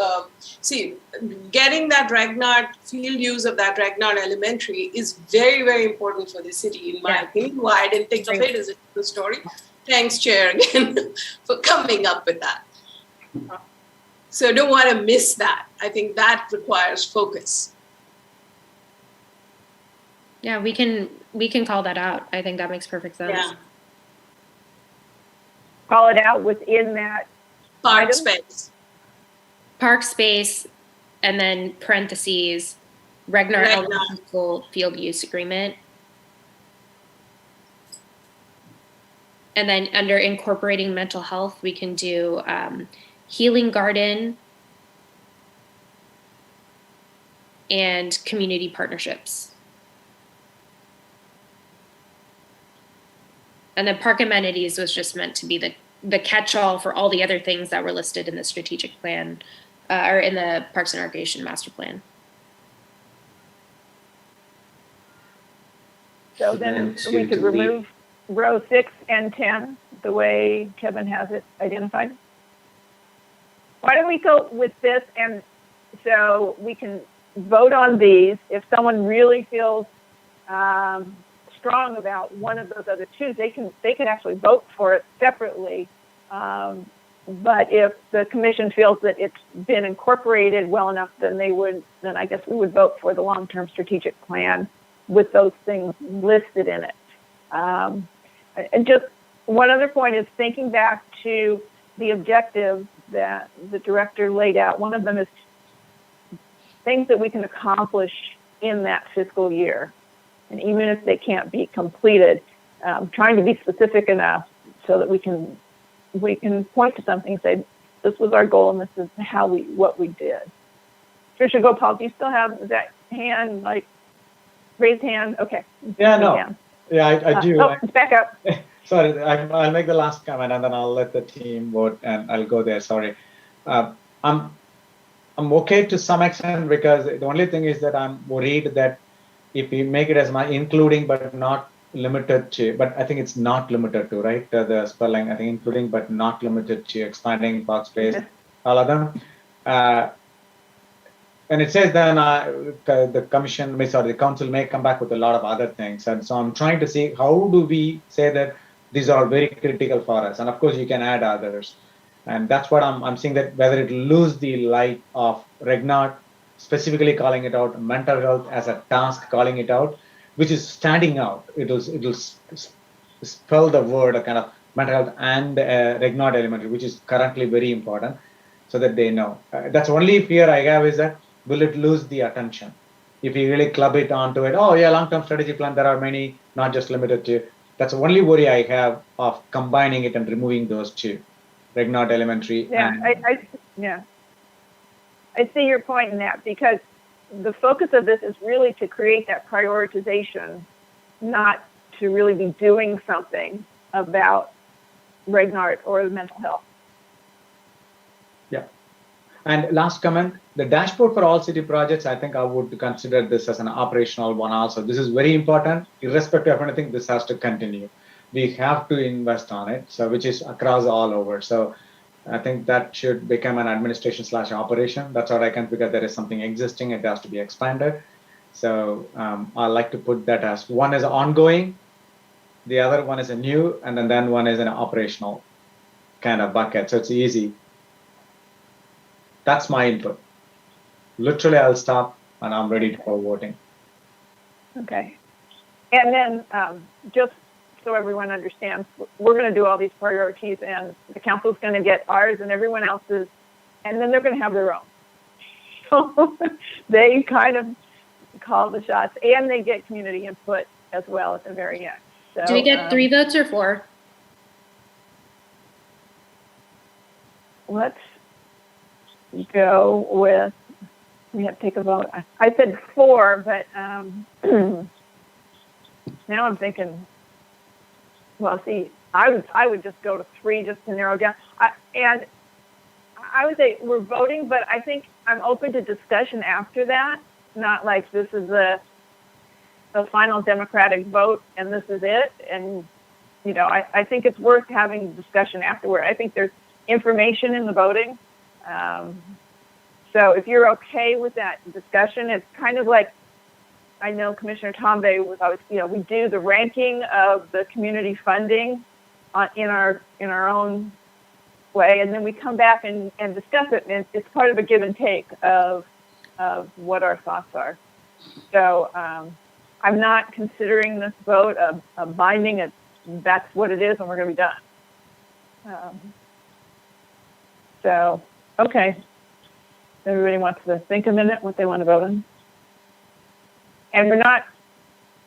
getting that Regnart field use of that Regnart Elementary is very, very important for the city, in my opinion. Why I didn't think of it as a different story. Thanks, Chair, again, for coming up with that. So I don't want to miss that. I think that requires focus. Yeah, we can call that out. I think that makes perfect sense. Yeah. Call it out within that park space. Park space, and then parentheses, Regnart Elementary School field use agreement. And then under incorporating mental health, we can do healing garden and community partnerships. And then park amenities was just meant to be the catch-all for all the other things that were listed in the strategic plan or in the Parks and Recreation Master Plan. So then we could remove row 6 and 10 the way Kevin has it identified. Why don't we go with this, and so we can vote on these. If someone really feels strong about one of those other two, they can actually vote for it separately. But if the commission feels that it's been incorporated well enough, then I guess we would vote for the long-term strategic plan with those things listed in it. And just one other point is thinking back to the objectives that the director laid out. One of them is things that we can accomplish in that fiscal year. And even if they can't be completed, trying to be specific enough so that we can point to something and say, this was our goal and this is what we did. Tricia Gopal, do you still have that hand, raised hand? Okay. Yeah, no. Yeah, I do. It's back up. Sorry, I'll make the last comment and then I'll let the team vote and I'll go there. Sorry. I'm okay to some extent because the only thing is that I'm worried that if we make it as my including but not limited to, but I think it's not limited to, right? The spelling, I think including but not limited to expanding park space, all of them. And it says then the council may come back with a lot of other things. And so I'm trying to see how do we say that these are very critical for us. And of course you can add others. And that's what I'm seeing, that whether it lose the light of Regnart, specifically calling it out, mental health as a task, calling it out, which is standing out. It'll spell the word a kind of mental health and Regnart Elementary, which is currently very important, so that they know. That's only fear I have, is that will it lose the attention? If you really club it onto it, oh yeah, long-term strategy plan, there are many, not just limited to. That's the only worry I have of combining it and removing those two, Regnart Elementary. Yeah, I see your point in that, because the focus of this is really to create that prioritization, not to really be doing something about Regnart or mental health. Yeah. And last comment, the dashboard for all city projects, I think I would consider this as an operational one also. This is very important. Irrespective of anything, this has to continue. We have to invest on it, so which is across all over. So I think that should become an administration / operation. That's what I can figure. There is something existing, it has to be expanded. So I like to put that as one is ongoing, the other one is a new, and then one is an operational kind of bucket. So it's easy. That's my input. Literally, I'll stop and I'm ready for voting. Okay. And then just so everyone understands, we're going to do all these priorities and the council's going to get ours and everyone else's, and then they're going to have their own. So they kind of call the shots and they get community input as well at the very end. So, do we get 3 votes or 4? Let's go with, we have to take a vote. I said 4, but now I'm thinking, well, see, I would just go to 3 just to narrow down. And I would say we're voting, but I think I'm open to discussion after that. Not like this is the final democratic vote and this is it. And, you know, I think it's worth having discussion afterward. I think there's information in the voting. So if you're okay with that discussion, it's kind of like, I know Commissioner Tombe was always, you know, we do the ranking of the community funding in our own way, and then we come back and discuss it, and it's part of a give and take of what our thoughts are. So I'm not considering this vote a binding. That's what it is, and we're going to be done. So, okay. Everybody wants to think a minute what they want to vote on. And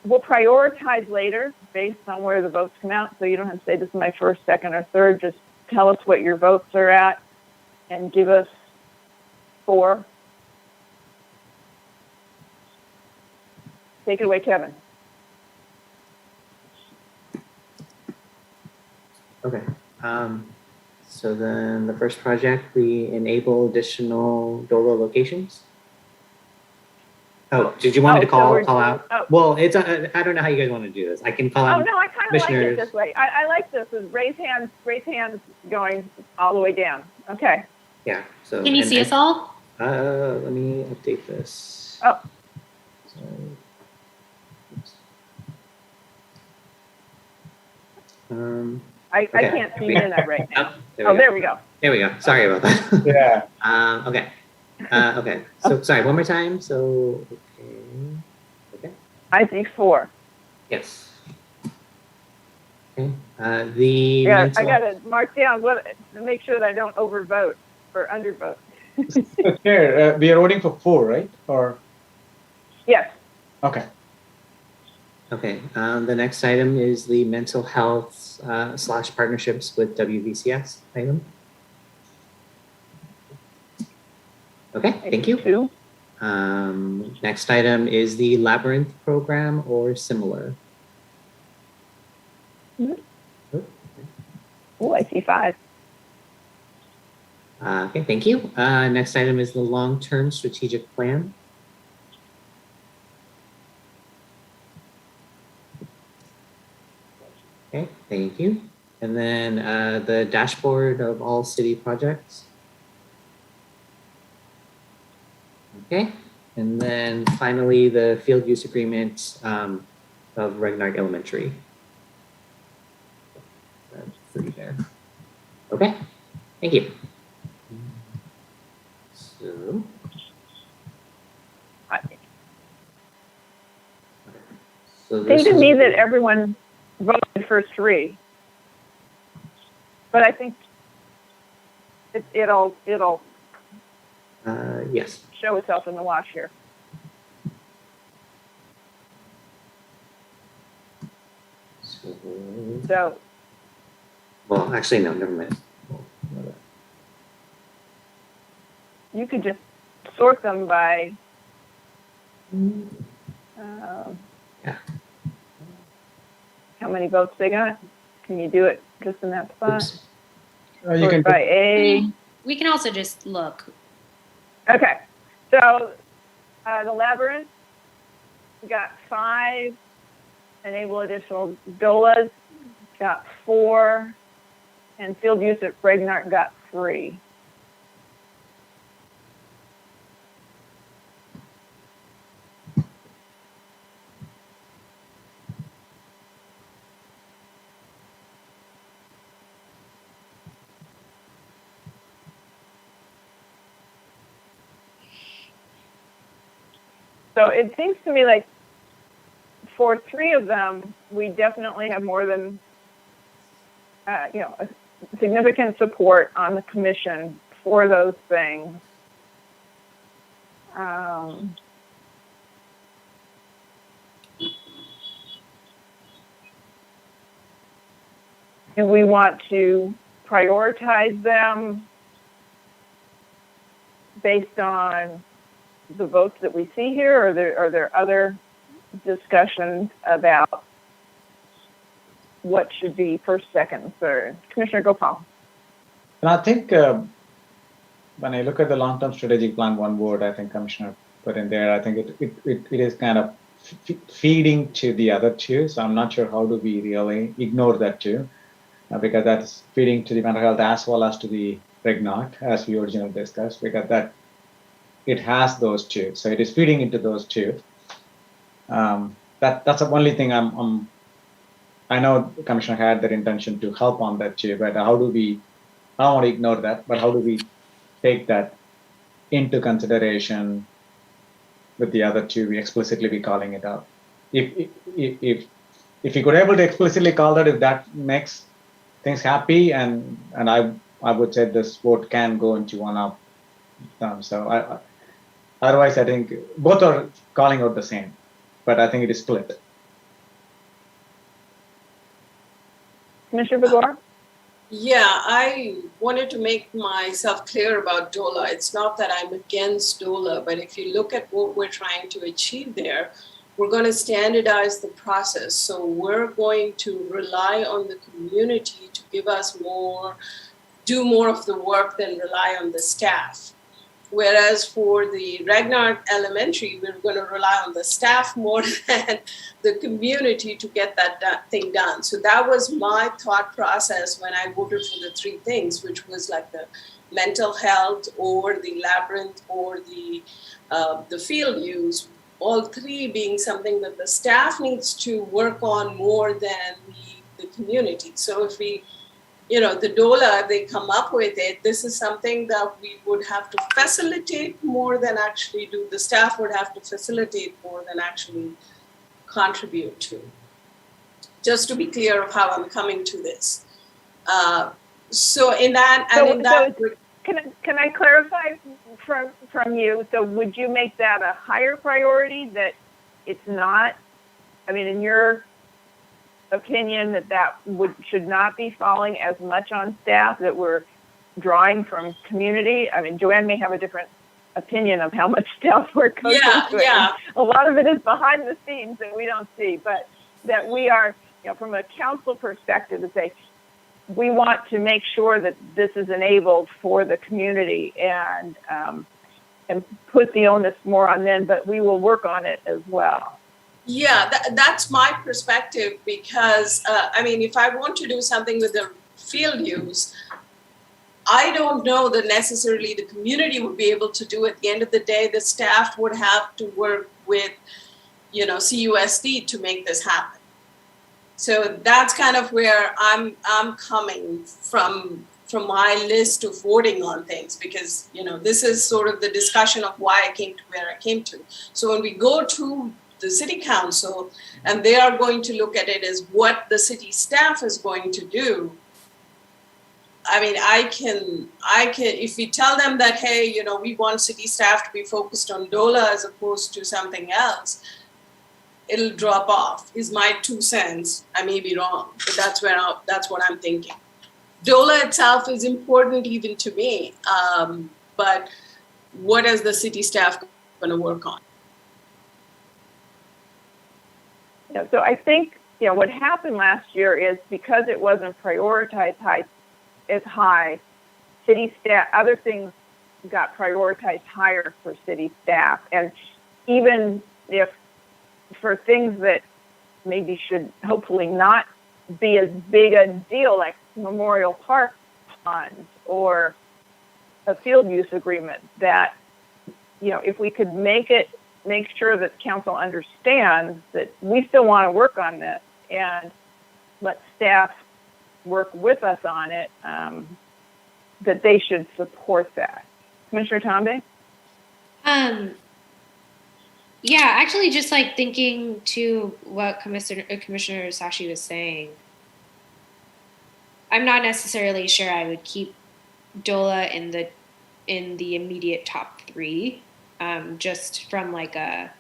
we'll prioritize later based on where the votes come out. So you don't have to say this is my first, second, or third. Just tell us what your votes are at and give us 4. Take it away, Kevin. Okay. So then the first project, we enable additional DOLA locations. Oh, did you want me to call out? Oh. Well, it's I don't know how you guys want to do this. I can call out. Oh no, I kind of like it this way. I like this. Is raise hands going all the way down. Okay. Yeah. So can you see us all? Let me update this. Oh. So, I can't see you in that right now. There we go. There we go. Sorry about that. Yeah. Okay. Okay. So sorry. One more time. So okay. I see 4. Yes. Okay. I gotta mark down to make sure that I don't overvote or undervote. Chair, we are voting for 4, right? Or yes. Okay. Okay. The next item is the mental health / partnerships with WVCS item. Okay, thank you. 2. Next item is the Labyrinth program or similar. Oh, I see 5. Okay, thank you. Next item is the long-term strategic plan. Okay, thank you. And then the dashboard of all city projects. Okay, and then finally the field use agreement of Regnart Elementary. That's 3 there. Okay, thank you. So Seems to me that everyone voted for 3, but I think it'll yes, show itself in the wash here. So, well, actually, no, never mind. You could just sort them by Yeah. How many votes they got? Can you do it just in that spot? Oops. You can Vote by A. We can also just look. Okay, so the Labyrinth got 5, enable additional DOLAs got 4, and field use at Bregnart got 3. So it seems to me like for 3 of them, we definitely have more than, significant support on the commission for those things. Do we want to prioritize them based on the votes that we see here, or are there other discussions about what should be first, second, third? Commissioner Gopal. And I think when I look at the long-term strategic plan, one word I think Commissioner put in there, I think it is kind of feeding to the other 2. So I'm not sure how do we really ignore that too, because that's feeding to the mental health as well as to the Bregnart, as we originally discussed, because that it has those 2. So it is feeding into those 2. That's the only thing I know the Commissioner had that intention to help on that too, but how do we, I don't want to ignore that, but how do we take that into consideration with the other 2, we explicitly be calling it out? If we could able to explicitly call that, if that makes things happy, and I would say this vote can go into one of them. So otherwise, I think both are calling out the same, but I think it is split. Commissioner Begor? Yeah, I wanted to make myself clear about DOLA. It's not that I'm against DOLA, but if you look at what we're trying to achieve there, we're going to standardize the process. So we're going to rely on the community to give us more, do more of the work than rely on the staff. Whereas for the Bregnart Elementary, we're going to rely on the staff more than the community to get that thing done. So that was my thought process when I voted for the 3 things, which was like the mental health or the Labyrinth or the field use, all 3 being something that the staff needs to work on more than the community. So if we, the DOLA, they come up with it, this is something that we would have to facilitate more than actually do. The staff would have to facilitate more than actually contribute to. Just to be clear of how I'm coming to this. Can I clarify from you? So would you make that a higher priority, that it's not, in your opinion, that should not be falling as much on staff, that we're drawing from community? Joanne may have a different opinion of how much staff work goes into it. Yeah. A lot of it is behind the scenes that we don't see, but that we are, from a council perspective, to say we want to make sure that this is enabled for the community, and put the onus more on them, but we will work on it as well. Yeah, that's my perspective, because, if I want to do something with the field use, I don't know that necessarily the community would be able to do it. At the end of the day, the staff would have to work with, CUSD to make this happen. So that's kind of where I'm coming from my list of voting on things, because, this is sort of the discussion of why I came to where I came to. So when we go to the city council, and they are going to look at it as what the city staff is going to do. I can, if we tell them that, hey, we want city staff to be focused on DOLA as opposed to something else, it'll drop off, is my 2 cents. I may be wrong, but that's what I'm thinking. DOLA itself is important even to me, but what is the city staff going to work on? Yeah, so I think, what happened last year is because it wasn't prioritized as high, city staff, other things got prioritized higher for city staff. And even if for things that maybe should hopefully not be as big a deal, like Memorial Park funds or a field use agreement, that, if we could make sure that council understands that we still want to work on this and let staff work with us on it, that they should support that. Commissioner Tombe? Yeah, actually just like thinking to what Commissioner Sashi was saying, I'm not necessarily sure I would keep DOLA in the immediate top 3, just from like a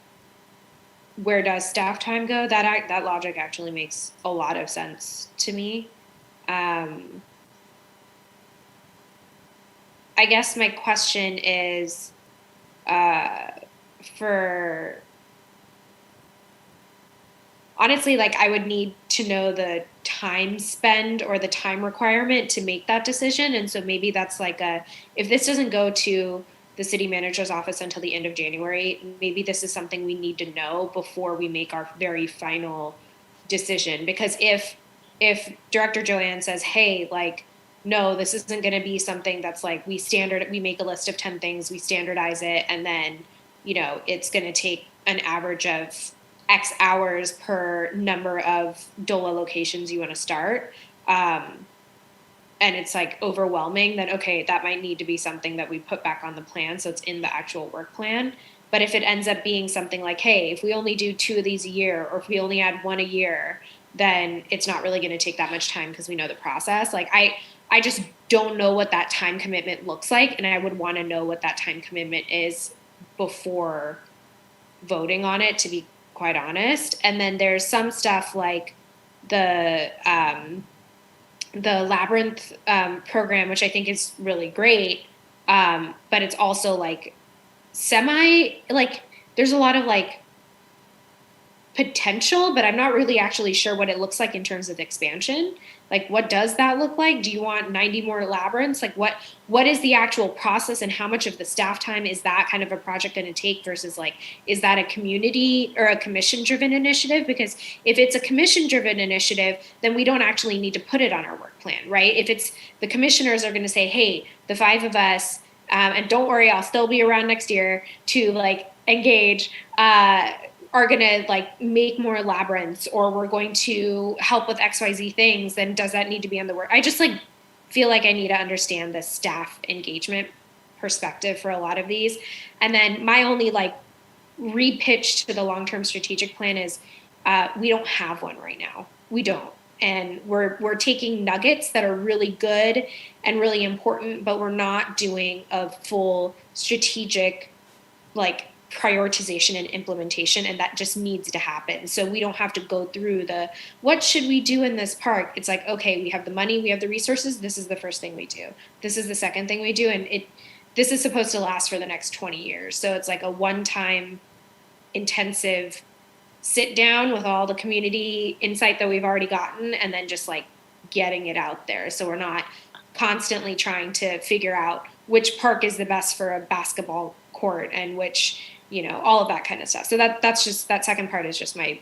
where does staff time go? That logic actually makes a lot of sense to me. I guess my question is, for honestly, like I would need to know the time spend or the time requirement to make that decision. And so maybe that's like if this doesn't go to the city manager's office until the end of January, maybe this is something we need to know before we make our very final decision. Because if Director Joanne says, hey, like, no, this isn't going to be something that's like we make a list of 10 things, we standardize it, and then, it's going to take an average of X hours per number of DOLA locations you want to start. And it's like overwhelming, then okay, that might need to be something that we put back on the plan. So it's in the actual work plan. But if it ends up being something like, hey, if we only do 2 of these a year, or if we only add 1 a year, then it's not really going to take that much time because we know the process. Like I just don't know what that time commitment looks like. And I would want to know what that time commitment is before voting on it, to be quite honest. And then there's some stuff like the Labyrinth program, which I think is really great, but it's also like there's a lot of like potential, but I'm not really actually sure what it looks like in terms of expansion. Like, what does that look like? Do you want 90 more labyrinths? Like, what is the actual process, and how much of the staff time is that kind of a project going to take versus like, is that a community or a commission-driven initiative? Because if it's a commission-driven initiative, then we don't actually need to put it on our work plan, right? If it's the commissioners are going to say, hey, the 5 of us, and don't worry, I'll still be around next year to like engage, are going to like make more labyrinths, or we're going to help with XYZ things, then does that need to be on the work? I just like feel like I need to understand the staff engagement perspective for a lot of these. And then my only like re-pitch to the long-term strategic plan is we don't have one right now. We don't. And we're taking nuggets that are really good and really important, but we're not doing a full strategic like prioritization and implementation, and that just needs to happen. So we don't have to go through what should we do in this park? It's like, okay, we have the money, we have the resources, this is the first thing we do, this is the second thing we do, and this is supposed to last for the next 20 years. So it's like a one-time intensive sit down with all the community insight that we've already gotten, and then just like getting it out there. So we're not constantly trying to figure out which park is the best for a basketball court and which, all of that kind of stuff. So that second part is just my,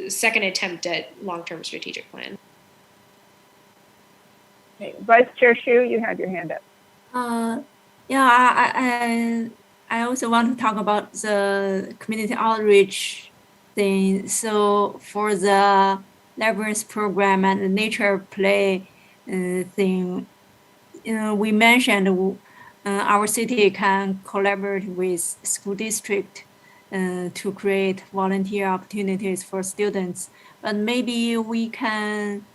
second attempt at long-term strategic plan. Okay. Vice Chair Shu, you had your hand up. I also want to talk about the community outreach thing. So for the Labyrinth program and the nature play thing, we mentioned our city can collaborate with school district to create volunteer opportunities for students. But maybe we can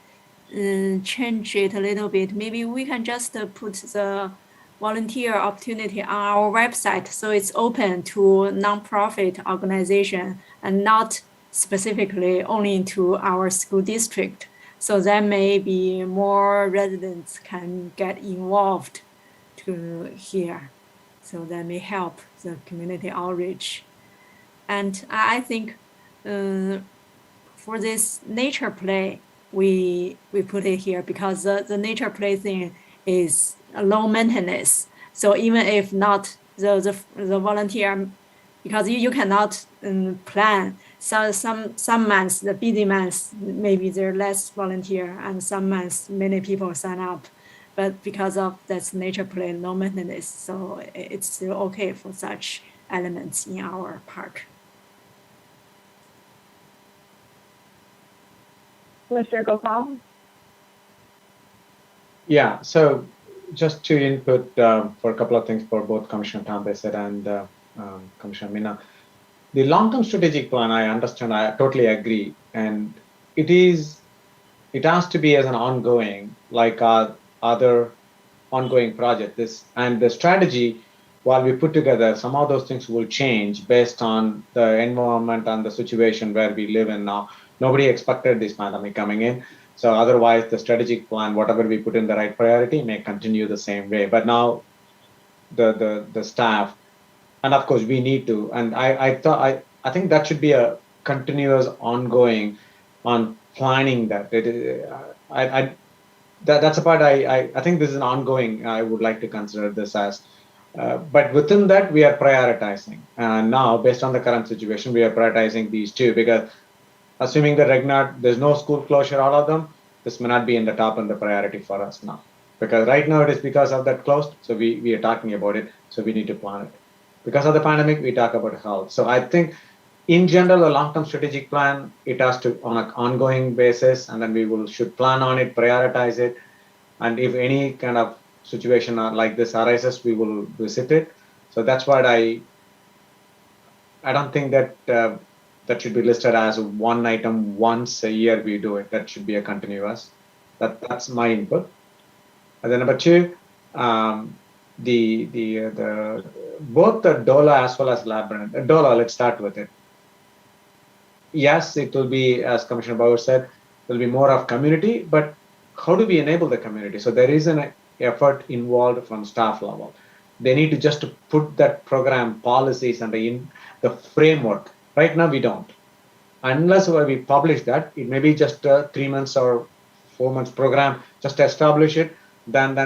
change it a little bit. Maybe we can just put the volunteer opportunity on our website, so it's open to nonprofit organization and not specifically only to our school district. So then maybe more residents can get involved to here. So that may help the community outreach. And I think for this nature play, we put it here because the nature play thing is low maintenance. So even if not the volunteer, because you cannot plan. So some months, the busy months, maybe there are less volunteer, and some months many people sign up. But because of that's nature play, low maintenance, so it's still okay for such elements in our park. Commissioner Gopal? Yeah, so just to input for a couple of things for both Commissioner Tom Bassett and Commissioner Mina. The long-term strategic plan, I understand, I totally agree. And it has to be as an ongoing, like other ongoing project. And the strategy, while we put together, some of those things will change based on the environment and the situation where we live in now. Nobody expected this pandemic coming in. So otherwise, the strategic plan, whatever we put in the right priority, may continue the same way. But now the staff, and of course we need to, and I think that should be a continuous ongoing on planning that. That's a part I think this is an ongoing. I would like to consider this as. But within that, we are prioritizing. And now, based on the current situation, we are prioritizing these two because assuming that there's no school closure, all of them, this may not be in the top and the priority for us now. Because right now it is because of that closed, so we are talking about it, so we need to plan it. Because of the pandemic, we talk about health. So I think in general, a long-term strategic plan, it has to on an ongoing basis, and then should plan on it, prioritize it. And if any kind of situation like this arises, we will visit it. So that's what I don't think that that should be listed as one item once a year we do it. That should be a continuous. That's my input. And then number two, the both the DOLA as well as Labyrinth. DOLA, let's start with it. Yes, it will be, as Commissioner Bauer said, will be more of community, but how do we enable the community? So there is an effort involved from staff level. They need to just put that program policies and the framework. Right now we don't. Unless we publish that, it may be just a 3 months or 4 months program, just to establish it, then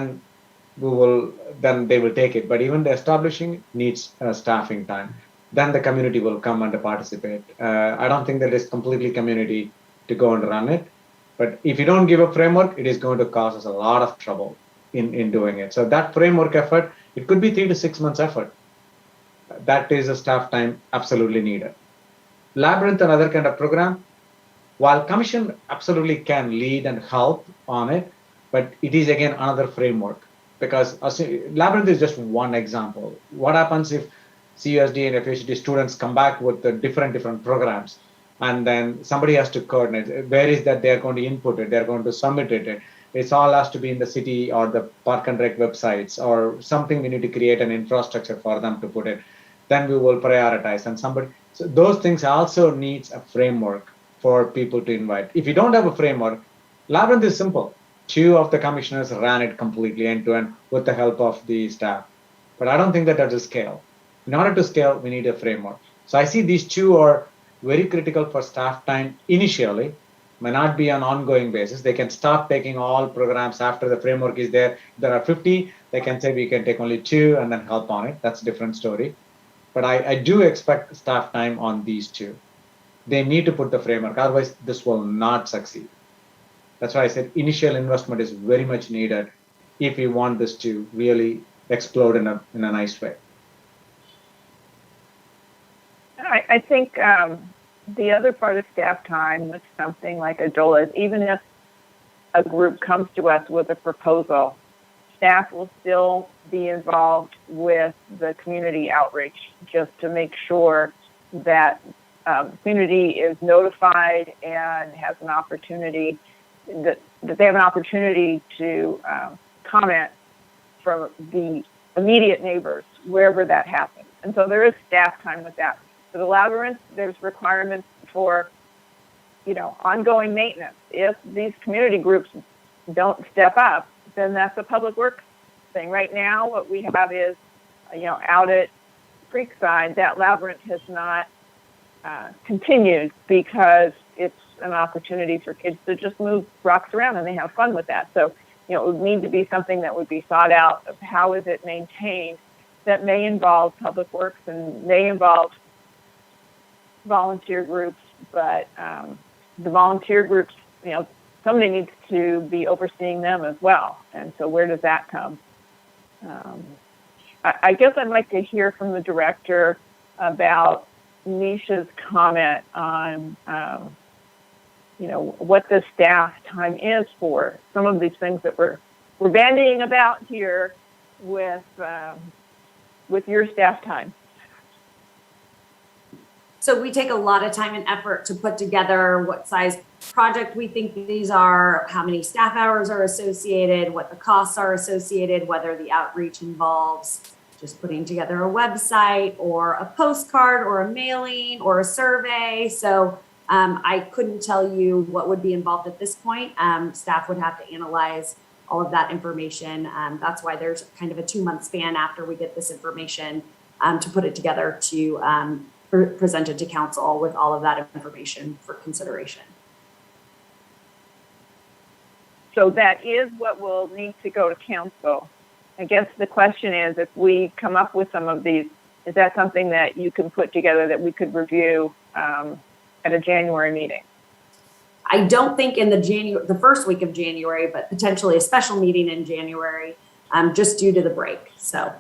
they will take it. But even the establishing needs staffing time. Then the community will come and participate. I don't think that it's completely community to go and run it. But if you don't give a framework, it is going to cause us a lot of trouble in doing it. So that framework effort, it could be 3 to 6 months effort. That is a staff time absolutely needed. Labyrinth and other kind of program, while commission absolutely can lead and help on it, but it is again another framework. Because Labyrinth is just one example. What happens if CUSD and FHD students come back with the different programs, and then somebody has to coordinate? Where is that they're going to input it? They're going to submit it. It's all has to be in the city or the Park and Rec websites or something. We need to create an infrastructure for them to put it. Then we will prioritize and so those things also needs a framework for people to invite. If you don't have a framework, Labyrinth is simple. 2 of the commissioners ran it completely end to end with the help of the staff. But I don't think that will scale. In order to scale, we need a framework. So I see these 2 are very critical for staff time initially, may not be on ongoing basis. They can stop taking all programs after the framework is there. If there are 50, they can say we can take only 2 and then help on it. That's a different story. But I do expect staff time on these 2. They need to put the framework, otherwise this will not succeed. That's why I said initial investment is very much needed if we want this to really explode in a nice way. I think the other part of staff time with something like a DOLA is even if a group comes to us with a proposal, staff will still be involved with the community outreach just to make sure that the community is notified and has an opportunity that they have an opportunity to comment from the immediate neighbors wherever that happens. And so there is staff time with that. For the Labyrinth, there's requirements for, ongoing maintenance. If these community groups don't step up, then that's a public works thing. Right now, what we have is, out at Creekside, that Labyrinth has not continued because it's an opportunity for kids to just move rocks around and they have fun with that. So, you know, it would need to be something that would be thought out of how is it maintained, that may involve public works and may involve volunteer groups, but the volunteer groups, you know, somebody needs to be overseeing them as well. And so where does that come? I guess I'd like to hear from the director about Nisha's comment on, you know, what the staff time is for some of these things that we're bandying about here with your staff time. So we take a lot of time and effort to put together what size project we think these are, how many staff hours are associated, what the costs are associated, whether the outreach involves just putting together a website or a postcard or a mailing or a survey. So I couldn't tell you what would be involved at this point. Staff would have to analyze all of that information. That's why there's kind of a 2-month span after we get this information to put it together to present it to council with all of that information for consideration. So that is what will need to go to council. I guess the question is, if we come up with some of these, is that something that you can put together that we could review at a January meeting? I don't think in the first week of January, but potentially a special meeting in January, just due to the break. So.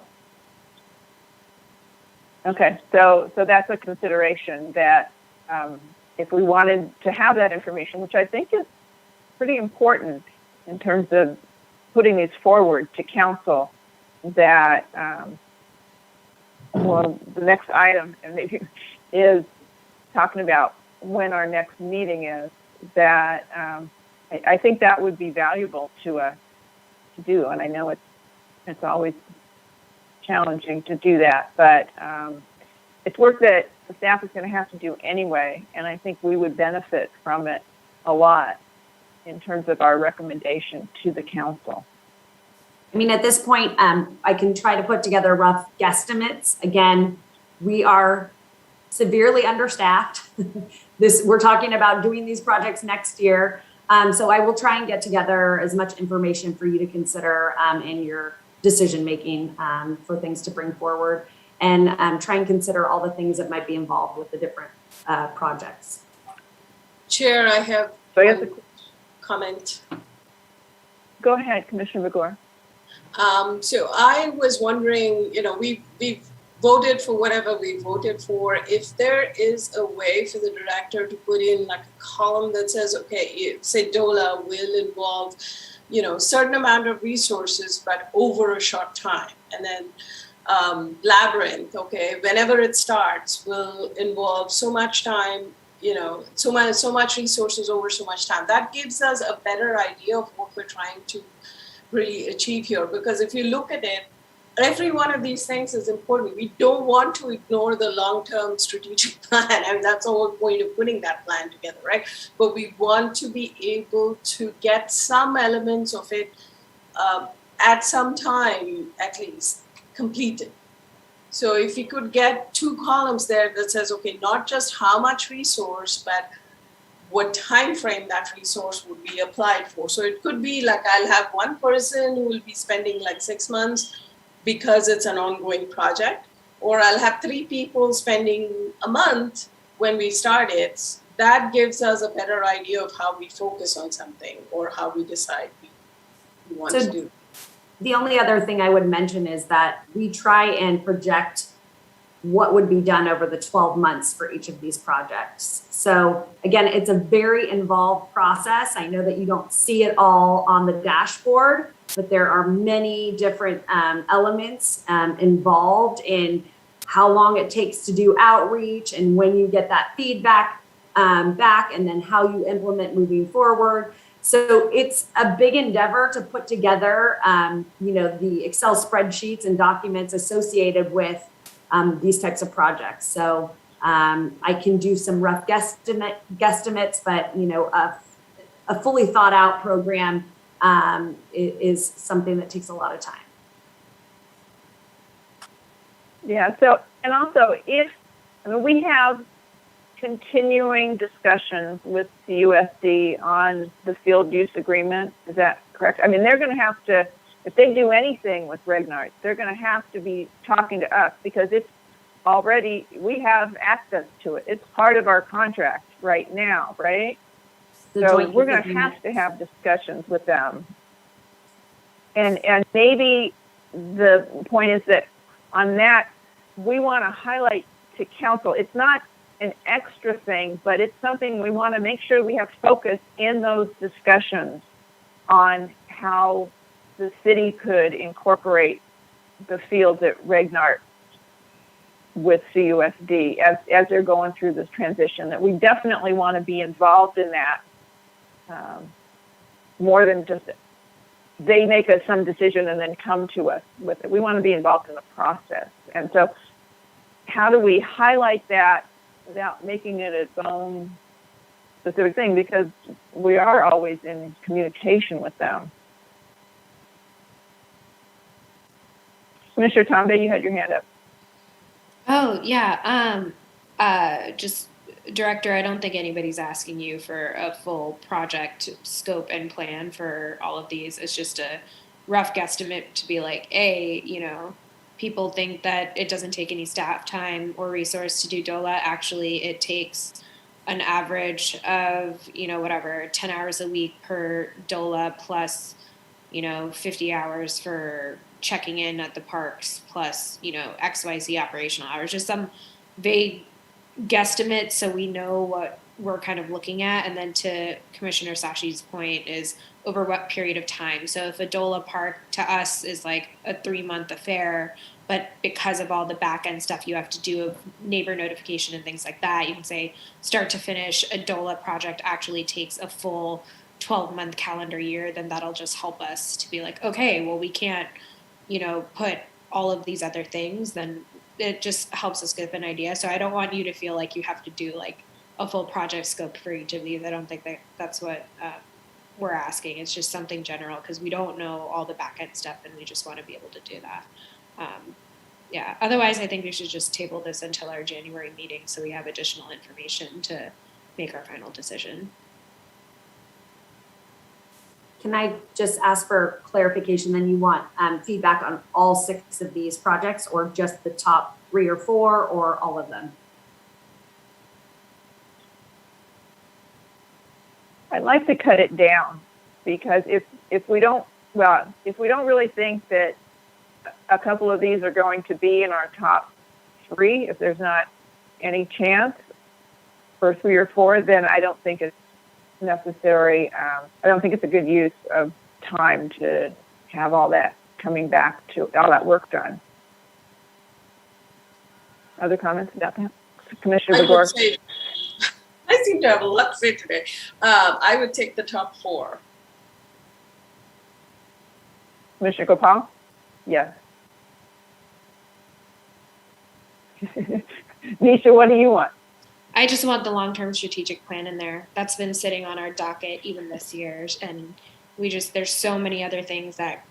Okay, so that's a consideration that if we wanted to have that information, which I think is pretty important in terms of putting these forward to council, that well, the next item and maybe is talking about when our next meeting is. That I think that would be valuable to do, and I know it's always challenging to do that, but it's work that the staff is going to have to do anyway, and I think we would benefit from it a lot in terms of our recommendation to the council. I mean, at this point, I can try to put together rough guesstimates. Again, we are severely understaffed. We're talking about doing these projects next year. So I will try and get together as much information for you to consider in your decision making for things to bring forward, and try and consider all the things that might be involved with the different projects. Chair, I have one comment. Go ahead, Commissioner Begor. So I was wondering, you know, we've voted for whatever we voted for. If there is a way for the director to put in like a column that says, okay, say DOLA will involve, you know, certain amount of resources, but over a short time. And then Labyrinth, okay, whenever it starts will involve so much time, you know, so much resources over so much time. That gives us a better idea of what we're trying to really achieve here. Because if you look at it, every one of these things is important. We don't want to ignore the long-term strategic plan, and that's the whole point of putting that plan together, right? But we want to be able to get some elements of it at some time, at least, completed. So if we could get 2 columns there that says, okay, not just how much resource, but what time frame that resource would be applied for. So it could be like I'll have one person who will be spending like 6 months because it's an ongoing project, or I'll have 3 people spending a month when we start it. That gives us a better idea of how we focus on something or how we decide we want to do. The only other thing I would mention is that we try and project what would be done over the 12 months for each of these projects. So again, it's a very involved process. I know that you don't see it all on the dashboard, but there are many different elements involved in how long it takes to do outreach and when you get that feedback back, and then how you implement moving forward. So it's a big endeavor to put together, you know, the Excel spreadsheets and documents associated with these types of projects. So I can do some rough guesstimates, but you know, a fully thought out program is something that takes a lot of time. Yeah. So, and also, if I mean, we have continuing discussions with the USD on the field use agreement. Is that correct? I mean, they're going to have to, if they do anything with Regnart, they're going to have to be talking to us because it's already, we have access to it. It's part of our contract right now, right? So we're going to have discussions with them. And maybe the point is that on that, we want to highlight to council, it's not an extra thing, but it's something we want to make sure we have focus in those discussions on how the city could incorporate the fields at Regnart with CUSD as they're going through this transition, that we definitely want to be involved in that more than just they make some decision and then come to us with it. We want to be involved in the process. And so how do we highlight that without making it its own specific thing? Because we are always in communication with them. Commissioner Tombe, you had your hand up. Oh, yeah. Just Director, I don't think anybody's asking you for a full project scope and plan for all of these. It's just a rough guesstimate to be like, people think that it doesn't take any staff time or resource to do DOLA. Actually, it takes an average of, 10 hours a week per DOLA plus, 50 hours for checking in at the parks plus, XYZ operational hours, just some vague guesstimate so we know what we're kind of looking at. And then to Commissioner Sashi's point is over what period of time. So if a DOLA park to us is like a 3-month affair, but because of all the back end stuff you have to do of neighbor notification and things like that, you can say start to finish a DOLA project actually takes a full 12-month calendar year, then that'll just help us to be like, okay, well, we can't, put all of these other things, then it just helps us get an idea. So I don't want you to feel like you have to do like a full project scope for each of these. I don't think that's what we're asking. It's just something general because we don't know all the back end stuff and we just want to be able to do that. Otherwise I think we should just table this until our January meeting so we have additional information to make our final decision. Can I just ask for clarification? Then you want feedback on all 6 of these projects or just the top 3 or 4 or all of them? I'd like to cut it down because if we don't really think that a couple of these are going to be in our top 3, if there's not any chance for 3 or 4, then I don't think it's necessary. I don't think it's a good use of time to have all that coming back to all that work done. Other comments about that? Commissioner Begor? I seem to have a lot to say today. I would take the top 4. Commissioner Gopal? Yes. Nisha, what do you want? I just want the long-term strategic plan in there. That's been sitting on our docket even this year. And there's so many other things that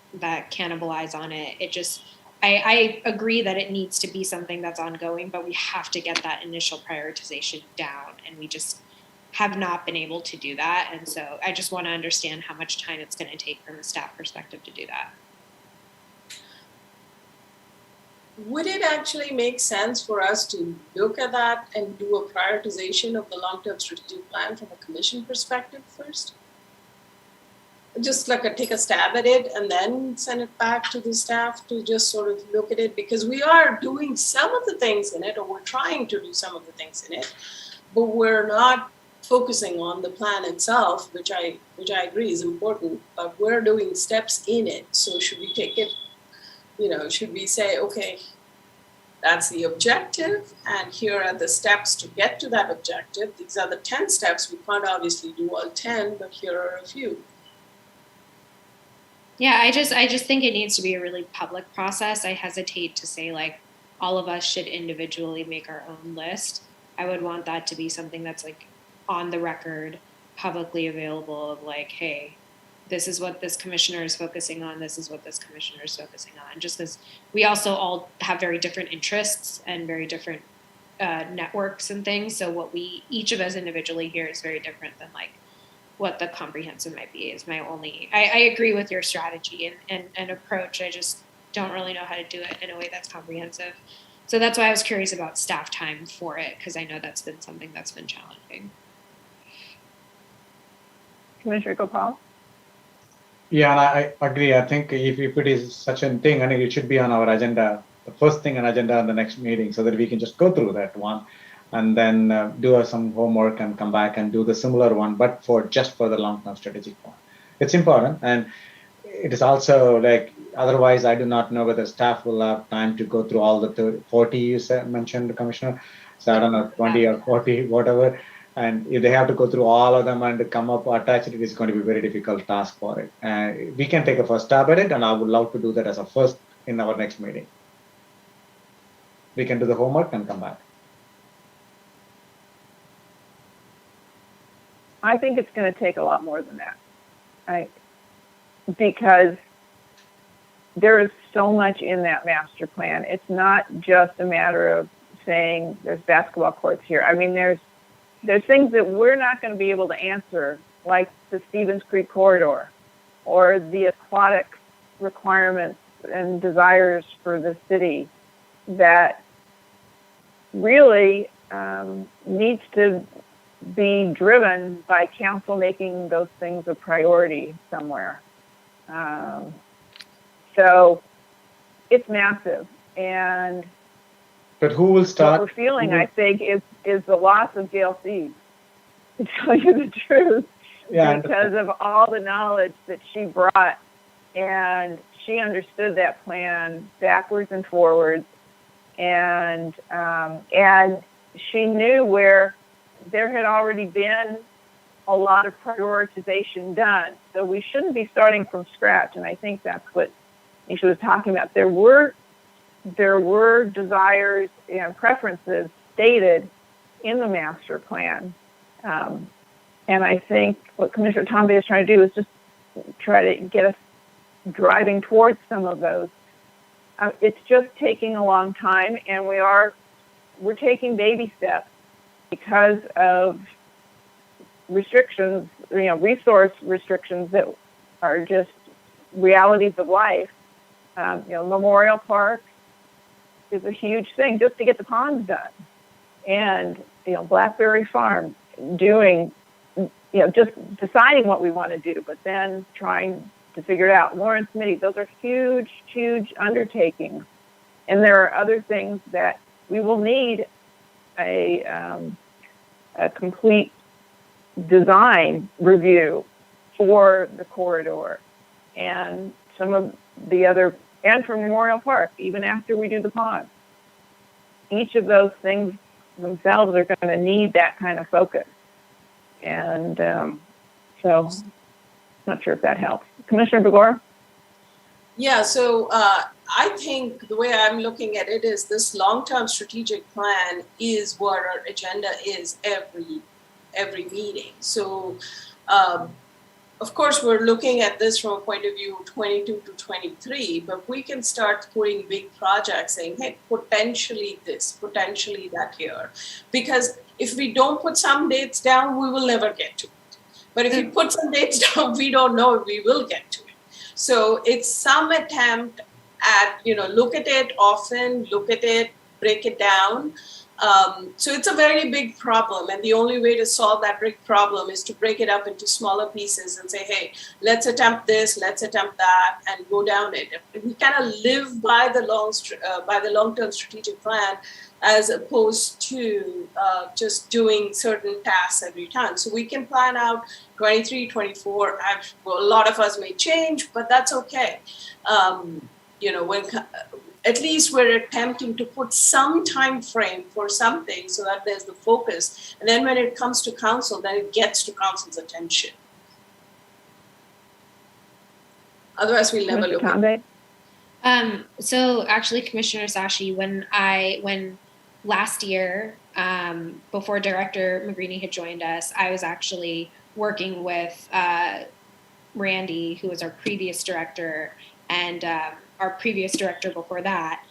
cannibalize on it. I agree that it needs to be something that's ongoing, but we have to get that initial prioritization down. And we just have not been able to do that. And so I just want to understand how much time it's going to take from a staff perspective to do that. Would it actually make sense for us to look at that and do a prioritization of the long-term strategic plan from a commission perspective first? Just like take a stab at it and then send it back to the staff to just sort of look at it, because we are doing some of the things in it, or we're trying to do some of the things in it, but we're not focusing on the plan itself, which I agree is important, but we're doing steps in it. So should we take it, should we say, okay, that's the objective, and here are the steps to get to that objective. These are the 10 steps. We can't obviously do all 10, but here are a few. Yeah, I just think it needs to be a really public process. I hesitate to say like all of us should individually make our own list. I would want that to be something that's like on the record, publicly available of like, hey, this is what this commissioner is focusing on. This is what this commissioner is focusing on. Just because we also all have very different interests and very different networks and things. So what each of us individually here is very different than like what the comprehensive might be. Is my only. I agree with your strategy and approach. I just don't really know how to do it in a way that's comprehensive. So that's why I was curious about staff time for it, because I know that's been something that's been challenging. Commissioner Gopal? Yeah, and I agree. I think if it is such a thing, I think it should be on our agenda, the first thing on agenda on the next meeting, so that we can just go through that one and then do some homework and come back and do the similar one, but just for the long-term strategic plan. It's important, and it is also like, otherwise I do not know whether staff will have time to go through all the 40 you mentioned, Commissioner. So I don't know, 20 or 40, whatever. And if they have to go through all of them and come up attached, it is going to be a very difficult task for it. We can take a first stab at it, and I would love to do that as a first in our next meeting. We can do the homework and come back. I think it's going to take a lot more than that, because there is so much in that master plan. It's not just a matter of saying there's basketball courts here. I mean, there's things that we're not going to be able to answer, like the Stevens Creek corridor or the aquatic requirements and desires for the city, that really needs to be driven by council making those things a priority somewhere. So it's massive, but who will start? What we're feeling, I think, is the loss of Gail Seed, to tell you the truth, because of all the knowledge that she brought, and she understood that plan backwards and forwards, and she knew where there had already been a lot of prioritization done. So we shouldn't be starting from scratch, and I think that's what Nisha was talking about. There were desires and preferences stated in the master plan. And I think what Commissioner Tombe is trying to do is just try to get us driving towards some of those. It's just taking a long time, and we're taking baby steps because of restrictions, resource restrictions that are just realities of life. Memorial Park is a huge thing just to get the ponds done. And, Blackberry Farm doing, just deciding what we want to do, but then trying to figure it out. Lawrence Mitty, those are huge, huge undertakings. And there are other things that we will need a complete design review for the corridor and some of the other, and for Memorial Park, even after we do the pond. Each of those things themselves are going to need that kind of focus. And so, not sure if that helps. Commissioner Begor? Yeah, so I think the way I'm looking at it is this long-term strategic plan is what our agenda is every meeting. So, of course, we're looking at this from a point of view 22 to 23, but we can start putting big projects saying, hey, potentially this, potentially that here. Because if we don't put some dates down, we will never get to it. But if we put some dates down, we don't know if we will get to it. So it's some attempt at, look at it often, look at it, break it down. So it's a very big problem, and the only way to solve that big problem is to break it up into smaller pieces and say, hey, let's attempt this, let's attempt that, and go down it. We kind of live by the long-term strategic plan, as opposed to just doing certain tasks every time. So we can plan out 23, 24. A lot of us may change, but that's okay. At least we're attempting to put some time frame for something so that there's the focus. And then when it comes to council, then it gets to council's attention. Otherwise, we'll never look at it. So actually, Commissioner Sashi, when last year, before Director McGreeny had joined us, I was actually working with Randy, who was our previous director, and our previous director before that,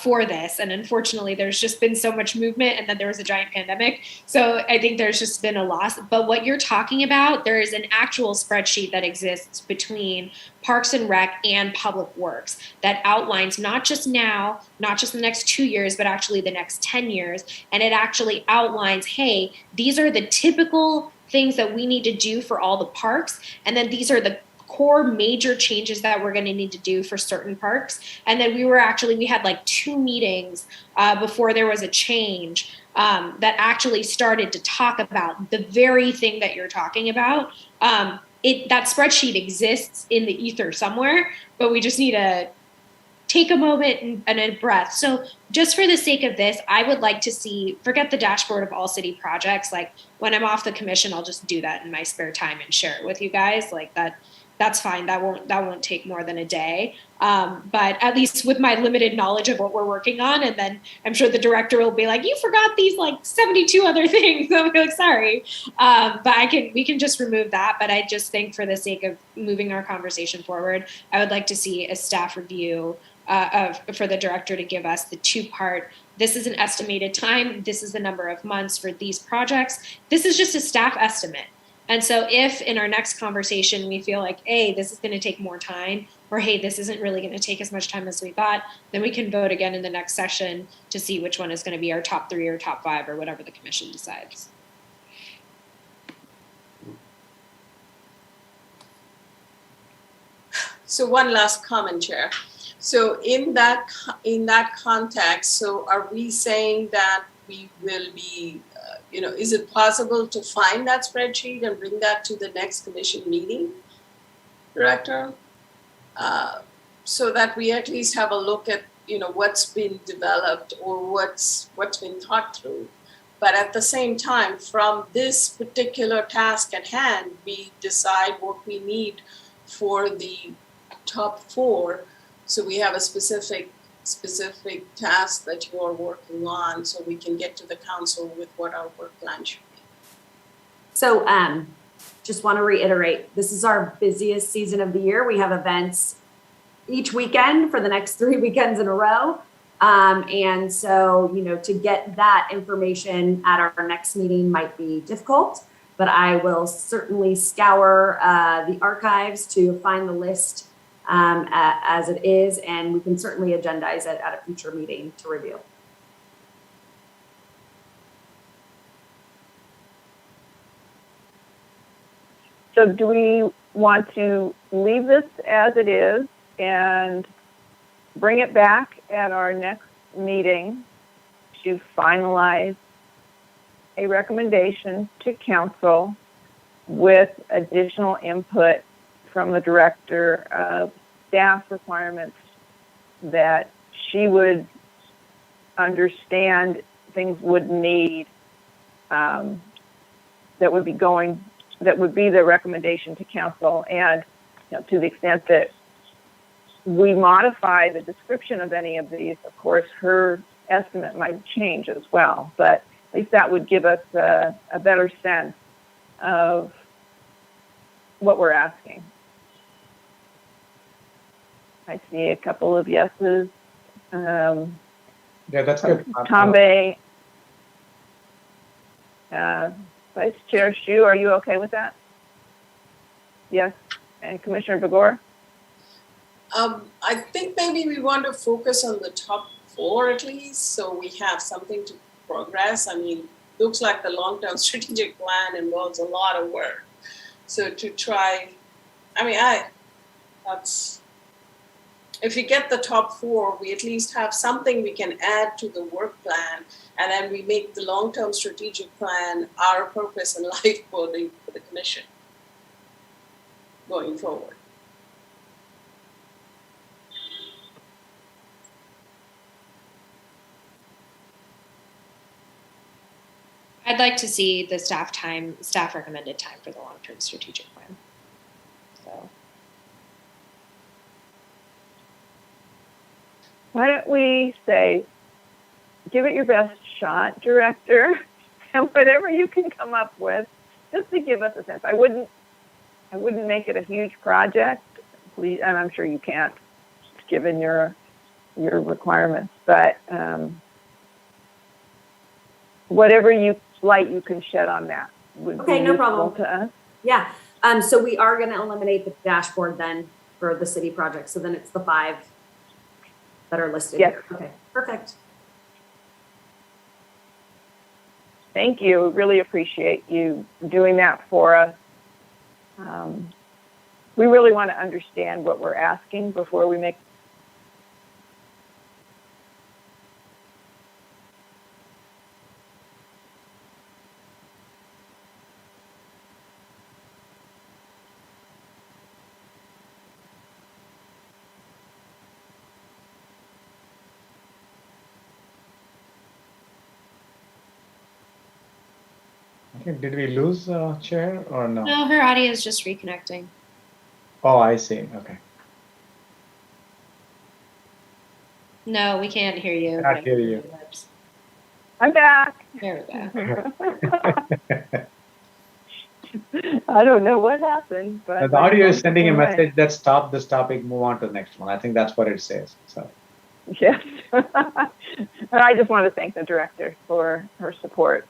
for this. And unfortunately, there's just been so much movement, and then there was a giant pandemic. So I think there's just been a loss. But what you're talking about, there is an actual spreadsheet that exists between Parks and Rec and Public Works that outlines not just now, not just the next 2 years, but actually the next 10 years. And it actually outlines, hey, these are the typical things that we need to do for all the parks. And then these are the core major changes that we're going to need to do for certain parks. And then we had like 2 meetings before there was a change that actually started to talk about the very thing that you're talking about. That spreadsheet exists in the ether somewhere, but we just need to take a moment and a breath. So just for the sake of this, I would like to see, forget the dashboard of all city projects. Like when I'm off the commission, I'll just do that in my spare time and share it with you guys. Like that's fine. That won't take more than a day. But at least with my limited knowledge of what we're working on, and then I'm sure the director will be like, "You forgot these like 72 other things." I'll be like, "Sorry," but we can just remove that. But I just think for the sake of moving our conversation forward, I would like to see a staff review for the director to give us the 2-part. This is an estimated time. This is the number of months for these projects. This is just a staff estimate. And so if in our next conversation we feel like, hey, this is going to take more time, or hey, this isn't really going to take as much time as we thought, then we can vote again in the next session to see which one is going to be our top 3 or top 5 or whatever the commission decides. So one last comment, Chair. So in that context, so are we saying that we will be, is it possible to find that spreadsheet and bring that to the next commission meeting, Director? So that we at least have a look at, what's been developed or what's been thought through. But at the same time, from this particular task at hand, we decide what we need for the top 4. So we have a specific task that you are working on, so we can get to the council with what our work plan should be. So just want to reiterate, this is our busiest season of the year. We have events each weekend for the next 3 weekends in a row. And so, to get that information at our next meeting might be difficult, but I will certainly scour the archives to find the list as it is, and we can certainly agendize it at a future meeting to review. So do we want to leave this as it is and bring it back at our next meeting to finalize a recommendation to council with additional input from the director of staff requirements that she would understand things would need, that would be the recommendation to council, and to the extent that we modify the description of any of these, of course, her estimate might change as well, but at least that would give us a better sense of what we're asking. I see a couple of yeses. Yeah, that's good. Tombe, Vice Chair Shu, are you okay with that? Yes. And Commissioner Begor? I think maybe we want to focus on the top 4 at least, so we have something to progress. I mean, looks like the long-term strategic plan involves a lot of work. So to try, if we get the top 4, we at least have something we can add to the work plan, and then we make the long-term strategic plan our purpose in life for the commission going forward. I'd like to see the staff recommended time for the long-term strategic plan. So. Why don't we say, give it your best shot, Director, and whatever you can come up with, just to give us a sense. I wouldn't make it a huge project, please, and I'm sure you can't, given your your requirements, but whatever light you can shed on that would Okay, be no useful problem. to us. Yeah. So we are going to eliminate the dashboard then for the city project. So then it's the 5 that are listed Yes. here. Okay, perfect. Thank you. Really appreciate you doing that for us. We really want to understand what we're asking before we make. Okay, did we lose Chair or no? No, her audio is just reconnecting. Oh, I see. Okay. No, we can't hear you. I hear you. I'm back. There we go. I don't know what happened, but The audio is my sending a phone went away. message that stop this topic, move on to the next one. I think that's what it says. So. Yes. And I just want to thank the director for her support.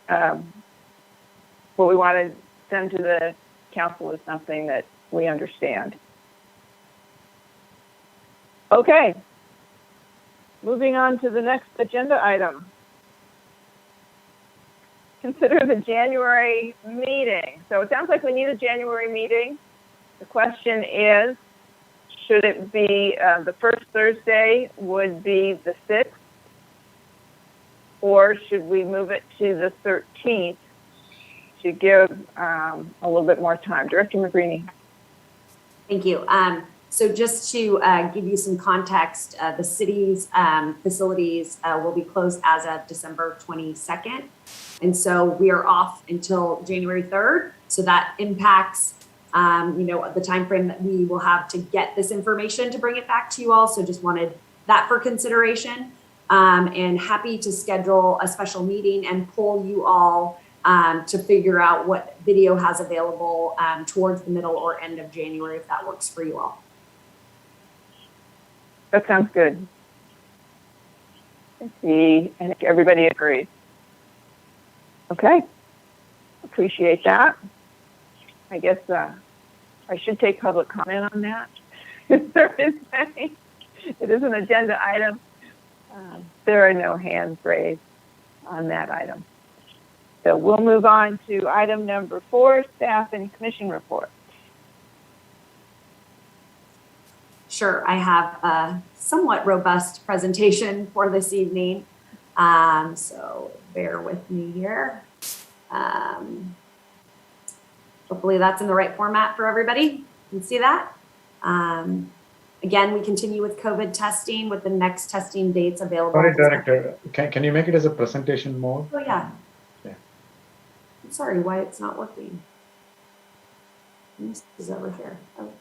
What we want to send to the council is something that we understand. Okay. Moving on to the next agenda item. Consider the January meeting. So it sounds like we need a January meeting. The question is, should it be the first Thursday would be the 6th, or should we move it to the 13th to give a little bit more time? Director McGreeny. Thank you. So just to give you some context, the city's facilities will be closed as of December 22nd. And so we are off until January 3rd. So that impacts, the time frame that we will have to get this information to bring it back to you all. So just wanted that for consideration. And happy to schedule a special meeting and pull you all to figure out what video has available towards the middle or end of January, if that works for you all. That sounds good. Let's see, I think everybody agrees. Okay, appreciate that. I guess I should take public comment on that. If there is any, it is an agenda item. There are no hands raised on that item. So we'll move on to item number 4, staff and commission report. Sure, I have a somewhat robust presentation for this evening. So bear with me here. Hopefully that's in the right format for everybody. You can see that. Again, we continue with COVID testing with the next testing dates available. Sorry, Director, can you make it as a presentation mode? Oh, yeah. Yeah. I'm sorry, why it's not working. This is over here. Oh.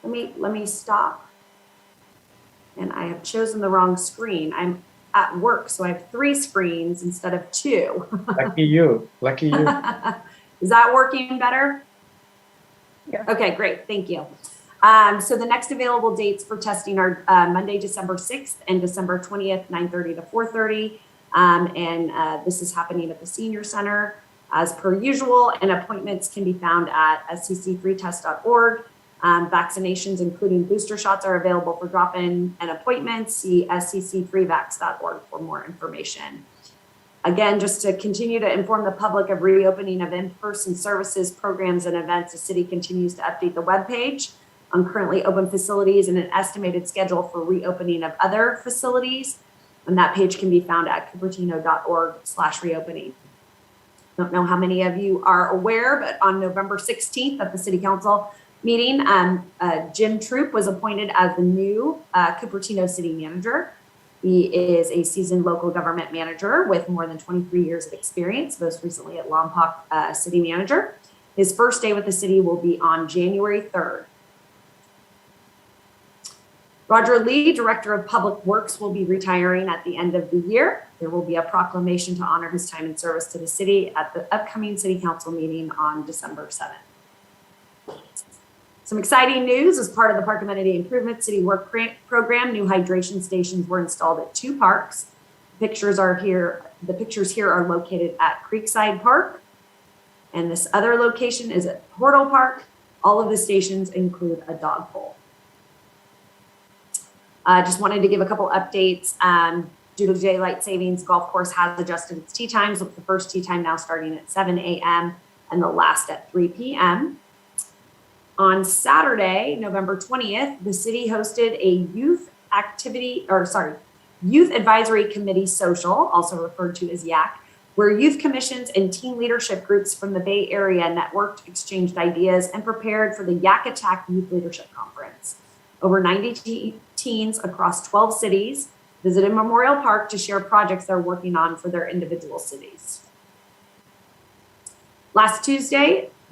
Let me stop. And I have chosen the wrong screen. I'm at work, so I have 3 screens instead of 2. Lucky you. Lucky you. Is that working better? Yeah. Okay, great. Thank you. So the next available dates for testing are Monday, December 6th and December 20th, 9:30 to 4:30. And this is happening at the Senior Center as per usual, and appointments can be found at scc3test.org. Vaccinations, including booster shots, are available for drop-in and appointments. See scc3vax.org for more information. Again, just to continue to inform the public of reopening of in-person services, programs, and events, the city continues to update the webpage on currently open facilities and an estimated schedule for reopening of other facilities. And that page can be found at cupertino.org/reopening. Don't know how many of you are aware, but on November 16th at the City Council meeting, Jim Troop was appointed as the new Cupertino City Manager. He is a seasoned local government manager with more than 23 years of experience, most recently at Lompoc City Manager. His first day with the city will be on January 3rd. Roger Lee, Director of Public Works, will be retiring at the end of the year. There will be a proclamation to honor his time and service to the city at the upcoming City Council meeting on December 7th. Some exciting news as part of the Park Amenity Improvement City Work Program. New hydration stations were installed at 2 parks. The pictures here are located at Creekside Park. And this other location is at Portal Park. All of the stations include a dog bowl. Just wanted to give a couple updates. Due to daylight savings, golf course has adjusted its tee times, with the first tee time now starting at 7 a.m. and the last at 3 p.m. On Saturday, November 20th, the city hosted a youth advisory committee social, also referred to as YAC, where youth commissions and teen leadership groups from the Bay Area networked, exchanged ideas, and prepared for the YAC Attack Youth Leadership Conference. Over 90 teens across 12 cities visited Memorial Park to share projects they're working on for their individual cities.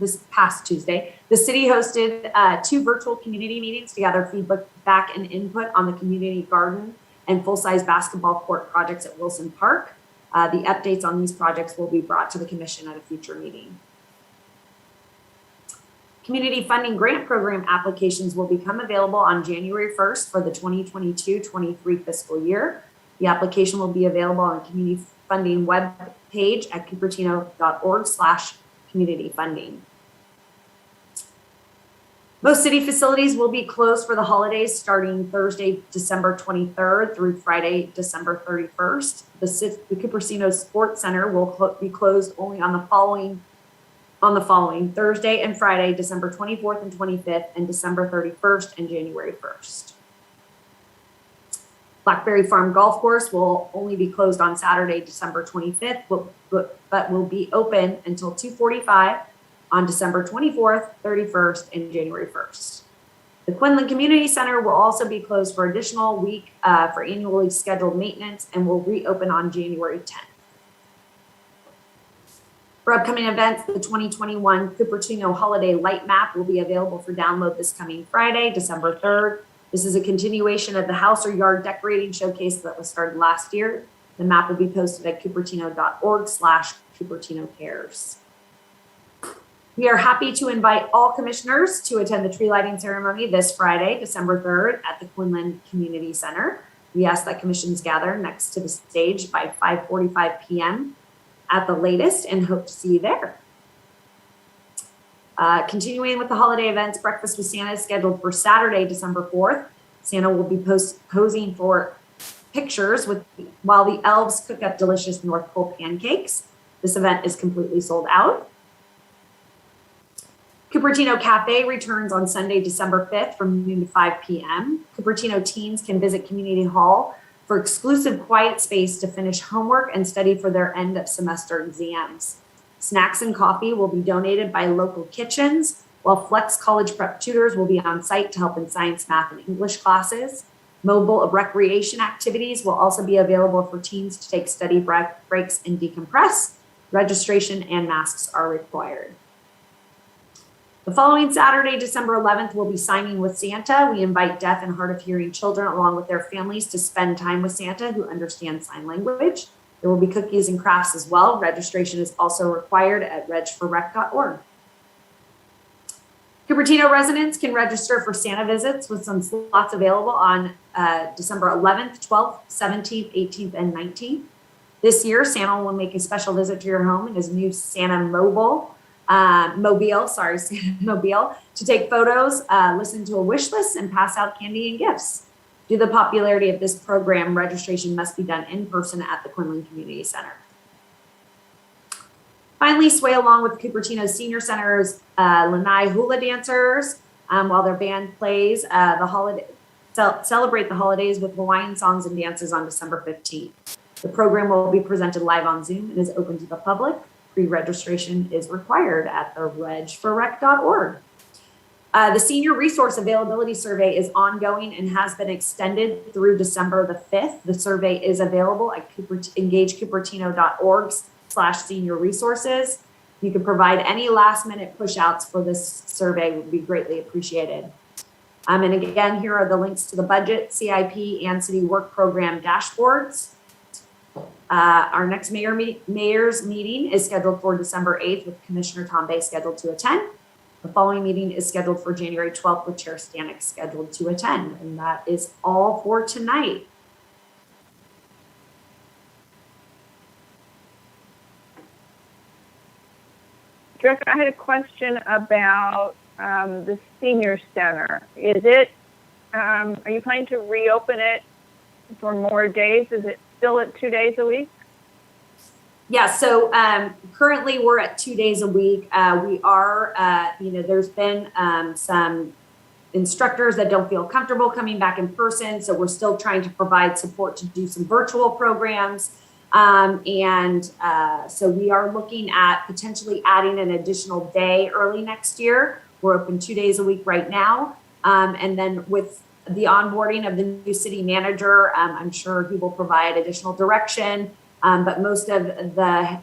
This past Tuesday, the city hosted 2 virtual community meetings to gather feedback and input on the community garden and full-size basketball court projects at Wilson Park. The updates on these projects will be brought to the commission at a future meeting. Community funding grant program applications will become available on January 1st for the 2022-23 fiscal year. The application will be available on the community funding web page at cupertino.org/community funding. Most city facilities will be closed for the holidays starting Thursday, December 23rd through Friday, December 31st. The Cupertino Sports Center will be closed only on the following Thursday and Friday, December 24th and 25th, and December 31st and January 1st. Blackberry Farm Golf Course will only be closed on Saturday, December 25th, but will be open until 2:45 on December 24th, 31st, and January 1st. The Quinlan Community Center will also be closed for additional week for annually scheduled maintenance and will reopen on January 10th. For upcoming events, the 2021 Cupertino Holiday Light Map will be available for download this coming Friday, December 3rd. This is a continuation of the house or yard decorating showcase that was started last year. The map will be posted at cupertino.org/Cupertino Cares. We are happy to invite all commissioners to attend the tree lighting ceremony this Friday, December 3rd at the Quinlan Community Center. We ask that commissions gather next to the stage by 5:45 p.m. at the latest and hope to see you there. Continuing with the holiday events, Breakfast with Santa is scheduled for Saturday, December 4th. Santa will be posing for pictures while the elves cook up delicious North Pole pancakes. This event is completely sold out. Cupertino Cafe returns on Sunday, December 5th from noon to 5 p.m. Cupertino teens can visit Community Hall for exclusive quiet space to finish homework and study for their end of semester exams. Snacks and coffee will be donated by local kitchens, while Flex College Prep tutors will be on site to help in science, math, and English classes. Mobile recreation activities will also be available for teens to take study breaks and decompress. Registration and masks are required. The following Saturday, December 11th, we'll be signing with Santa. We invite deaf and hard of hearing children along with their families to spend time with Santa who understands sign language. There will be cookies and crafts as well. Registration is also required at regforrec.org. Cupertino residents can register for Santa visits with some slots available on December 11th, 12th, 17th, 18th, and 19th. This year, Santa will make a special visit to your home in his new Santa Mobile to take photos, listen to a wish list, and pass out candy and gifts. Due to the popularity of this program, registration must be done in person at the Quinlan Community Center. Finally, sway along with Cupertino Senior Center's Lanai Hula Dancers while their band plays celebrate the holidays with Hawaiian songs and dances on December 15th. The program will be presented live on Zoom and is open to the public. Pre-registration is required at the regforrec.org. The Senior Resource Availability Survey is ongoing and has been extended through December the 5th. The survey is available at engagecupertino.org/senior resources. You can provide any last-minute push-outs for this survey would be greatly appreciated. And again, here are the links to the budget, CIP, and city work program dashboards. Our next mayor's meeting is scheduled for December 8th with Commissioner Tom Bay scheduled to attend. The following meeting is scheduled for January 12th with Chair Stanek scheduled to attend. And that is all for tonight. Director, I had a question about the senior center. Is it, are you planning to reopen it for more days? Is it still at 2 days a week? Yeah, so currently we're at 2 days a week. We are, there's been some instructors that don't feel comfortable coming back in person. So we're still trying to provide support to do some virtual programs. So we are looking at potentially adding an additional day early next year. We're open 2 days a week right now. And then with the onboarding of the new city manager, I'm sure he will provide additional direction. But most of the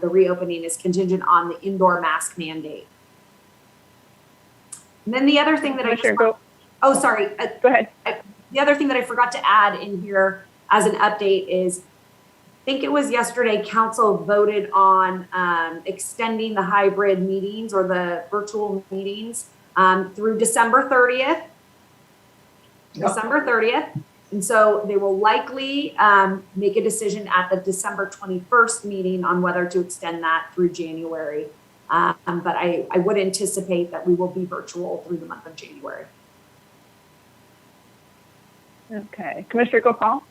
reopening is contingent on the indoor mask mandate. And then the other thing that Go ahead. The other thing that I forgot to add in here as an update is, I think it was yesterday, council voted on extending the hybrid meetings or the virtual meetings through December 30th. Yep. December 30th. And so they will likely make a decision at the December 21st meeting on whether to extend that through January. But I would anticipate that we will be virtual through the month of January. Okay. Commissioner Gopal?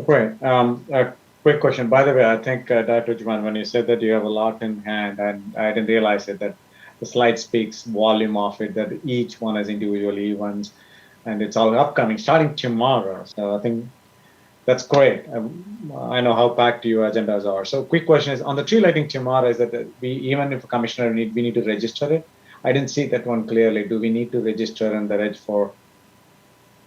Great. A quick question. By the way, I think, Dr. Juan, when you said that you have a lot in hand, and I didn't realize it, that the slide speaks volume of it, that each one has individual events, and it's all upcoming, starting tomorrow. So I think that's great. I know how packed your agendas are. So quick question is, on the tree lighting tomorrow, is that even if a commissioner we need to register it? I didn't see that one clearly. Do we need to register in the reg for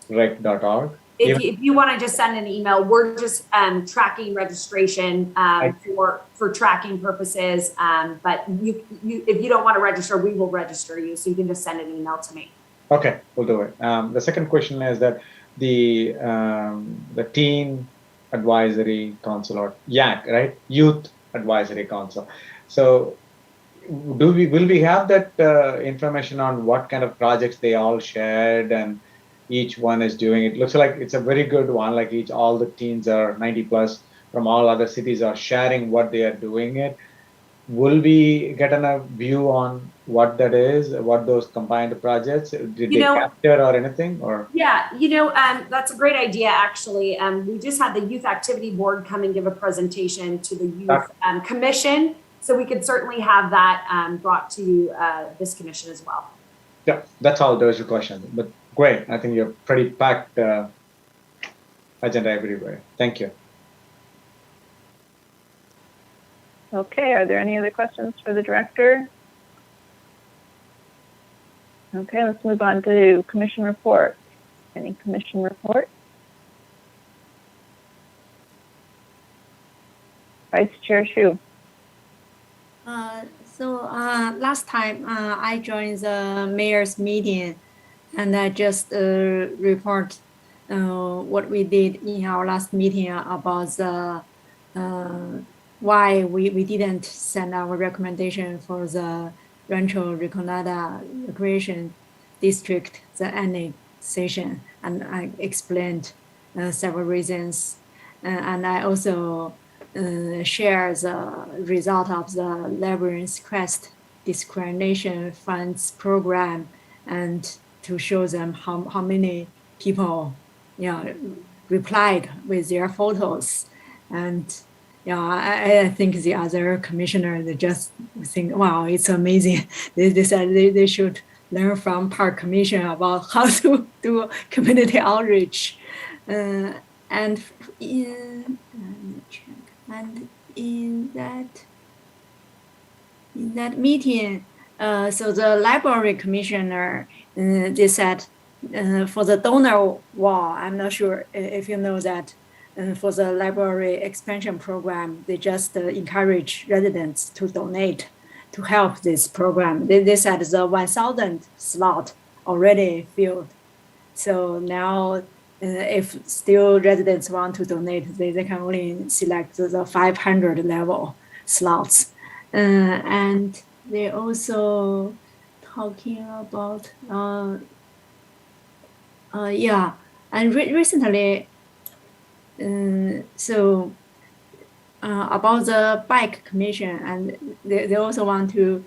rec.org? If you want to just send an email, we're just tracking registration for tracking purposes. But if you don't want to register, we will register you. So you can just send an email to me. Okay, we'll do it. The second question is that the Teen Advisory Council, or YAC, right? Youth Advisory Council. So will we have that information on what kind of projects they all shared and each one is doing? It looks like it's a very good one. Like all the teens are 90 plus from all other cities are sharing what they are doing it. Will we get a view on what that is, what those combined projects, did they capture or anything? Or yeah, that's a great idea, actually. We just had the Youth Activity Board come and give a presentation to the Youth Commission. So we could certainly have that brought to this commission as well. Yeah, that's all. Those are questions. But great. I think you're pretty packed agenda everywhere. Thank you. Okay, are there any other questions for the director? Okay, let's move on to commission report. Any commission report? Vice Chair Shu. Last time I joined the mayor's meeting, and I just report what we did in our last meeting about the why we didn't send our recommendation for the Rancho Recoleta Recreation District, the annexation, and I explained several reasons, and I also share the result of the Labyrinth Quest Discrimination Funds Program, and to show them how many people replied with their photos. And I think the other commissioner, they just think, wow, it's amazing. They said they should learn from Park Commission about how to do community outreach. And in that meeting, so the library commissioner, they said for the donor wall, I'm not sure if you know that. For the library expansion program, they just encourage residents to donate to help this program. They said the 1,000 slot already filled. So now if still residents want to donate, they can only select the 500 level slots. And they also talking about yeah, and recently so about the bike commission, and they also want to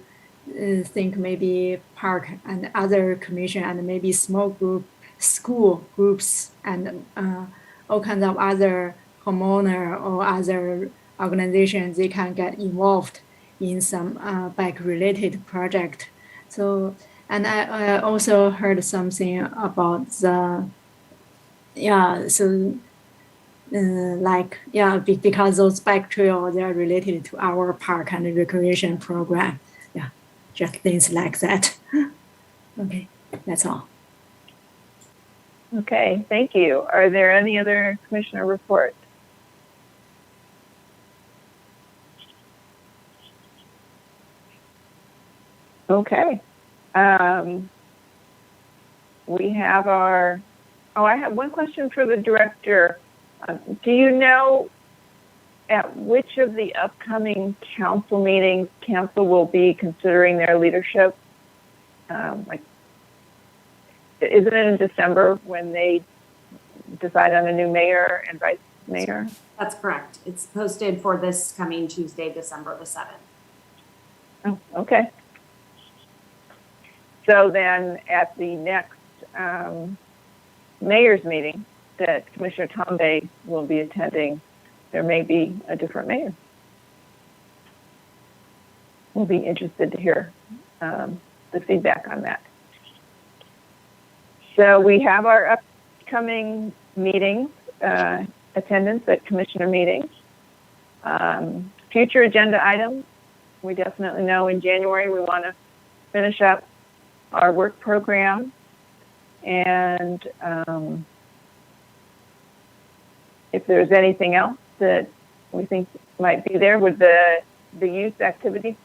think maybe park and other commission and maybe small group school groups and all kinds of other homeowner or other organizations, they can get involved in some bike related project. So, and I also heard something about the, yeah, so like, yeah, because those bike trails, they are related to our park and recreation program. Yeah, just things like that. Okay, that's all. Okay, thank you. Are there any other commissioner reports? Okay. We have our, oh, I have one question for the director. Do you know at which of the upcoming council meetings council will be considering their leadership? Like, isn't it in December when they decide on a new mayor and vice mayor? That's correct. It's posted for this coming Tuesday, December the 7th. Oh, okay. So then at the next mayor's meeting that Commissioner Tombe will be attending, there may be a different mayor. We'll be interested to hear the feedback on that. So we have our upcoming meetings, attendance at commissioner meetings. Future agenda items, we definitely know in January we want to finish up our work program, and if there's anything else that we think might be there with the youth activity,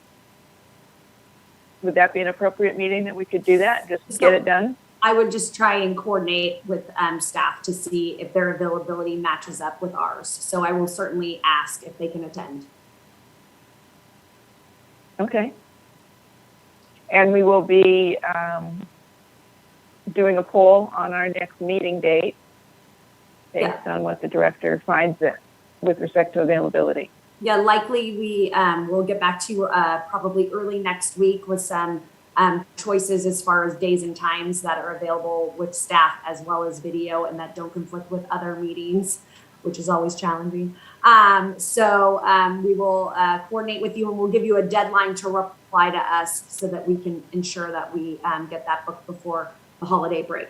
would that be an appropriate meeting that we could do that, just get it done? I would just try and coordinate with staff to see if their availability matches up with ours. So I will certainly ask if they can attend. Okay. And we will be doing a poll on our next meeting date based on what the director finds it with respect to availability. Yeah, likely we will get back to you probably early next week with some choices as far as days and times that are available with staff as well as video and that don't conflict with other meetings, which is always challenging. So we will coordinate with you and we'll give you a deadline to reply to us so that we can ensure that we get that booked before the holiday break.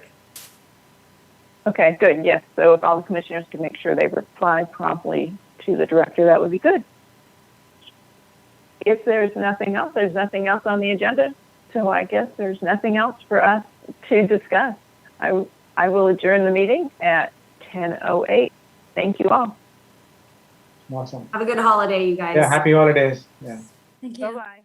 Okay, good. Yes. So if all the commissioners can make sure they reply promptly to the director, that would be good. If there's nothing else on the agenda. So I guess there's nothing else for us to discuss. I will adjourn the meeting at 10:08. Thank you all. Awesome. Have a good holiday, you guys. Yeah, happy holidays. Yeah. Thank you. Bye-bye.